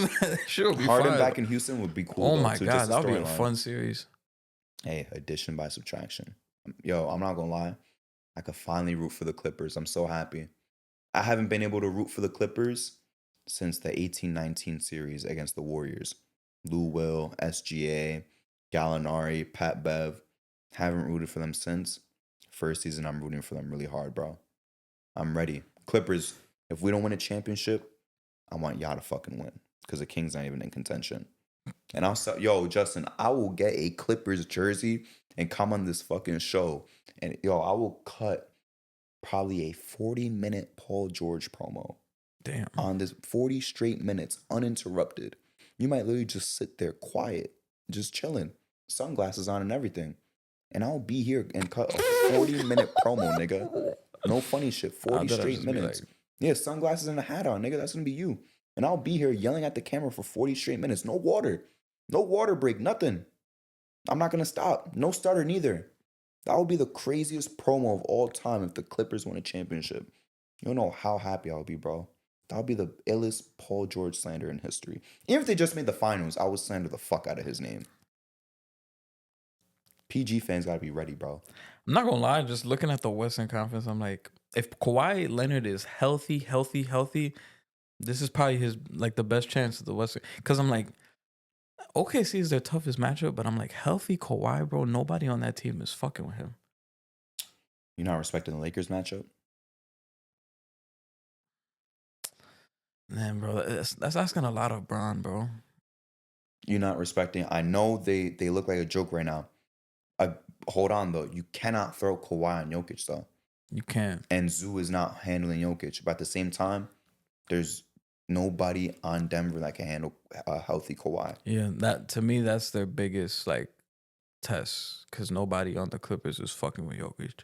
Sure, be Harden fire. back in Houston would be cool. Oh my god, that would be a fun series. Hey, addition by subtraction. Yo, I'm not gonna lie. I could finally root for the Clippers. I'm so happy. I haven't been able to root for the Clippers since the 18-19 series against the Warriors. Lou Will, SGA, Gallinari, Pat Bev. Haven't rooted for them since. First season, I'm rooting for them really hard, bro. I'm ready. Clippers, if we don't win a championship, I want y'all to fucking win. Because the Kings not even in contention. And I'll say, yo, Justin, I will get a Clippers jersey and come on this fucking show. And yo, I will cut probably a 40-minute Paul George promo. Damn. On this 40 straight minutes, uninterrupted. You might literally just sit there quiet, just chilling, sunglasses on and everything. And I'll be here and cut a 40-minute promo, nigga. No funny shit. 40 straight minutes. Like... Yeah, sunglasses and a hat on, nigga. That's gonna be you. And I'll be here yelling at the camera for 40 straight minutes. No water. No water break. Nothing. I'm not gonna stop. No starter neither. That would be the craziest promo of all time if the Clippers win a championship. You don't know how happy I'll be, bro. That would be the illest Paul George slander in history. Even if they just made the finals, I would slander the fuck out of his name. PG fans gotta be ready, bro. I'm not gonna lie, just looking at the Western Conference, I'm like, if Kawhi Leonard is healthy, this is probably his like the best chance of the Western. Because I'm like, OKC is their toughest matchup, but I'm like, healthy Kawhi, bro. Nobody on that team is fucking with him. You're not respecting the Lakers matchup? Man, bro, that's asking a lot of Bron, bro. You're not respecting. I know they look like a joke right now. Hold on though. You cannot throw Kawhi on Jokic though. You can't. And Zoo is not handling Jokic. But at the same time, there's nobody on Denver that can handle a healthy Kawhi. Yeah, that to me, that's their biggest like test because nobody on the Clippers is fucking with Jokic.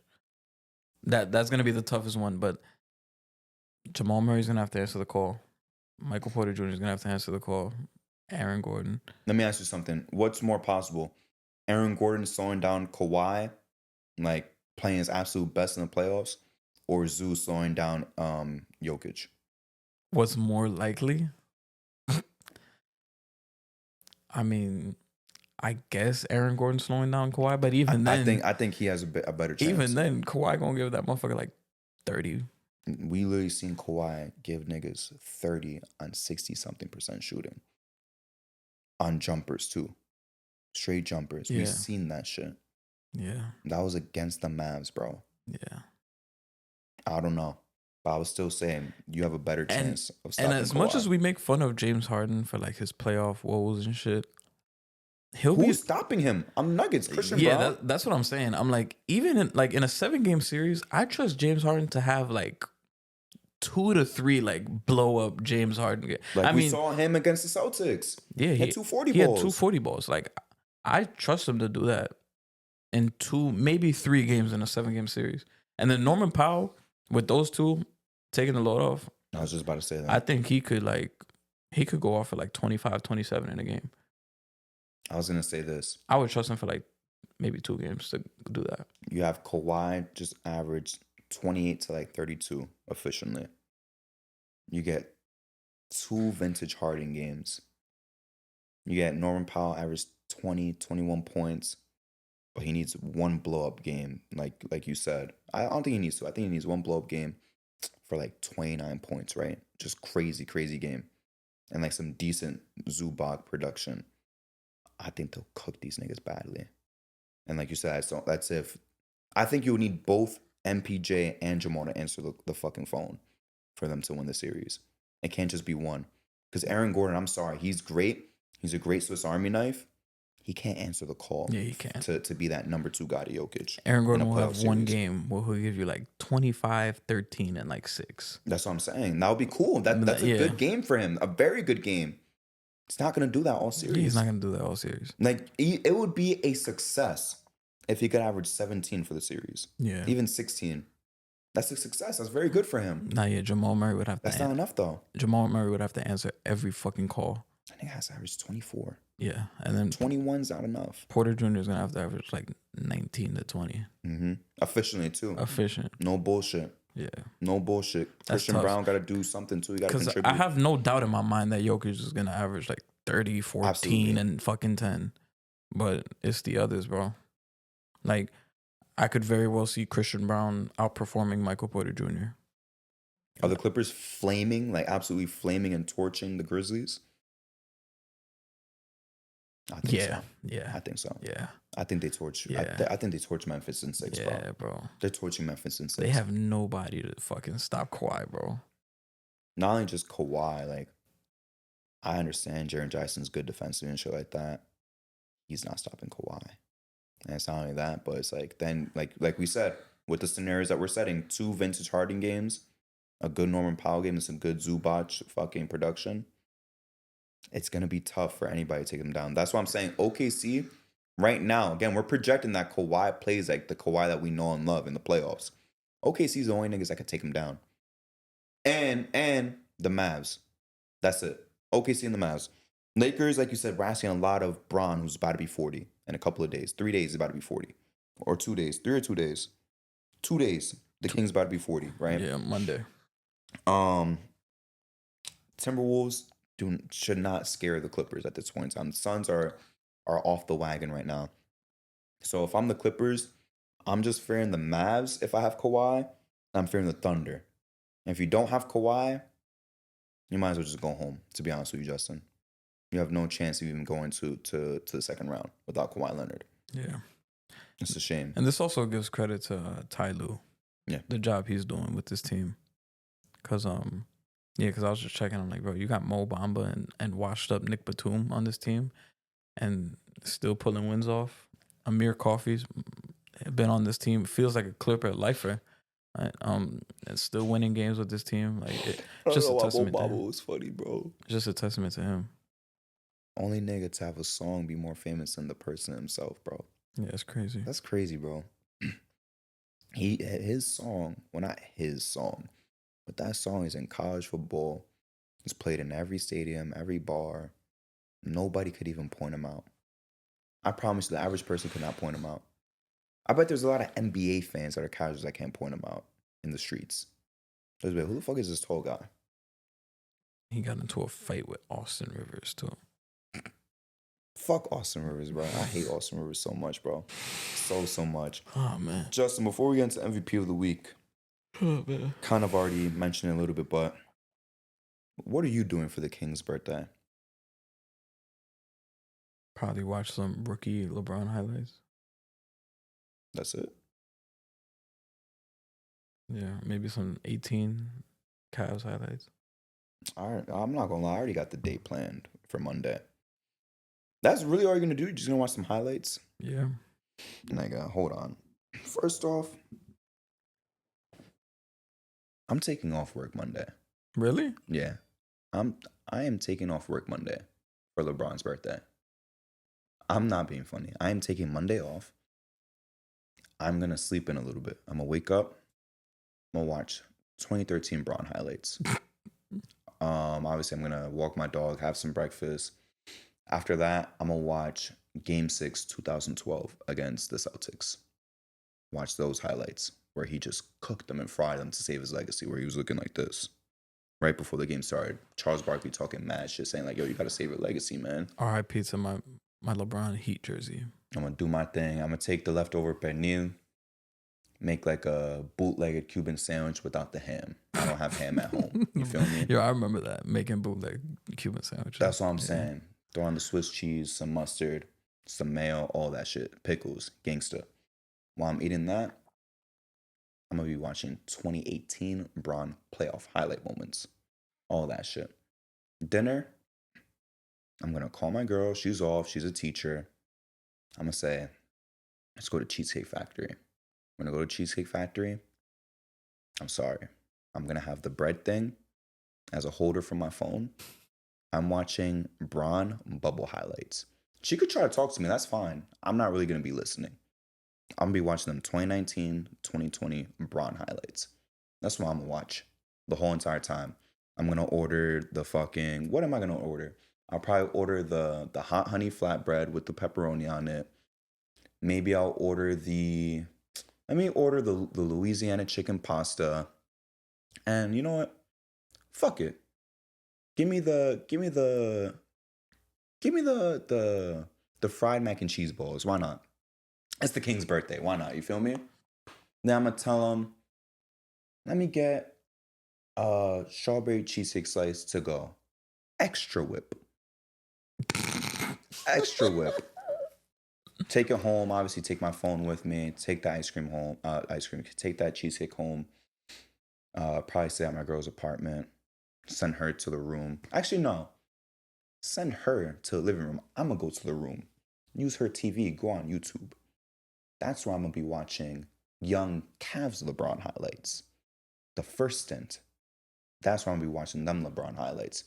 That's gonna be the toughest one. But Jamal Murray's gonna have to answer the call. Michael Porter Jr. is gonna have to answer the call. Aaron Gordon. Let me ask you something. What's more possible? Aaron Gordon slowing down Kawhi, like playing his absolute best in the playoffs, or Zoo slowing down Jokic? What's more likely? I mean, I guess Aaron Gordon slowing down Kawhi, but even then, I think he has a better chance. Even then, Kawhi gonna give that motherfucker like 30. We literally seen Kawhi give niggas 30 on 60-something% shooting. On jumpers too. Straight jumpers. Yeah. We've seen that shit. Yeah. That was against the Mavs, bro. Yeah. I don't know. But I was still saying you have a better chance of stopping And as Kawhi. much as we make fun of James Harden for like his playoff woes and shit, Who's stopping him? I'm Nuggets, Christian Brown. That's what I'm saying. I'm like, even in a 7-game series, I trust James Harden to have like 2 to 3 like blow up James Harden. Like we saw him against the Celtics. Yeah, he had 240 balls. He had 240 balls. Like I trust him to do that in 2, maybe 3 games in a 7-game series. And then Norman Powell with those two taking the load off. I was just about to say that. I think he could go off for like 25, 27 in a game. I was gonna say this. I would trust him for like maybe 2 games to do that. You have Kawhi just averaged 28 to like 32 efficiently. You get 2 vintage Harden games. You get Norman Powell averaged 20, 21 points, but he needs 1 blow-up game, like you said. I don't think he needs to. I think he needs 1 blow-up game for like 29 points, right? Just crazy, crazy game. And like some decent Zubac production. I think they'll cook these niggas badly. And like you said, that's if... I think you would need both MPJ and Jamal to answer the fucking phone for them to win the series. It can't just be one. Because Aaron Gordon, I'm sorry, he's great. He's a great Swiss Army knife. He can't answer the call. Yeah, he can't. To be that number 2 guy to Jokic. Aaron Gordon will have 1 game where he'll give you like 25, 13, and like 6. That's what I'm saying. That would be cool. That's a good game for him. A very good game. He's not going to do that all series. He's not going to do that all series. Like, it would be a success if he could average 17 for the series. Yeah. Even 16. That's a success. That's very good for him. Nah, yeah, Jamal Murray would have to... That's not enough, though. Jamal Murray would have to answer every fucking call. I think he has to average 24. Yeah, and then 21's not enough. Porter Jr. is going to have to average like 19 to 20. Mm-hmm. Efficiently, too. Efficient. No bullshit. Yeah. No bullshit. That's Christian tough. Brown got to do something, too. He got to contribute. I have no doubt in my mind that Jokic is going to average like 30, 14, Absolutely. and fucking 10. But it's the others, bro. Like, I could very well see Christian Brown outperforming Michael Porter Jr. Are the Clippers flaming, like absolutely flaming and torching the Grizzlies? I think so. Yeah. I think so. Yeah. I think they torch. Yeah. I think they torch Memphis in 6, bro. Yeah, bro. They're torching Memphis in 6. They have nobody to fucking stop Kawhi, bro. Not only just Kawhi, like, I understand Jaren Jackson's good defensively and shit like that. He's not stopping Kawhi. And it's not only that, but it's like, then, like we said, with the scenarios that we're setting, 2 vintage Harden games, a good Norman Powell game, and some good Zubac fucking production, it's going to be tough for anybody to take them down. That's why I'm saying OKC, right now, again, we're projecting that Kawhi plays like the Kawhi that we know and love in the playoffs. OKC's the only niggas that could take him down. And the Mavs. That's it. OKC and the Mavs. Lakers, like you said, we're asking a lot of Bron, who's about to be 40 in a couple of days. 3 days, he's about to be 40. Or 2 days. 3 or 2 days. 2 days. The King's about to be 40, right? Yeah, Monday. Um, Timberwolves should not scare the Clippers at this point in time. The Suns are off the wagon right now. So if I'm the Clippers, I'm just fearing the Mavs if I have Kawhi. I'm fearing the Thunder. And if you don't have Kawhi, you might as well just go home, to be honest with you, Justin. You have no chance of even going to the second round without Kawhi Leonard. Yeah. It's a shame. And this also gives credit to Ty Lue. Yeah. The job he's doing with this team. Because I was just checking. I'm like, bro, you got Mo Bamba and washed up Nick Batum on this team and still pulling wins off. Amir Coffey's been on this team. Feels like a Clipper lifer. Right? And still winning games with this team. Like, just a testament to him. Was funny, bro. Just a testament to him. Only nigga to have a song be more famous than the person himself, bro. Yeah, it's crazy. That's crazy, bro. His song, well, not his song, but that song is in college football. It's played in every stadium, every bar. Nobody could even point him out. I promise you, the average person could not point him out. I bet there's a lot of NBA fans that are casuals that can't point him out in the streets. Who the fuck is this tall guy? He got into a fight with Austin Rivers, too. Fuck Austin Rivers, bro. I hate Austin Rivers so much, bro. So much. Oh, man. Justin, before we get into MVP of the week, kind of already mentioned it a little bit, but what are you doing for the Kings' birthday? Probably watch some rookie LeBron highlights. That's it? Yeah, maybe some 18 Cavs highlights. All right, I'm not gonna lie, I already got the date planned for Monday. That's really all you're gonna do? You're just gonna watch some highlights? Yeah. Nigga, hold on. First off, I'm taking off work Monday. Really? Yeah. I am taking off work Monday for LeBron's birthday. I'm not being funny. I am taking Monday off. I'm gonna sleep in a little bit. I'm gonna wake up. I'm gonna watch 2013 Bron highlights. Obviously I'm gonna walk my dog, have some breakfast. After that, I'm gonna watch Game 6, 2012 against the Celtics. Watch those highlights where he just cooked them and fried them to save his legacy, where he was looking like this right before the game started. Charles Barkley talking mad shit, saying like, yo, you gotta save your legacy, man. R.I.P. to my LeBron Heat jersey. I'm gonna do my thing. I'm gonna take the leftover pernil, make like a bootlegged Cuban sandwich without the ham. I don't have ham at home. You feel me? Yo, I remember that, making bootleg Cuban sandwiches. That's what I'm saying. Throw on the Swiss cheese, some mustard, some mayo, all that shit. Pickles, gangsta. While I'm eating that, I'm gonna be watching 2018 Bron playoff highlight moments. All that shit. Dinner, I'm gonna call my girl. She's off. She's a teacher. I'm gonna say, let's go to Cheesecake Factory. I'm gonna go to Cheesecake Factory. I'm sorry. I'm gonna have the bread thing as a holder for my phone. I'm watching Bron bubble highlights. She could try to talk to me. That's fine. I'm not really gonna be listening. I'm gonna be watching them 2019, 2020 Bron highlights. That's what I'm gonna watch the whole entire time. I'm gonna order the fucking, what am I gonna order? I'll probably order the hot honey flatbread with the pepperoni on it. Maybe I'll order the Louisiana chicken pasta. And you know what? Fuck it. Give me the fried mac and cheese balls. Why not? It's the King's birthday. Why not? You feel me? Then I'm gonna tell him, let me get a strawberry cheesecake slice to go. Extra whip. Extra whip. Take it home. Obviously, take my phone with me. Take the ice cream home. Take that cheesecake home. Probably stay at my girl's apartment. Send her to the room. Actually, no. Send her to the living room. I'm gonna go to the room. Use her TV. Go on YouTube. That's where I'm gonna be watching young Cavs LeBron highlights. The first stint. That's where I'm gonna be watching them LeBron highlights.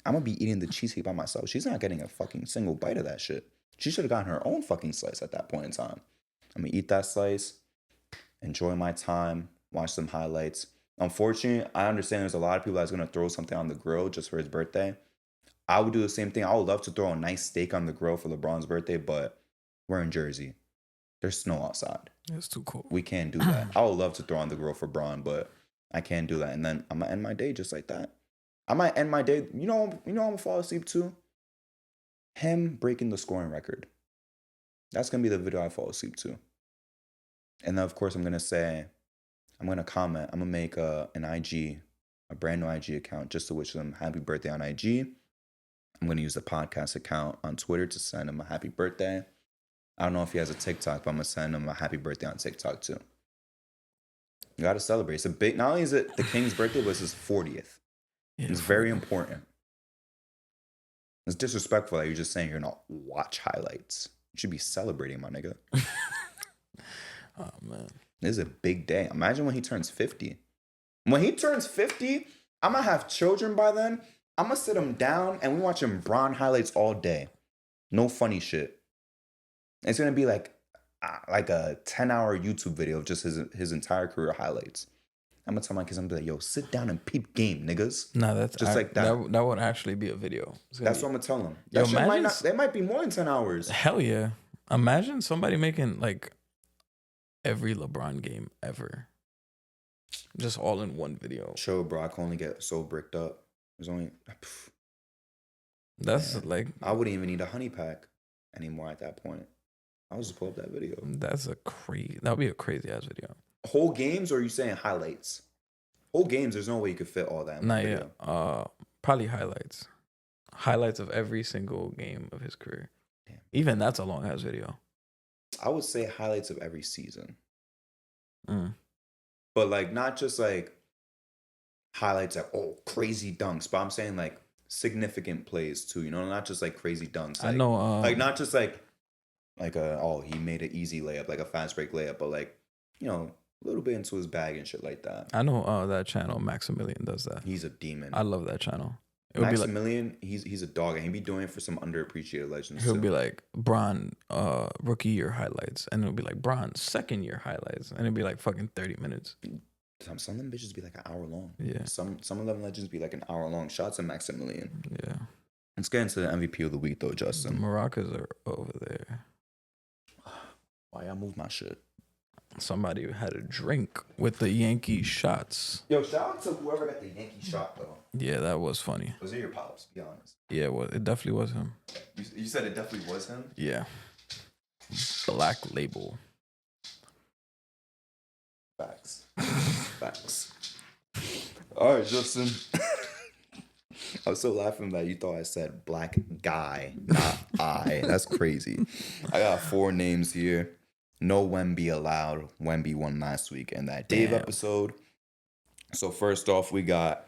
I'm gonna be eating the cheesecake by myself. She's not getting a fucking single bite of that shit. She should have gotten her own fucking slice at that point in time. I'm gonna eat that slice, enjoy my time, watch some highlights. Unfortunately, I understand there's a lot of people that's gonna throw something on the grill just for his birthday. I would do the same thing. I would love to throw a nice steak on the grill for LeBron's birthday, but we're in Jersey. There's snow outside. It's too cold. We can't do that. I would love to throw on the grill for Bron, but I can't do that. And then I'm gonna end my day just like that. I might end my day. I'm gonna fall asleep too. Him breaking the scoring record. That's gonna be the video I fall asleep to. And then of course I'm gonna comment. I'm gonna make a brand new IG account just to wish them happy birthday on IG. I'm gonna use the podcast account on Twitter to send him a happy birthday. I don't know if he has a TikTok, but I'm gonna send him a happy birthday on TikTok too. You gotta celebrate. It's a big. Not only is it the King's birthday, but it's his 40th. Yeah, It's very important. It's disrespectful that you're just saying you're gonna watch highlights. You should be celebrating, my nigga. Oh man, This is a big day. Imagine when he turns 50. When he turns 50, I'm gonna have children by then. I'm gonna sit him down and we watching Bron highlights all day. No funny shit. It's gonna be like a 10-hour YouTube video of just his entire career highlights. I'm gonna tell my kids, I'm gonna be like, yo, sit down and peep game, niggas. nah, that's Just like that. That would actually be a video. That's what I'm gonna tell them. Yo, That shit imagine they might be more than 10 hours. Hell yeah! Imagine somebody making like every LeBron game ever, just all in one video. Show, bro, I can only get so bricked up. There's only. That's Man, like I wouldn't even need a honey pack anymore at that point. I was just pull up that video. that would be a crazy ass video. Whole games, or are you saying highlights? Whole games, there's no way you could fit all that in Not one yet. video. Probably highlights of every single game of his career. Damn. Even that's a long ass video. I would say highlights of every season. Mm. But like not just like highlights like crazy dunks, but I'm saying like significant plays too, not just like crazy dunks. Like, I know. like not just like he made an easy layup, like a fast break layup, but like, a little bit into his bag and shit like that. I know that channel Maximilian does that. He's a demon. I love that channel. It would Maximilian, he's a dog, and he'd be doing it for some underappreciated legends. He'll be like Bron rookie year highlights, and it'll be like Bron second year highlights, and it'll be like fucking 30 minutes. Some of them bitches be like an hour long. Yeah. Some of them legends be like an hour long. Shots at Maximilian. Yeah. Let's get into the MVP of the week though, The Justin. maracas are over there. Why y'all move my shit? Somebody had a drink with the Yankee shots. Yo, shout out to whoever got the Yankee shot though. Yeah, that was funny. Was it your pops? Be honest. Yeah, it definitely was him. You said it definitely was him? Yeah. Black label. Facts. Facts. All right, Justin. I was so laughing that you thought I said black guy, not I. That's crazy. I got 4 names here. No Wemby allowed. Wemby won last week in that Dave Damn. episode. So first off, we got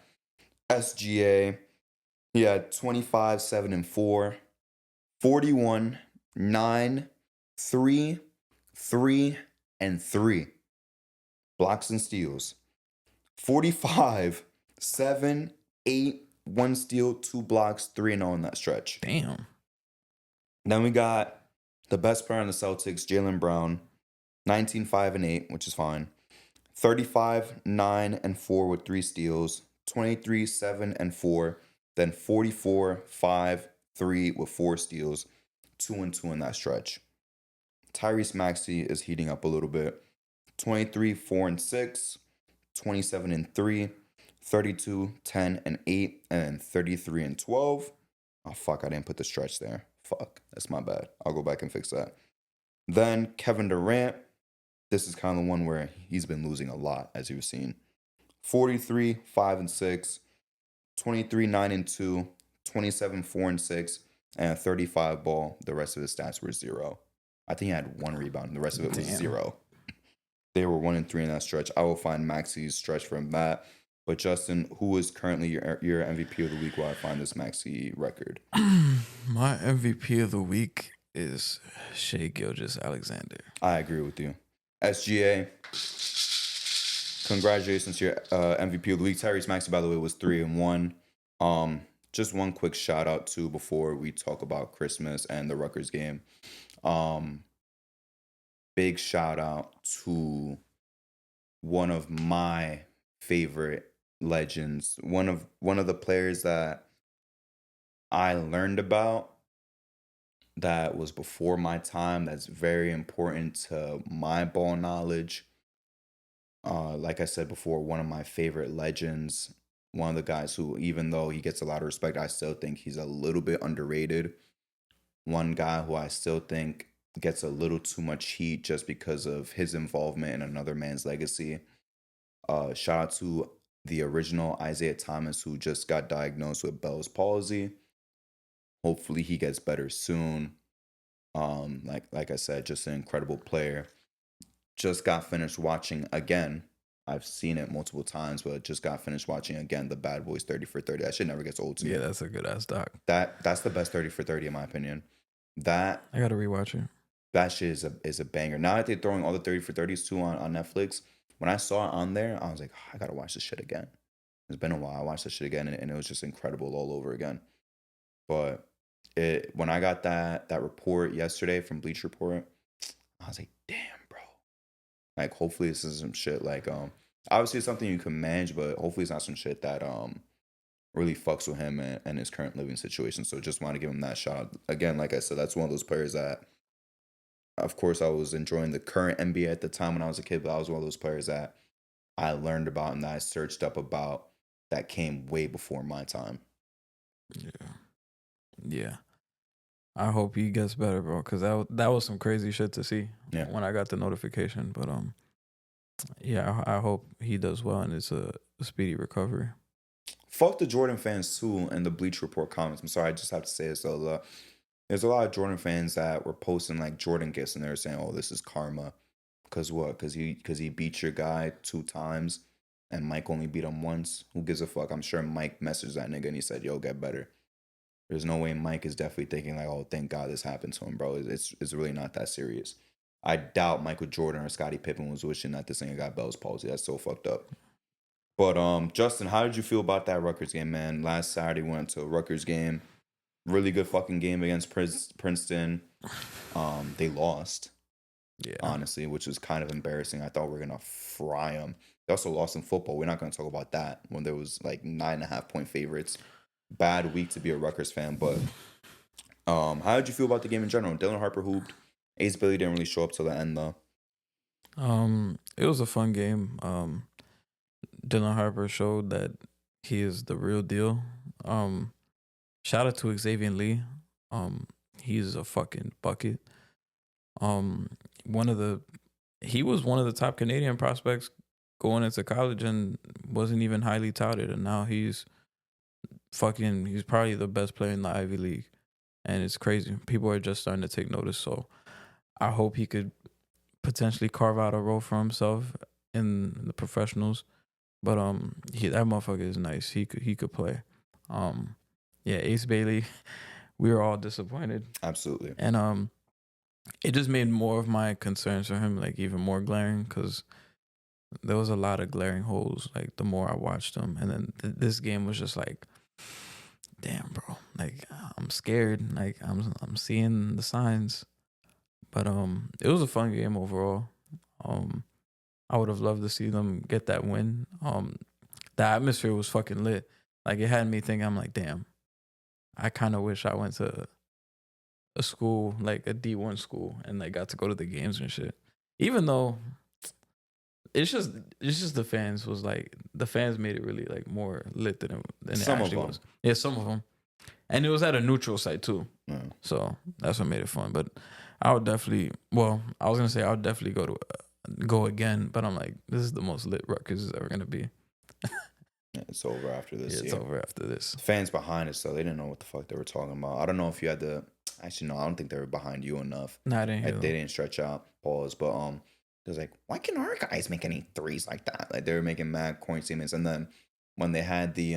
SGA. He had 25, 7, and 4, 41, 9, 3, 3, and 3. Blocks and steals. 45, 7, 8, 1 steal, 2 blocks, 3-0 in that stretch. Damn. Then we got the best player on the Celtics, Jaylen Brown, 19, 5, and 8, which is fine. 35, 9, and 4 with 3 steals. 23, 7, and 4. Then 44, 5, 3 with 4 steals. 2 and 2 in that stretch. Tyrese Maxey is heating up a little bit. 23, 4, and 6. 27 and 3. 32, 10, and 8. And then 33 and 12. Oh, fuck, I didn't put the stretch there. Fuck, that's my bad. I'll go back and fix that. Then Kevin Durant. This is kind of the one where he's been losing a lot, as you've seen. 43, 5, and 6. 23, 9, and 2. 27, 4, and 6. And a 35 ball. The rest of his stats were 0. I think he had 1 rebound, and the rest of it was 0. They were 1 and 3 in that stretch. I will find Maxey's stretch from that. But Justin, who is currently your MVP of the week while I find this Maxey record? My MVP of the week is Shai Gilgeous-Alexander. I agree with you. SGA, congratulations to your MVP of the week. Tyrese Maxey, by the way, was 3 and 1. Just one quick shout out too before we talk about Christmas and the Rutgers game. Big shout out to one of my favorite legends, one of the players that I learned about that was before my time, that's very important to my ball knowledge. Like I said before, one of my favorite legends, one of the guys who, even though he gets a lot of respect, I still think he's a little bit underrated. One guy who I still think gets a little too much heat just because of his involvement in another man's legacy. Shout out to the original Isaiah Thomas, who just got diagnosed with Bell's palsy. Hopefully, he gets better soon. Like I said, just an incredible player. Just got finished watching again. I've seen it multiple times, but just got finished watching again the Bad Boys 30 for 30. That shit never gets old to Yeah, me. that's a good ass doc. That's the best 30 for 30 in my opinion. That I gotta rewatch it. that shit is a banger. Now that they're throwing all the 30 for 30s too on Netflix, when I saw it on there, I was like, "Oh, I gotta watch this shit again." It's been a while. I watched this shit again, and it was just incredible all over again. But when I got that report yesterday from Bleach Report, I was like, damn, bro. Like, hopefully this is some shit like obviously it's something you can manage, but hopefully it's not some shit that really fucks with him and his current living situation. So just want to give him that shout out. Again, like I said, that's one of those players that of course I was enjoying the current NBA at the time when I was a kid, but I was one of those players that I learned about and that I searched up about that came way before my time. Yeah, yeah. I hope he gets better, bro, because that was some crazy shit to see Yeah. when I got the notification. But yeah, I hope he does well and it's a speedy recovery. Fuck the Jordan fans too in the Bleach Report comments. I'm sorry, I just have to say this though. There's a lot of Jordan fans that were posting like Jordan gifts and they're saying, "Oh, this is karma." Cause what? Cause he beat your guy 2 times, and Mike only beat him once. Who gives a fuck? I'm sure Mike messaged that nigga and he said, "Yo, get better." There's no way Mike is definitely thinking like, "Oh, thank God this happened to him, bro." It's really not that serious. I doubt Michael Jordan or Scottie Pippen was wishing that this nigga got Bell's palsy. That's so fucked up. But Justin, how did you feel about that Rutgers game, man? Last Saturday we went to a Rutgers game. Really good fucking game against Princeton. They lost, Yeah, honestly, which was kind of embarrassing. I thought we were gonna fry them. They also lost in football. We're not gonna talk about that when there was like 9.5 point favorites. Bad week to be a Rutgers fan. But how did you feel about the game in general? Dylan Harper hooped. Ace Bailey didn't really show up till the end though. it was a fun game. Dylan Harper showed that he is the real deal. Shout out to Xavier Lee. He's a fucking bucket. One of the he was one of the top Canadian prospects going into college and wasn't even highly touted, and now he's probably the best player in the Ivy League, and it's crazy. People are just starting to take notice. So I hope he could potentially carve out a role for himself in the professionals. But that motherfucker is nice. He could play. Yeah, Ace Bailey. We were all disappointed, Absolutely. and it just made more of my concerns for him like even more glaring because there was a lot of glaring holes. Like the more I watched him, and then this game was just like, damn, bro. Like I'm scared. Like I'm seeing the signs. But it was a fun game overall. I would have loved to see them get that win. The atmosphere was fucking lit. Like it had me thinking, I'm like, damn, I kind of wish I went to a school like a D1 school and like got to go to the games and shit. Even though it's just the fans was like the fans made it really like more lit than it Some of actually them. was. Yeah, some of them, and it was at a neutral site too. Yeah. So that's what made it fun. But I would definitely. Well, I was gonna say I would definitely go again, but I'm like, this is the most lit Rutgers is ever gonna be. Yeah, it's over after this. Yeah, it's over after this. Fans behind us, though, they didn't know what the fuck they were talking about. I don't know if you had to. Actually, no, I don't think they were behind you enough. Nah, I didn't hear Like, they didn't stretch out pause, but it was like, why can our guys make any threes like that? Like they were making mad coin statements, and then when they had the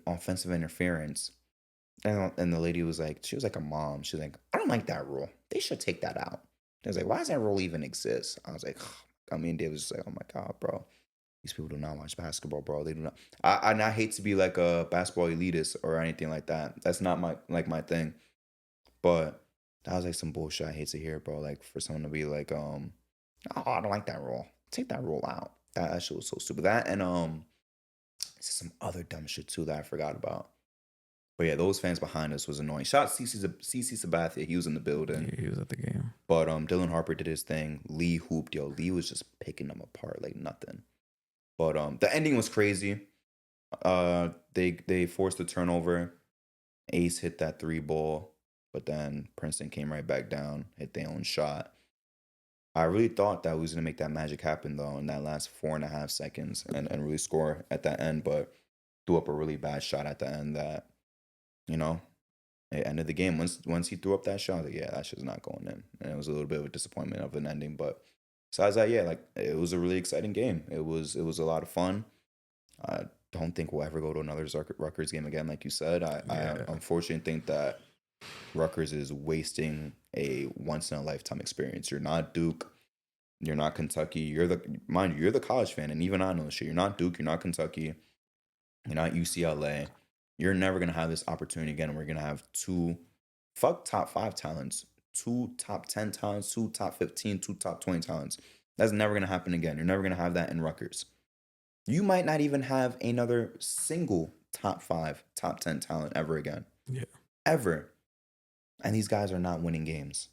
offensive interference, and the lady was like, she was like a mom. She was like, I don't like that rule. They should take that out. I was like, why does that rule even exist? I was like, I mean, Dave was just like, oh my god, bro. These people do not watch basketball, bro. They do not. I hate to be like a basketball elitist or anything like that. That's not my thing. But that was like some bullshit I hate to hear, bro. Like for someone to be like, oh, I don't like that rule. Take that rule out. That shit was so stupid. That and some other dumb shit too that I forgot about. But yeah, those fans behind us was annoying. Shout out CC Sabathia. He was in the building. Yeah, he was at the game. But Dylan Harper did his thing. Lee hooped. Yo, Lee was just picking them apart like nothing. But the ending was crazy. They forced a turnover. Ace hit that 3 ball, but then Princeton came right back down, hit their own shot. I really thought that we was gonna make that magic happen though in that last 4.5 seconds and really score at that end, but threw up a really bad shot at the end that, you know, it ended the game. Once he threw up that shot, I was like, yeah, that shit's not going in. And it was a little bit of a disappointment of an ending. But besides that, yeah, like it was a really exciting game. It was a lot of fun. I don't think we'll ever go to another Rutgers game again, like you said. I unfortunately think that Rutgers is wasting a once in a lifetime experience. You're not Duke, you're not Kentucky. You're the college fan, and even I know this shit. You're not Duke, you're not Kentucky, you're not UCLA. You're never gonna have this opportunity again. We're gonna have two top 5 talents, 2 top 10 talents, 2 top 15, 2 top 20 talents. That's never gonna happen again. You're never gonna have that in Rutgers. You might not even have another single top 5, top 10 talent ever again. Yeah. Ever. And these guys are not winning games.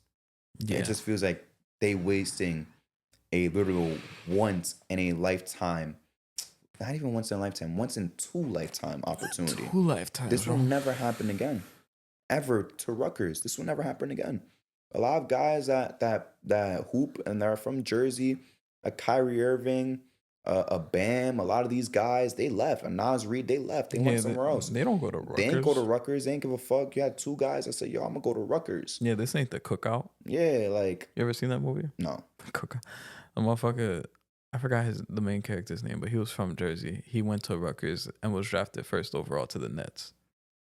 Yeah. It just feels like they wasting a literal once in a lifetime, not even once in a lifetime, once in 2 lifetime opportunity. 2 lifetimes. This will never happen again. Ever to Rutgers. This will never happen again. A lot of guys that hoop and they're from Jersey, a Kyrie Irving, a Bam, a lot of these guys, they left. A Nas Reed, they left. They went somewhere else. They don't go to Rutgers. They ain't go to Rutgers. They ain't give a fuck. You had 2 guys that said, yo, I'm going to go to Rutgers. Yeah, this ain't the Cookout. Yeah, like. You ever seen that movie? No. Cookout. The motherfucker, I forgot the main character's name, but he was from Jersey. He went to Rutgers and was drafted first overall to the Nets.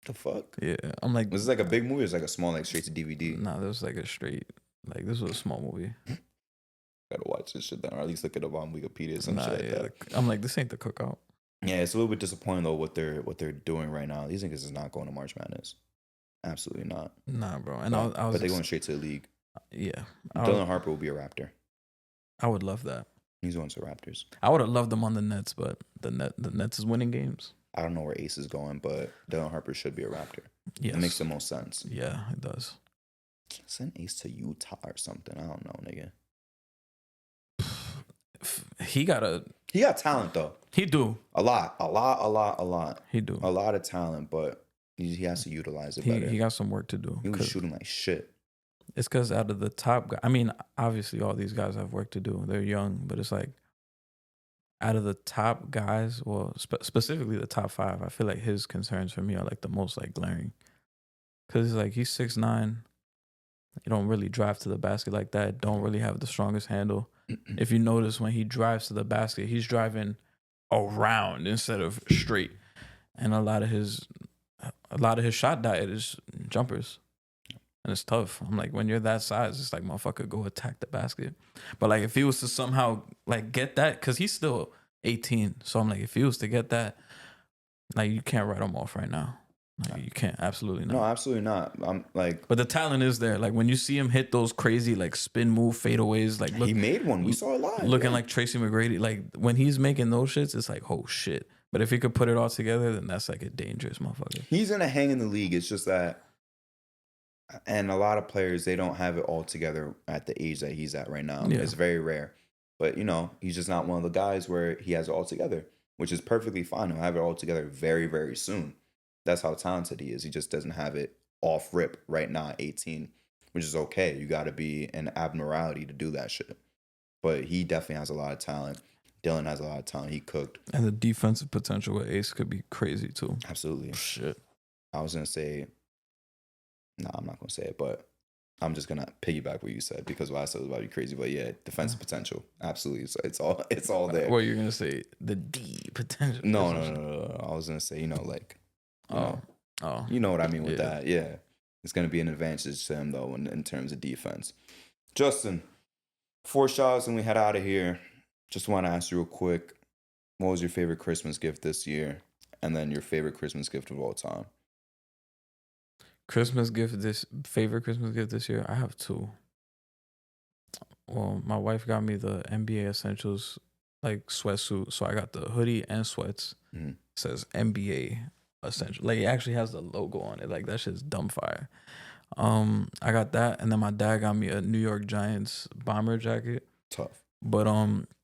The fuck? Yeah. I'm like. Was this like a big movie or was it like a small, like straight to DVD? Nah, this was like a straight, like this was a small movie. Gotta watch this shit then, or at least look it up on Wikipedia or some shit like that. I'm like, this ain't the Cookout. Yeah, it's a little bit disappointing though what they're doing right now. These niggas is not going to March Madness. Absolutely not. Nah, bro. And but they're going straight to the league. Yeah. Dylan Harper will be a Raptor. I would love that. He's going to Raptors. I would have loved them on the Nets, but the Nets is winning games. I don't know where Ace is going, but Dylan Harper should be a Raptor. Yes. It makes the most sense. Yeah, it does. Send Ace to Utah or something. I don't know, nigga. He got talent though. He do. A lot. He do. A lot of talent, but he has to utilize it better. He got some work to do. He was shooting like shit. It's because out of the top guys, I mean, obviously all these guys have work to do. They're young, but it's like out of the top guys, well, specifically the top 5, I feel like his concerns for me are like the most like glaring. Because like he's 6'9". You don't really drive to the basket like that. Don't really have the strongest handle. If you notice when he drives to the basket, he's driving around instead of straight. And a lot of his shot diet is jumpers. And it's tough. I'm like, when you're that size, it's like, motherfucker, go attack the basket. But like, if he was to somehow like get that, because he's still 18. So I'm like, if he was to get that, like, you can't write him off right now. Like, you can't. Absolutely not. No, absolutely not. I'm like, but the talent is there. Like when you see him hit those crazy like spin move fadeaways, like he made one. We saw it live. Looking like Tracy McGrady. Like when he's making those shits, it's like, oh shit. But if he could put it all together, then that's like a dangerous motherfucker. He's gonna hang in the league. It's just that, and a lot of players, they don't have it all together at the age that he's at right now. Yeah. It's very rare. But you know, he's just not one of the guys where he has it all together, which is perfectly fine. He'll have it all together very, very soon. That's how talented he is. He just doesn't have it off rip right now at 18, which is okay. You got to be an abnormality to do that shit. But he definitely has a lot of talent. Dylan has a lot of talent. He cooked. And the defensive potential with Ace could be crazy too. Absolutely. Shit. I was going to say, no, I'm not going to say it, but I'm just going to piggyback what you said because what I said was about to be crazy. But yeah, defensive potential. Absolutely. So it's all there. What you're going to say? The D potential. No. I was going to say, you know, like, you know what I mean with that. Yeah. It's going to be an advantage to him, though, in terms of defense. Justin, 4 shots and we head out of here. Just want to ask you real quick, what was your favorite Christmas gift this year? And then your favorite Christmas gift of all time? Favorite Christmas gift this year? I have 2. Well, my wife got me the NBA Essentials, like, sweatsuit. So I got the hoodie and sweats. Mm-hmm. It says NBA essential. Like it actually has the logo on it. Like that shit's dumb fire. I got that, and then my dad got me a New York Giants bomber jacket, Tough. but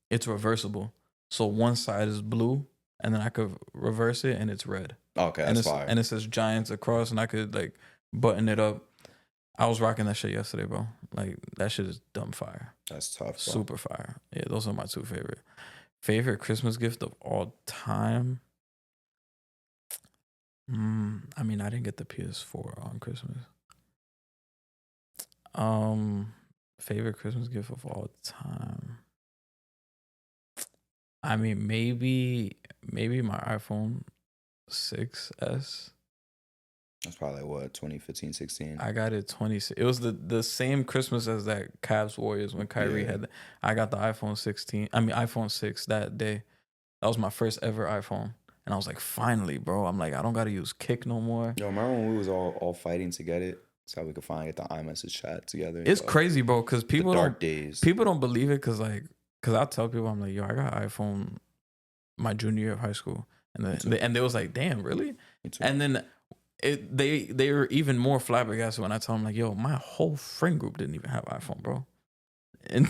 it's reversible. So one side is blue, and then I could reverse it, and it's red. Okay, And that's fire. it says Giants across, and I could like button it up. I was rocking that shit yesterday, bro. Like that shit is dumb fire. That's tough, bro. Super fire. Yeah, those are my two favorite Christmas gift of all time. I mean, I didn't get the PS4 on Christmas. Favorite Christmas gift of all time. I mean, maybe my iPhone 6S. That's probably what, 2015, 16. I got it 26. It was the same Christmas as that Cavs Warriors when Kyrie had. I got the iPhone 6 that day. That was my first ever iPhone, and I was like, finally, bro. I'm like, I don't gotta use Kick no more. Yo, remember when we was all fighting to get it? So we could finally get the iMessage chat together. It's crazy, bro, because people dark days. People don't believe it, because I tell people, I'm like, yo, I got an iPhone my junior year of high school, and they was like, damn, really? And then they were even more flabbergasted when I tell them, like, yo, my whole friend group didn't even have iPhone, bro. And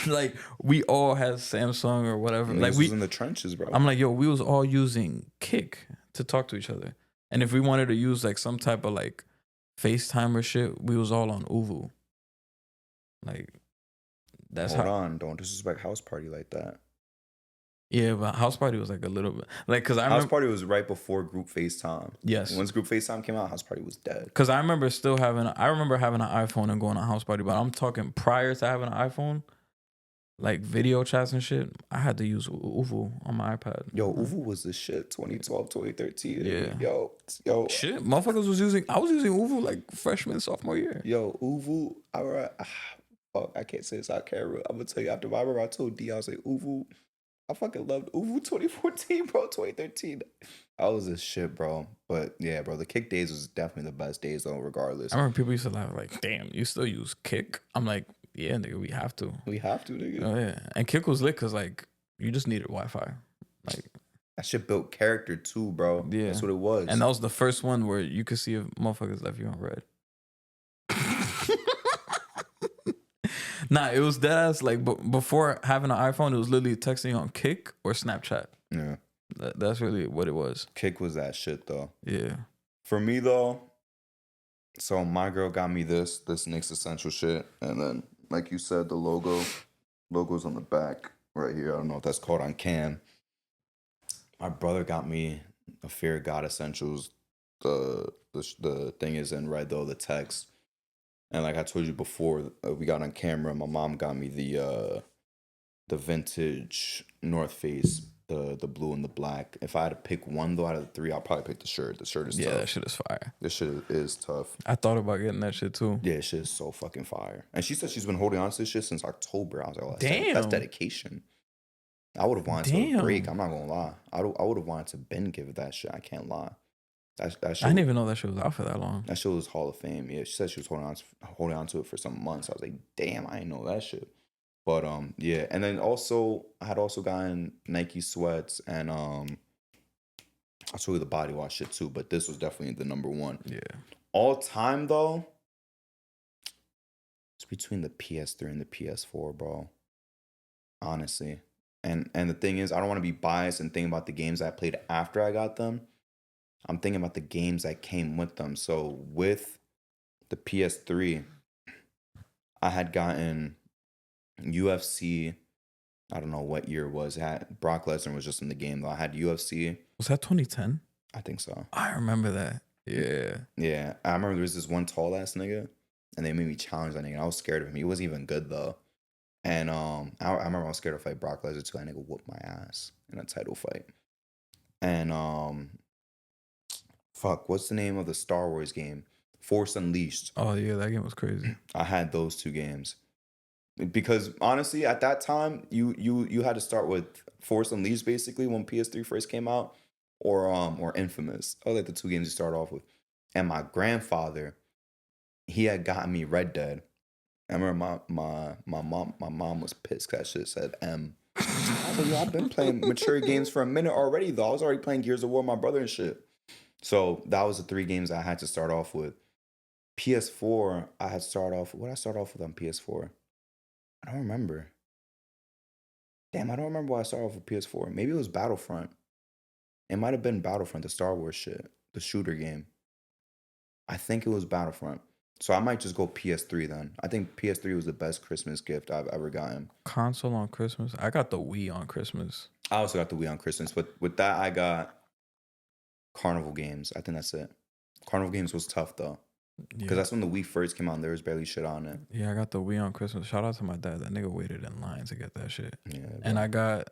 like we all had Samsung or whatever. Yeah, like we was in the trenches, bro. I'm like, yo, we was all using Kick to talk to each other. And if we wanted to use like some type of like FaceTime or shit, we was all on Uvu. Like that's Hold on, don't disrespect House Party like that. Yeah, but House Party was like a little bit like, because House Party was right before Group FaceTime. Yes. Once Group FaceTime came out, House Party was dead. Because I remember having an iPhone and going on House Party, but I'm talking prior to having an iPhone, like video chats and shit, I had to use Uvu on my iPad. Yo, Uvu was the shit. 2012, 2013. Yeah. Yo. Shit, motherfuckers I was using Uvu like freshman, sophomore year. Yo, Uvu, I can't say this out camera. I'm gonna tell you after I remember I told D, I was like, Uvu. I fucking loved Uvu 2014, bro, 2013. I was this shit, bro. But yeah, bro, the Kick days was definitely the best days, though, regardless. I remember people used to laugh like, damn, you still use Kick? I'm like, yeah, nigga, we have to. We have to, nigga. Oh, yeah. And Kick was lit because, like, you just needed Wi-Fi. Like, that shit built character, too, bro. Yeah. That's what it was. And that was the first one where you could see if motherfuckers left you on red. Nah, it was dead ass. Like, before having an iPhone, it was literally texting on Kick or Snapchat. Yeah. That's really what it was. Kick was that shit, though. Yeah. For me, though, so my girl got me this Knicks Essential shit. And then, like you said, the logo's on the back right here. I don't know what that's called on cam. My brother got me a Fear of God Essentials. The thing is in red, though, the text. And like I told you before, we got on camera. My mom got me the vintage North Face, the blue and the black. If I had to pick one though out of the three, I'll probably pick the shirt. The shirt is tough. Yeah, that shit is fire. This shit is tough. I thought about getting that shit too. Yeah, shit is so fucking fire. And she said she's been holding on to this shit since October. I was like, oh, that's dedication. I would have wanted to break. I'm not gonna lie. I would have wanted to Ben give that shit. I can't lie. That shit, I didn't even know that shit was out for that long. That shit was Hall of Fame. Yeah, she said she was holding on to it for some months. I was like, damn, I didn't know that shit. But yeah. And then also, I had also gotten Nike sweats and I'll show you the body wash shit too. But this was definitely the number one. Yeah. All time though, it's between the PS3 and the PS4, bro. Honestly. And the thing is, I don't want to be biased and think about the games I played after I got them. I'm thinking about the games that came with them. So with the PS3, I had gotten UFC. I don't know what year it was. Brock Lesnar was just in the game, though. I had UFC. Was that 2010? I think so. I remember that. Yeah. Yeah. I remember there was this one tall-ass nigga, and they made me challenge that nigga. I was scared of him. He wasn't even good, though. And I remember I was scared to fight Brock Lesnar, too. That nigga whooped my ass in a title fight. And fuck, what's the name of the Star Wars game? Force Unleashed. Oh, yeah, that game was crazy. I had those two games. Because, honestly, at that time, you had to start with Force Unleashed, basically, when PS3 first came out, or Infamous. Oh, like the two games you start off with. And my grandfather, he had gotten me Red Dead. I remember my mom was pissed because that shit said M. I was like, yo, I've been playing mature games for a minute already, though. I was already playing Gears of War with my brother and shit. So that was the 3 games I had to start off with. PS4, I had to start off. What did I start off with on PS4? I don't remember. Damn, I don't remember what I started off with PS4. Maybe it was Battlefront. It might have been Battlefront, the Star Wars shit, the shooter game. I think it was Battlefront. So I might just go PS3 then. I think PS3 was the best Christmas gift I've ever gotten. Console on Christmas. I got the Wii on Christmas. I also got the Wii on Christmas, but with that I got Carnival Games. I think that's it. Carnival Games was tough though, because Yeah. that's when the Wii first came out and there was barely shit on it. Yeah, I got the Wii on Christmas. Shout out to my dad. That nigga waited in line to get that shit. Yeah, And bro.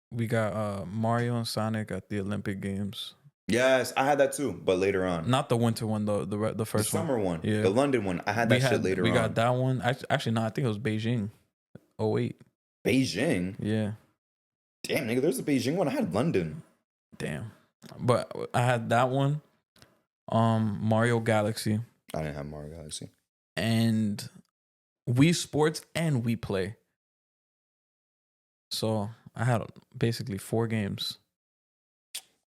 we got Mario and Sonic at the Olympic Games. Yes, I had that too, but later on. Not the winter one, the The first one. summer one. Yeah. The London one. I had that shit later We on. got that one. Actually, no, I think it was Beijing. 08. Beijing? Yeah. Damn, nigga, there's a Beijing one. I had London. Damn. But I had that one. Mario Galaxy. I didn't have Mario Galaxy. And Wii Sports and Wii Play. So I had basically 4 games.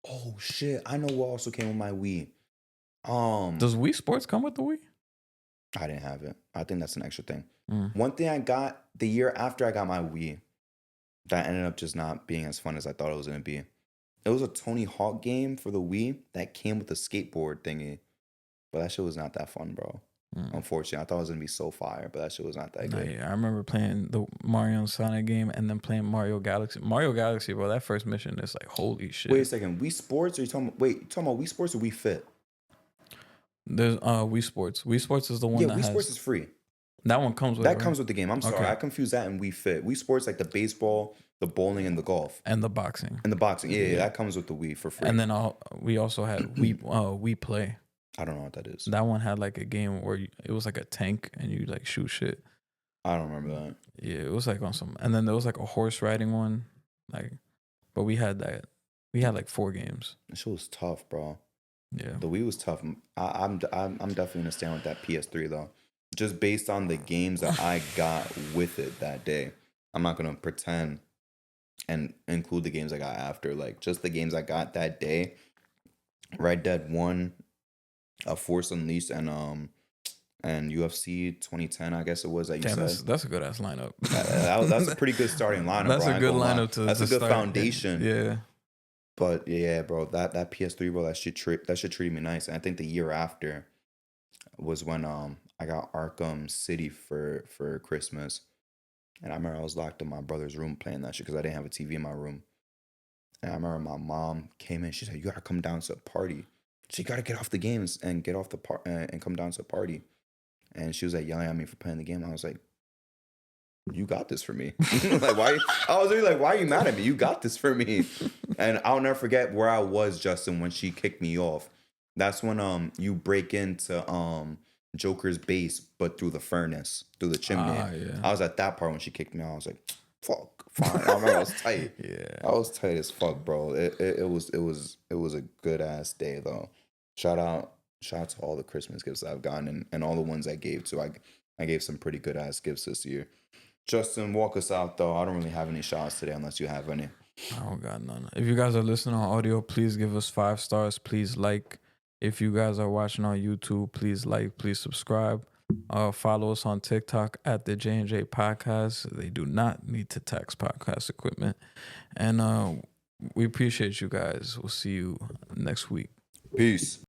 Oh shit! I know what also came with my Wii. Does Wii Sports come with the Wii? I didn't have it. I think that's an extra thing. Mm. One thing I got the year after I got my Wii, that ended up just not being as fun as I thought it was gonna be. It was a Tony Hawk game for the Wii that came with a skateboard thingy, but that shit was not that fun, bro. Unfortunately, I thought it was gonna be so fire, but that shit was not that Nah, good. yeah, I remember playing the Mario and Sonic game and then playing Mario Galaxy. Mario Galaxy, bro, that first mission is like holy shit. Wait a second, Wii Sports? Or you talking? You talking about Wii Sports or Wii Fit? There's Wii Sports. Wii Sports is the one that Wii has Sports is free. that one comes with That it, right? comes with the game. I'm sorry, Okay. I confused that and Wii Fit. Wii Sports like the baseball, the bowling, and the golf, And the boxing. and the boxing. Yeah, that comes with the Wii for free. And then we also had Wii Play. I don't know what that is. That one had like a game where it was like a tank and you like shoot shit. I don't remember that. Yeah, it was like on some. And then there was like a horse riding one, like. But we had that. We had like 4 games. That shit was tough, bro. Yeah. The Wii was tough. I'm definitely gonna stand with that PS3 though, just based on the games that I got with it that day. I'm not gonna pretend and include the games I got after. Like just the games I got that day. Red Dead 1, Force Unleashed, and UFC 2010. I guess it was that you Damn, said. that's a good ass lineup. That's a pretty good starting lineup. That's bro. a I ain't good gonna lie. lineup to. That's to a good start. foundation. Yeah. But yeah, bro, that PS3, bro, that shit treated me nice. And I think the year after was when I got Arkham City for Christmas, and I remember I was locked in my brother's room playing that shit because I didn't have a TV in my room. And I remember my mom came in. She said, "You gotta come down to a party. So you gotta get off the games and get off the and come down to a party." And she was like yelling at me for playing the game. I was like, "You got this for me." Like why? I was really like, "Why are you mad at me? You got this for me." And I'll never forget where I was, Justin, when she kicked me off. That's when you break into Joker's base, but through the furnace, through the chimney. Yeah. I was at that part when she kicked me off. I was like, "Fuck, fine." I remember I was tight. Yeah. I was tight as fuck, bro. It was a good ass day though. Shout out to all the Christmas gifts I've gotten and all the ones I gave to. I gave some pretty good ass gifts this year. Justin, walk us out though. I don't really have any shots today unless you have any. I don't got none. If you guys are listening on audio, please give us 5 stars. Please like. If you guys are watching on YouTube, please like, please subscribe. Follow us on TikTok at the J&J Podcast. They do not need to tax podcast equipment. And we appreciate you guys. We'll see you next week. Peace.